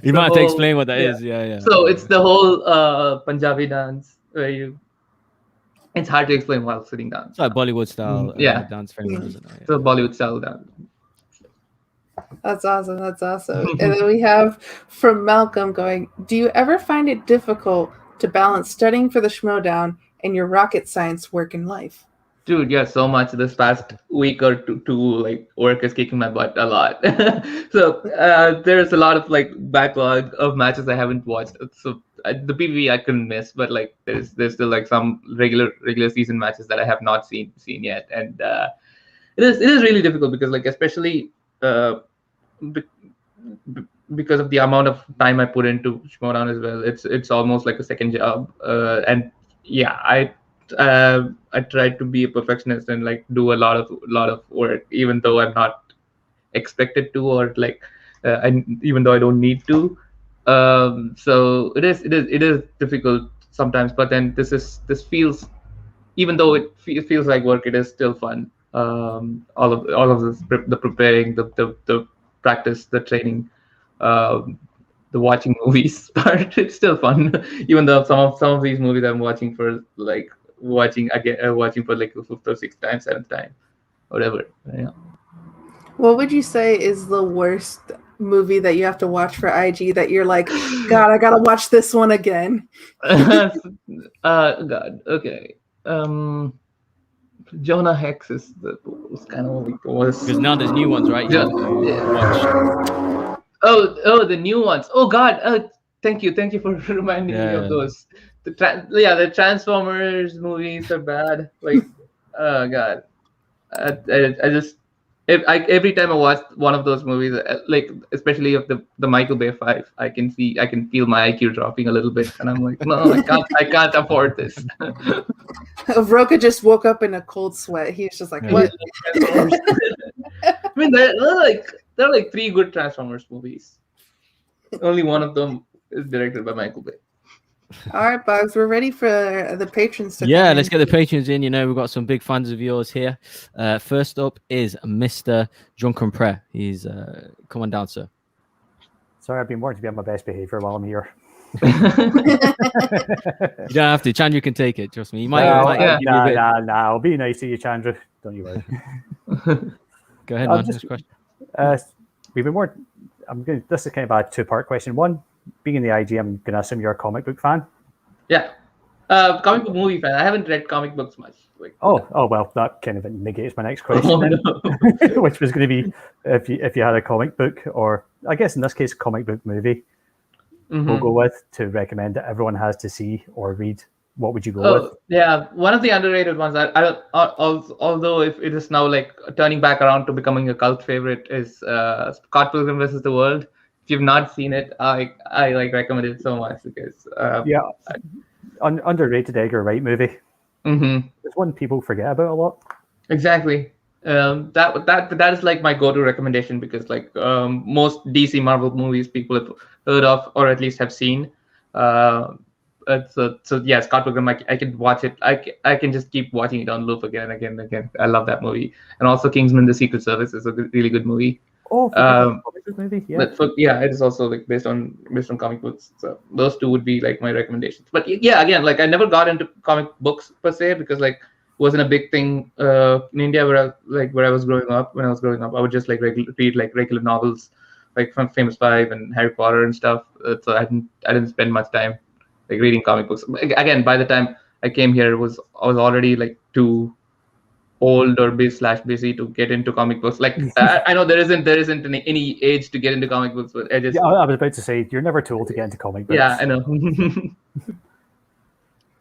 You might have to explain what that is. Yeah. So it's the whole Punjabi dance where it's hard to explain while sitting down. It's like Bollywood style dance framework, isn't it? So Bollywood style dance. That's awesome. And then we have from Malcolm going, do you ever find it difficult to balance studying for the Schmoedown and your rocket science work in life? Dude, yeah, so much. This past week or two, like work is kicking my butt a lot. So there's a lot of like backlog of matches I haven't watched. So the PvP I couldn't miss, but like there's still like some regular season matches that I have not seen yet, and it is really difficult because like especially because of the amount of time I put into Schmoedown as well. It's almost like a second job, and yeah, I try to be a perfectionist and like do a lot of work, even though I'm not expected to, or like even though I don't need to. So it is difficult sometimes, but then this feels, even though it feels like work, it is still fun. All of this, the preparing, the practice, the training, the watching movies part, it's still fun. Even though some of these movies I'm watching for like watching for like the 5th or 6th time, 7th time, whatever. Yeah. What would you say is the worst movie that you have to watch for IG that you're like, God, I gotta watch this one again? God, okay. Jonah Hex is was kind of what it was. Because now there's new ones, right? Oh, the new ones. Oh God. Thank you for reminding me of those. The Transformers movies are bad. Like, oh God. I just every time I watch one of those movies, like especially of the Michael Bay 5, I can feel my IQ dropping a little bit, and I'm like, no, I can't afford this. Rocha just woke up in a cold sweat. He was just like, what? I mean, there are like 3 good Transformers movies. Only one of them is directed by Michael Bay. All right, Bugs, we're ready for the patrons to come let's get the patrons in. You know, we've got some big fans of yours here. First up is Mr. Drunken Prayer. He's come on down, sir. Sorry, I've been wanting to be on my best behavior while I'm here. You don't have to. Chandru can take it. Trust me. You might. Nah. I'll be nice to you, Chandru. Don't you worry. Go ahead, man. Next question. We've been more. This is kind of a 2-part question. One, being in the IG, I'm going to assume you're a comic book fan. Yeah. Comic book movie fan. I haven't read comic books much. Like, well, that kind of negates my next question, no. Which was going to be if you had a comic book, or I guess in this case, comic book movie we'll go with to recommend that everyone has to see or read? What would you go with? Yeah, one of the underrated ones. I don't. Although if it is now like turning back around to becoming a cult favorite, is Scott Pilgrim vs. the World. If you've not seen it, I like recommend it so much because underrated Edgar Wright movie. It's one people forget about a lot. Exactly. That is like my go-to recommendation because like most DC Marvel movies people have heard of or at least have seen. So yeah, Scott Pilgrim, I can watch it. I can just keep watching it on loop again and again and again. I love that movie. And also Kingsman: The Secret Service is a really good movie. Oh, movie, yeah. But yeah, it is also like based on comic books. So those two would be like my recommendations. But yeah, again, like I never got into comic books per se because like it wasn't a big thing in India where I was growing up. When I was growing up, I would just like read like regular novels, like from Famous Five and Harry Potter and stuff. So I didn't spend much time like reading comic books. Again, by the time I came here, I was already like too old or busy to get into comic books. Like I know there isn't any age to get into comic books, but I was about to say you're never too old to get into comic books. Yeah, I know.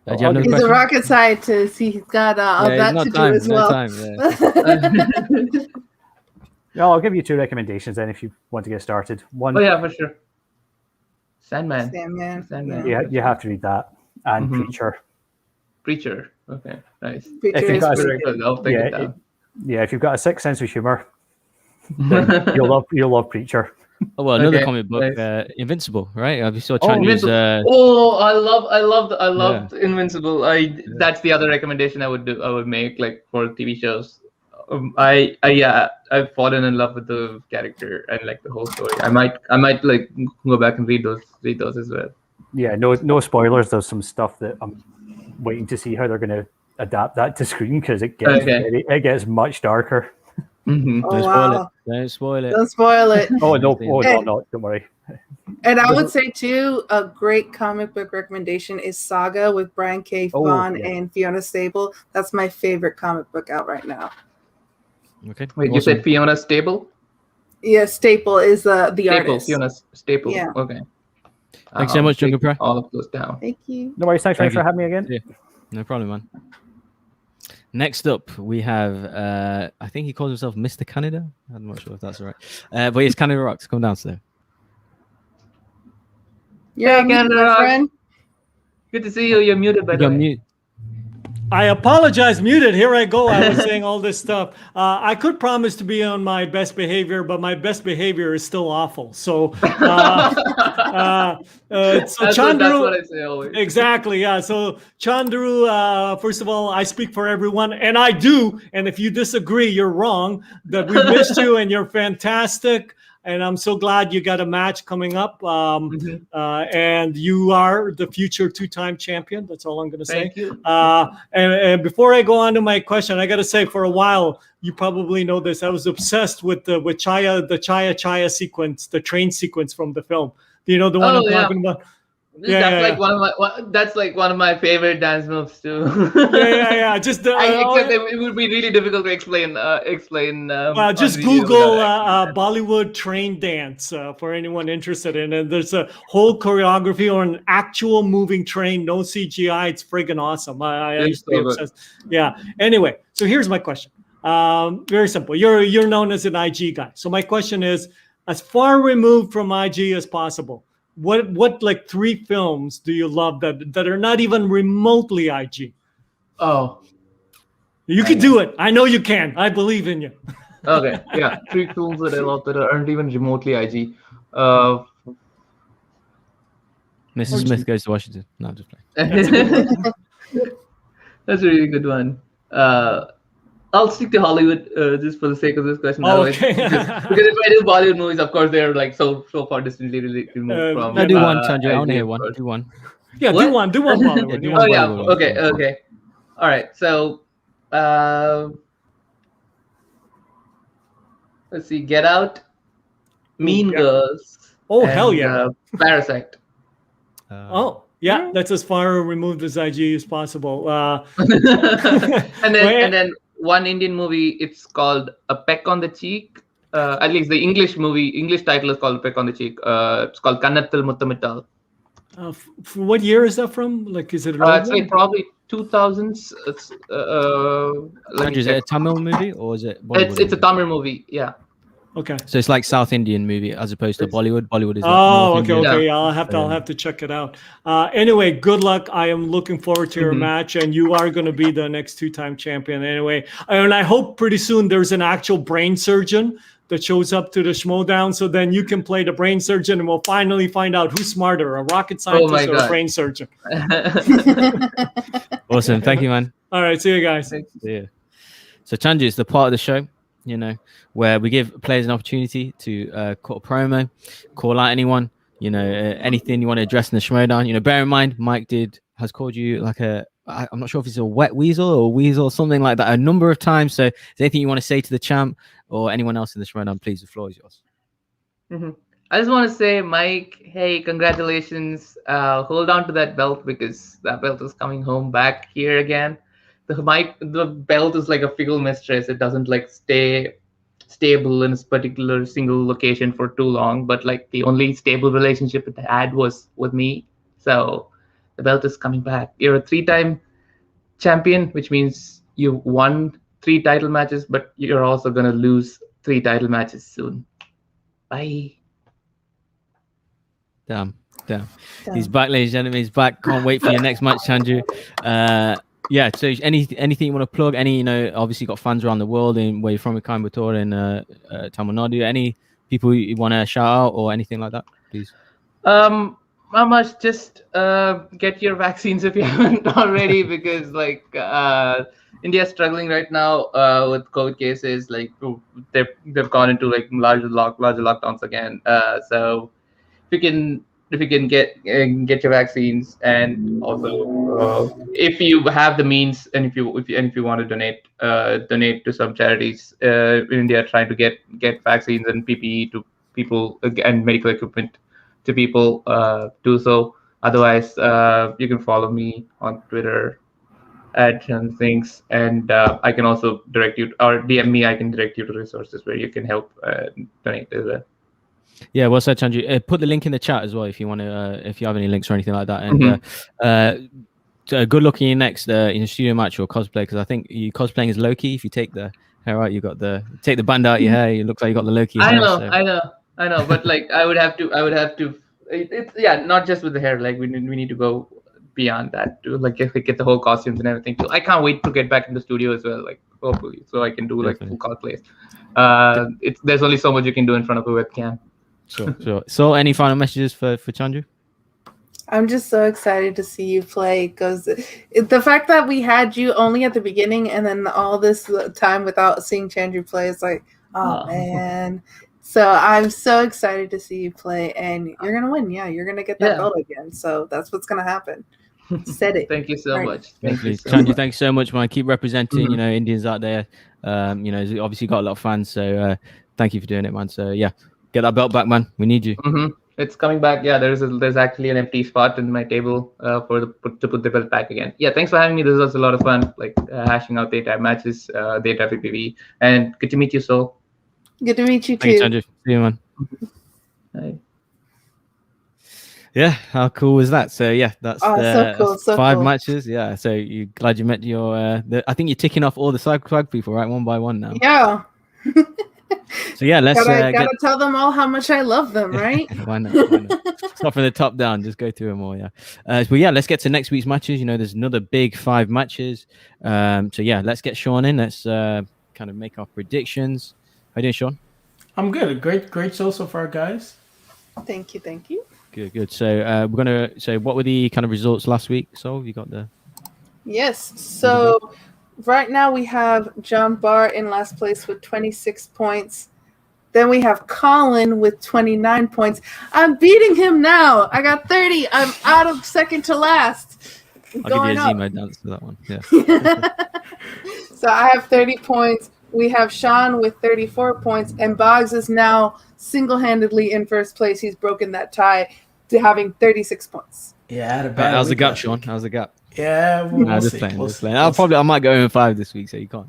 He's a rocket scientist. He's got all that to do as well. Yeah, I'll give you 2 recommendations then if you want to get started. One. Oh yeah, for sure. Sandman. Yeah, you have to read that. And Preacher. Okay, nice. If you've got a sick sense of humor, then you'll love Preacher. Oh well, another comic book, Invincible, right? Have you saw Chandru's? I loved Invincible. That's the other recommendation I would make, like for TV shows. I've fallen in love with the character and like the whole story. I might like go back and read those as well. Yeah, no spoilers. There's some stuff that I'm waiting to see how they're going to adapt that to screen because it gets much darker. Don't spoil it. Don't spoil it. No, don't worry. And I would say too, a great comic book recommendation is Saga with Brian K. Vaughan and Fiona Staples. That's my favorite comic book out right now. Okay. Wait, you said Fiona Staples? Yeah, Staple is the artist. Fiona Staples. Yeah. Okay. Thanks so much, Jungle Pro. All of those down. Thank you. No worries. Thanks for having me again. Yeah, no problem, man. Next up, we have, I think he calls himself Mr. Canada. I'm not sure if that's right. But it's Canada Rocks. Come downstairs. Yeah, Canada friend. Good to see you. You're muted, by the way. Mute. I apologize, muted. Here I go. I was saying all this stuff. I could promise to be on my best behavior, but my best behavior is still awful. So, Chandru, that's what I say always. Exactly. Yeah. So, Chandru, first of all, I speak for everyone, and I do. And if you disagree, you're wrong. That we missed you, and you're fantastic. And I'm so glad you got a match coming up. And you are the future 2-time champion. That's all I'm going to say. Thank you. And before I go on to my question, I got to say, for a while, you probably know this. I was obsessed with Chaya, the Chaya sequence, the train sequence from the film. Do you know the one I'm talking about? That's like one of my favorite dance moves too. Just except it would be really difficult to explain. Just Google Bollywood train dance for anyone interested in it. There's a whole choreography on an actual moving train, no CGI. It's friggin' awesome. I used to be obsessed. Yeah. Anyway, so here's my question. Very simple. You're known as an IG guy. So my question is, as far removed from IG as possible, what like 3 films do you love that are not even remotely IG? Oh, you can do it. I know you can. I believe in you. Okay, yeah, 3 films that I love that aren't even remotely IG. Mrs. Smith Goes to Washington. No, I'm just playing. That's a really good one. I'll stick to Hollywood just for the sake of this question. Okay. Because if I do Bollywood movies, of course, they're like so far distantly removed from. No, do one, Chandru. I want to hear one. Do one. Yeah, do one Bollywood. Okay. All right. So, let's see. Get Out, Mean Girls. Oh, hell yeah. Parasite. Yeah, that's as far removed as IG as possible. And then one Indian movie. It's called A Peck on the Cheek. At least the English title is called Peck on the Cheek. It's called Kannatthil Muttamital. What year is that from? Like, is it? It's like probably 2000s. It's is it a Tamil movie or is it? It's a Tamil movie. Yeah. Okay. So it's like South Indian movie as opposed to Bollywood. Bollywood is. Like okay. I'll have to check it out. Anyway, good luck. I am looking forward to your match, and you are going to be the next 2-time champion. Anyway, and I hope pretty soon there's an actual brain surgeon that shows up to the Schmoedown, so then you can play the brain surgeon, and we'll finally find out who's smarter, a rocket scientist or a brain surgeon. Awesome. Thank you, man. All right. See you guys. See you. So Chandru, it's the part of the show, where we give players an opportunity to cut a promo, call out anyone, anything you want to address in the Schmoedown. Bear in mind, Mike has called you like I'm not sure if it's a wet weasel or weasel or something like that a number of times. So is there anything you want to say to the champ or anyone else in the Schmoedown? Please, the floor is yours. I just want to say, Mike, hey, congratulations. Hold on to that belt because that belt is coming home back here again. The belt is like a fickle mistress. It doesn't like stay stable in a particular single location for too long, but like the only stable relationship it had was with me. So the belt is coming back. You're a 3-time champion, which means you won 3 title matches, but you're also going to lose 3 title matches soon. Bye. Damn. He's back, ladies and gentlemen. He's back. Can't wait for your next match, Chandru. Yeah, so anything you want to plug? Obviously you got fans around the world in where you're from, in Coimbatore and Tamil Nadu. Any people you want to shout out or anything like that, please? Not much. Just get your vaccines if you haven't already, because India's struggling right now with COVID cases. Like they've gone into like larger lockdowns again. So if you can get your vaccines, and also if you have the means, and if you want to donate to some charities in India trying to get vaccines and PPE to people and medical equipment to people, do so. Otherwise, you can follow me on Twitter at things, and I can also direct you, or DM me. I can direct you to resources where you can help donate as well. Yeah, well said, Chandru. Put the link in the chat as well if you want to, if you have any links or anything like that. And good luck in your next in a studio match or cosplay, because I think you cosplaying is Loki. If you take the hair out, you got take the band out your hair. It looks like you got the Loki. I know, but like I would have to. It's not just with the hair. Like we need to go beyond that to like get the whole costumes and everything. So I can't wait to get back in the studio as well. Like hopefully, so I can do like full cosplays. There's only so much you can do in front of a webcam. Sure. So, any final messages for Chandru? I'm just so excited to see you play, because the fact that we had you only at the beginning and then all this time without seeing Chandru play is like, oh man. So I'm so excited to see you play, and you're gonna win. Yeah, you're gonna get that belt again. So that's what's gonna happen. Said it. Thank you so much. Chandru, thanks so much, man. Keep representing, Indians out there. Obviously got a lot of fans. So thank you for doing it, man. So yeah. Get that belt back, man. We need you. It's coming back. Yeah, there's actually an empty spot in my table to put the belt back again. Yeah, thanks for having me. This was a lot of fun, like hashing out data matches, data PPV, and good to meet you, Sol. Good to meet you too. Thanks, Chandru. See you, man. Bye. Yeah, how cool was that? So yeah, that's so cool. So 5 cool. matches. Yeah, so you glad you met your. I think you're ticking off all the swag people, right, one by one now. Yeah. So yeah, let's gotta tell them all how much I love them, right? Why not? Start from the top down, just go through them all. Yeah, but yeah, let's get to next week's matches. There's another big 5 matches. So yeah, let's get Sean in. Let's kind of make our predictions. How you doing, Sean? I'm good. Great show so far, guys. Thank you. Good. So we're gonna. So what were the kind of results last week? So you got the. Yes. So. Right now we have John Barr in last place with 26 points. Then we have Colin with 29 points. I'm beating him now. I got 30. I'm out of second to last. I'll give you a Zemo dance for that one. Yeah. So I have 30 points. We have Sean with 34 points. And Boggs is now single-handedly in first place. He's broken that tie to having 36 points. Yeah, how's the gap, Sean? How's the gap? Yeah, we'll see. Just playing. I might go in 5 this week, so you can't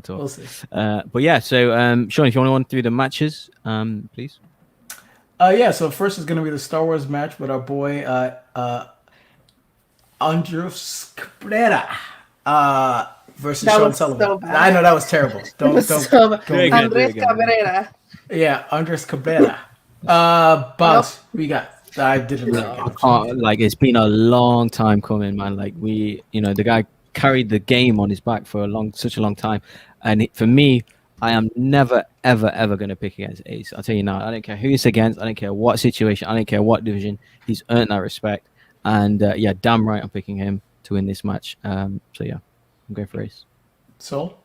talk. We'll see. But yeah, so Sean, if you want to run through the matches, please. Yeah, so first is going to be the Star Wars match with our boy Andres Cabrera versus That Sean was Sullivan. so bad. I know that was terrible. Don't So bad. go. Andres Cabrera. Yeah, Andres Cabrera. Bugs, we got. I didn't really get it. Like, it's been a long time coming, man. Like, the guy carried the game on his back for such a long time, and for me, I am never ever going to pick against Ace. I'll tell you now. I don't care who it's against. I don't care what situation. I don't care what division. He's earned that respect, and yeah, damn right, I'm picking him to win this match. So yeah, I'm going for Ace. So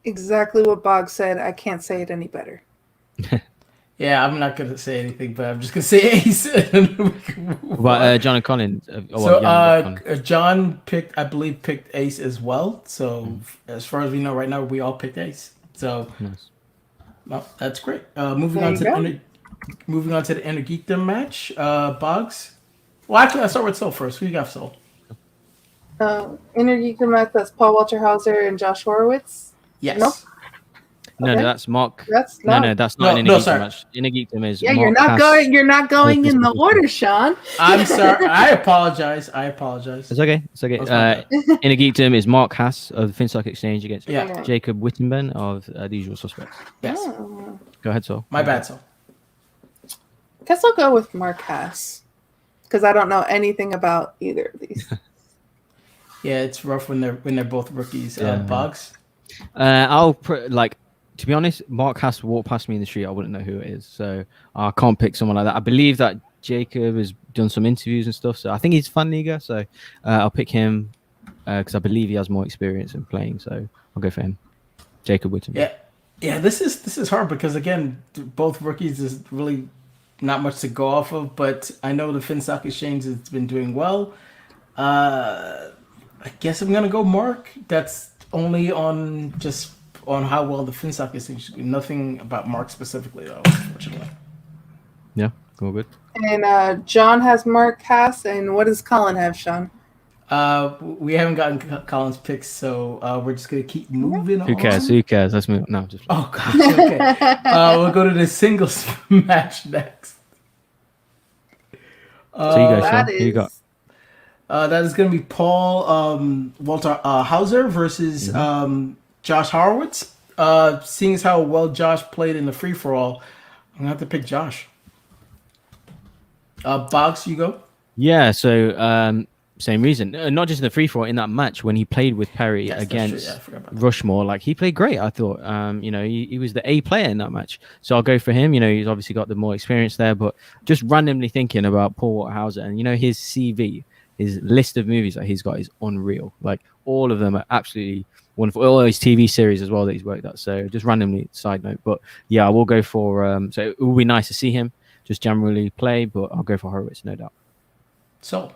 exactly what Bog said. I can't say it any better. Yeah, I'm not gonna say anything, but I'm just gonna say Ace. But John and Colin. John picked Ace as well. So as far as we know right now, we all picked Ace. So nice. Well, that's great. Moving on to the Innergeekdom match. Boggs. Well, actually, I'll start with Soul first. Who you got, Soul? Innergeekdom match. That's Paul Walter Hauser and Josh Horowitz. Yes. Nope. No, Okay. that's Mark. That's not. That's not an Innergeekdom match. Innergeekdom is. Yeah, Mark you're not going in the order, Sean. I'm sorry. I apologize. It's okay. Innergeekdom is Mark Haas of the Finstock Exchange against Jacob Wittenben of The Usual Suspects. Yes. Oh. Go ahead, Saul. My bad, Saul. Guess I'll go with Mark Haas because I don't know anything about either of these. Yeah, it's rough when they're both rookies. Boggs. To be honest, Mark has to walk past me in the street. I wouldn't know who it is, so I can't pick someone like that. I believe that Jacob has done some interviews and stuff, so I think he's fun leaguer. So I'll pick him because I believe he has more experience in playing. So I'll go for him, Jacob Wittenberg. Yeah. This is hard because again, both rookies is really not much to go off of. But I know the Finstock Exchange has been doing well. I guess I'm gonna go Mark. That's only on how well the Finstock is. Nothing about Mark specifically, though, unfortunately. Yeah, all good. And John has Mark Haas, and what does Colin have, Sean? We haven't gotten Colin's picks, so we're just gonna keep moving on. Who cares? Let's move. No, just. Oh gosh, okay. We'll go to the singles match next. So you go, Sean. Who you got? That is going to be Paul Walter Hauser versus Josh Horowitz. Seeing as how well Josh played in the free-for-all, I'm going to have to pick Josh. Boggs, you go? Yeah, so same reason. Not just in the free-for-all, in that match when he played with Perry against Rushmore. Like, he played great, I thought. He was the A player in that match. So I'll go for him. He's obviously got the more experience there. But just randomly thinking about Paul Walter Hauser and, his CV, his list of movies that he's got is unreal. Like, all of them are absolutely wonderful. All his TV series as well that he's worked at. So just randomly, side note. But yeah, I will go for. So it will be nice to see him just generally play, but I'll go for Horowitz, no doubt. So,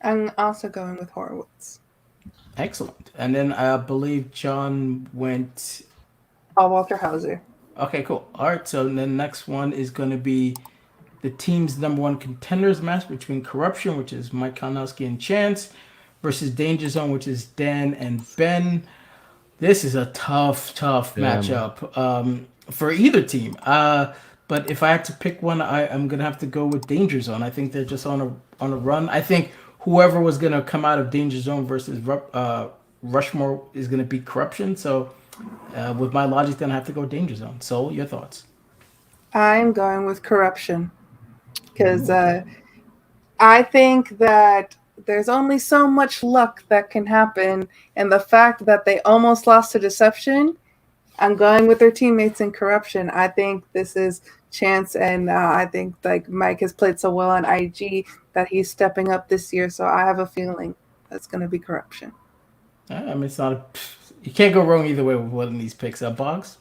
I'm also going with Horowitz. Excellent. And then I believe John went. Paul Walter Hauser. Okay, cool. All right. So the next one is going to be the team's #1 contenders match between KOrruption, which is Mike Kalinowski and Chance, versus Danger Zone, which is Dan and Ben. This is a tough matchup for either team. But if I had to pick one, I'm gonna have to go with Danger Zone. I think they're just on a run. I think whoever was gonna come out of Danger Zone versus Rushmore is gonna beat KOrruption. So with my logic, then I have to go Danger Zone. So your thoughts? I'm going with KOrruption. Because I think that there's only so much luck that can happen. And the fact that they almost lost to Deception, I'm going with their teammates in KOrruption. I think this is Chance. And I think like Mike has played so well on IG that he's stepping up this year. So I have a feeling that's going to be KOrruption. I mean, you can't go wrong either way with one of these picks. Boggs?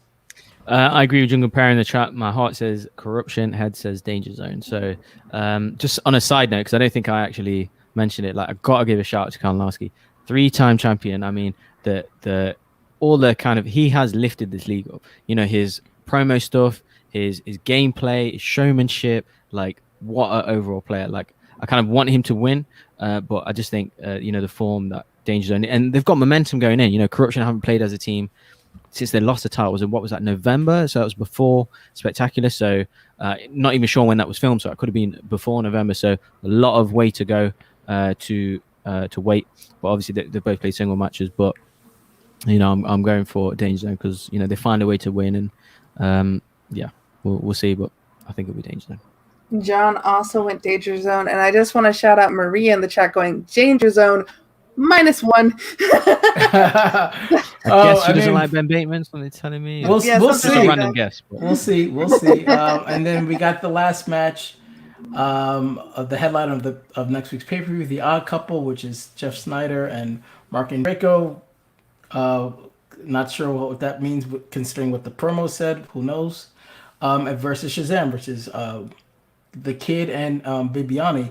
I agree with Jungle Pair in the chat. My heart says KOrruption, head says Danger Zone. So just on a side note, because I don't think I actually mentioned it, like I've got to give a shout out to Kalinowski, 3-time champion. I mean, he has lifted this league up. His promo stuff, his gameplay, his showmanship, like what an overall player. Like I kind of want him to win, but I just think the form that Danger Zone, and they've got momentum going in. KOrruption haven't played as a team since they lost the title. What was that, November? So it was before Spectacular. So not even sure when that was filmed. So it could have been before November. So a lot of way to go to wait. But obviously they both played single matches. But I'm going for Danger Zone because they find a way to win, and we'll see. But I think it'll be Danger Zone. John also went Danger Zone, and I just want to shout out Maria in the chat going Danger Zone -1. I guess she doesn't like Ben Bateman, so they're telling me. We'll see. A random guess. But. We'll see. And then we got the last match of the headline of next week's pay-per-view, The Odd Couple, which is Jeff Snyder and Mark and Draco. Not sure what that means, considering what the promo said. Who knows? And versus Shazam, versus the Kid and Bibiani.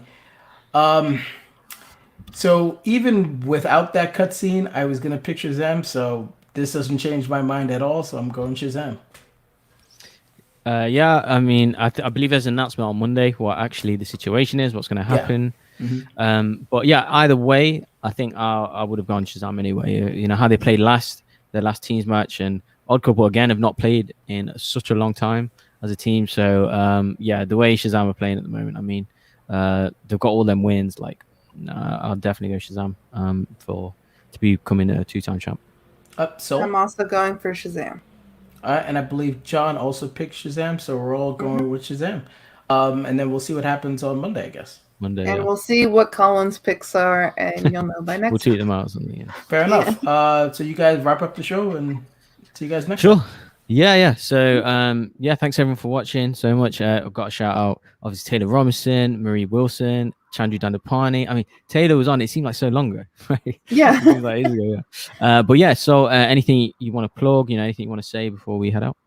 So even without that cutscene, I was gonna pick Shazam. So this doesn't change my mind at all. So I'm going Shazam. I mean, I believe there's an announcement on Monday what actually the situation is, what's going to happen. Yeah. Mm-hmm. But yeah, either way, I think I would have gone Shazam anyway. How they played their last teams match, and Odd Couple again have not played in such a long time as a team. So the way Shazam are playing at the moment, I mean, they've got all them wins. Like, I'll definitely go Shazam to be becoming a 2-time champ. So I'm also going for Shazam. And I believe John also picked Shazam, so we're all going with Shazam. And then we'll see what happens on Monday, I guess. And we'll see what Colin's picks are, and you'll know by next we'll tweet them out. Fair enough. So you guys wrap up the show, and see you guys next time. Sure. Yeah. So, thanks everyone for watching so much. I've got a shout out, obviously, Taylor Robinson, Marie Wilson, Chandru Dhandapani. I mean, Taylor was on, it seemed like so long ago, right? Yeah. It seems like ages ago, yeah. But yeah, so anything you want to plug, anything you want to say before we head out?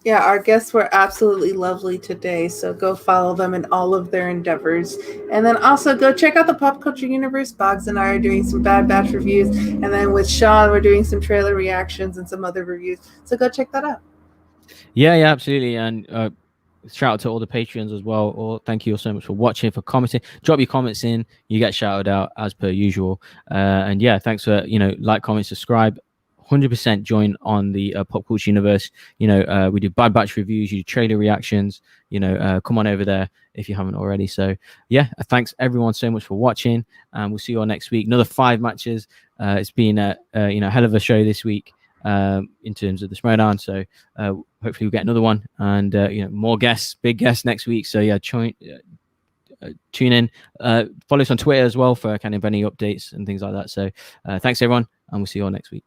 Yeah, our guests were absolutely lovely today, so go follow them in all of their endeavors. And then also go check out the Pop Culture Universe. Boggs and I are doing some Bad Batch reviews, and then with Sean, we're doing some trailer reactions and some other reviews. So go check that out. Yeah, absolutely. And shout out to all the Patreons as well. Thank you all so much for watching, for commenting. Drop your comments in. You get shouted out as per usual. And yeah, thanks for, like, comment, subscribe. 100% join on the Pop Culture Universe. We do Bad Batch reviews, you do trailer reactions. Come on over there if you haven't already. So yeah, thanks everyone so much for watching, and we'll see you all next week. Another 5 matches. It's been a hell of a show this week in terms of the Schmoedown. So hopefully we'll get another one, and more guests, big guests next week. So yeah, tune in. Follow us on Twitter as well for kind of any updates and things like that. So thanks everyone, and we'll see you all next week.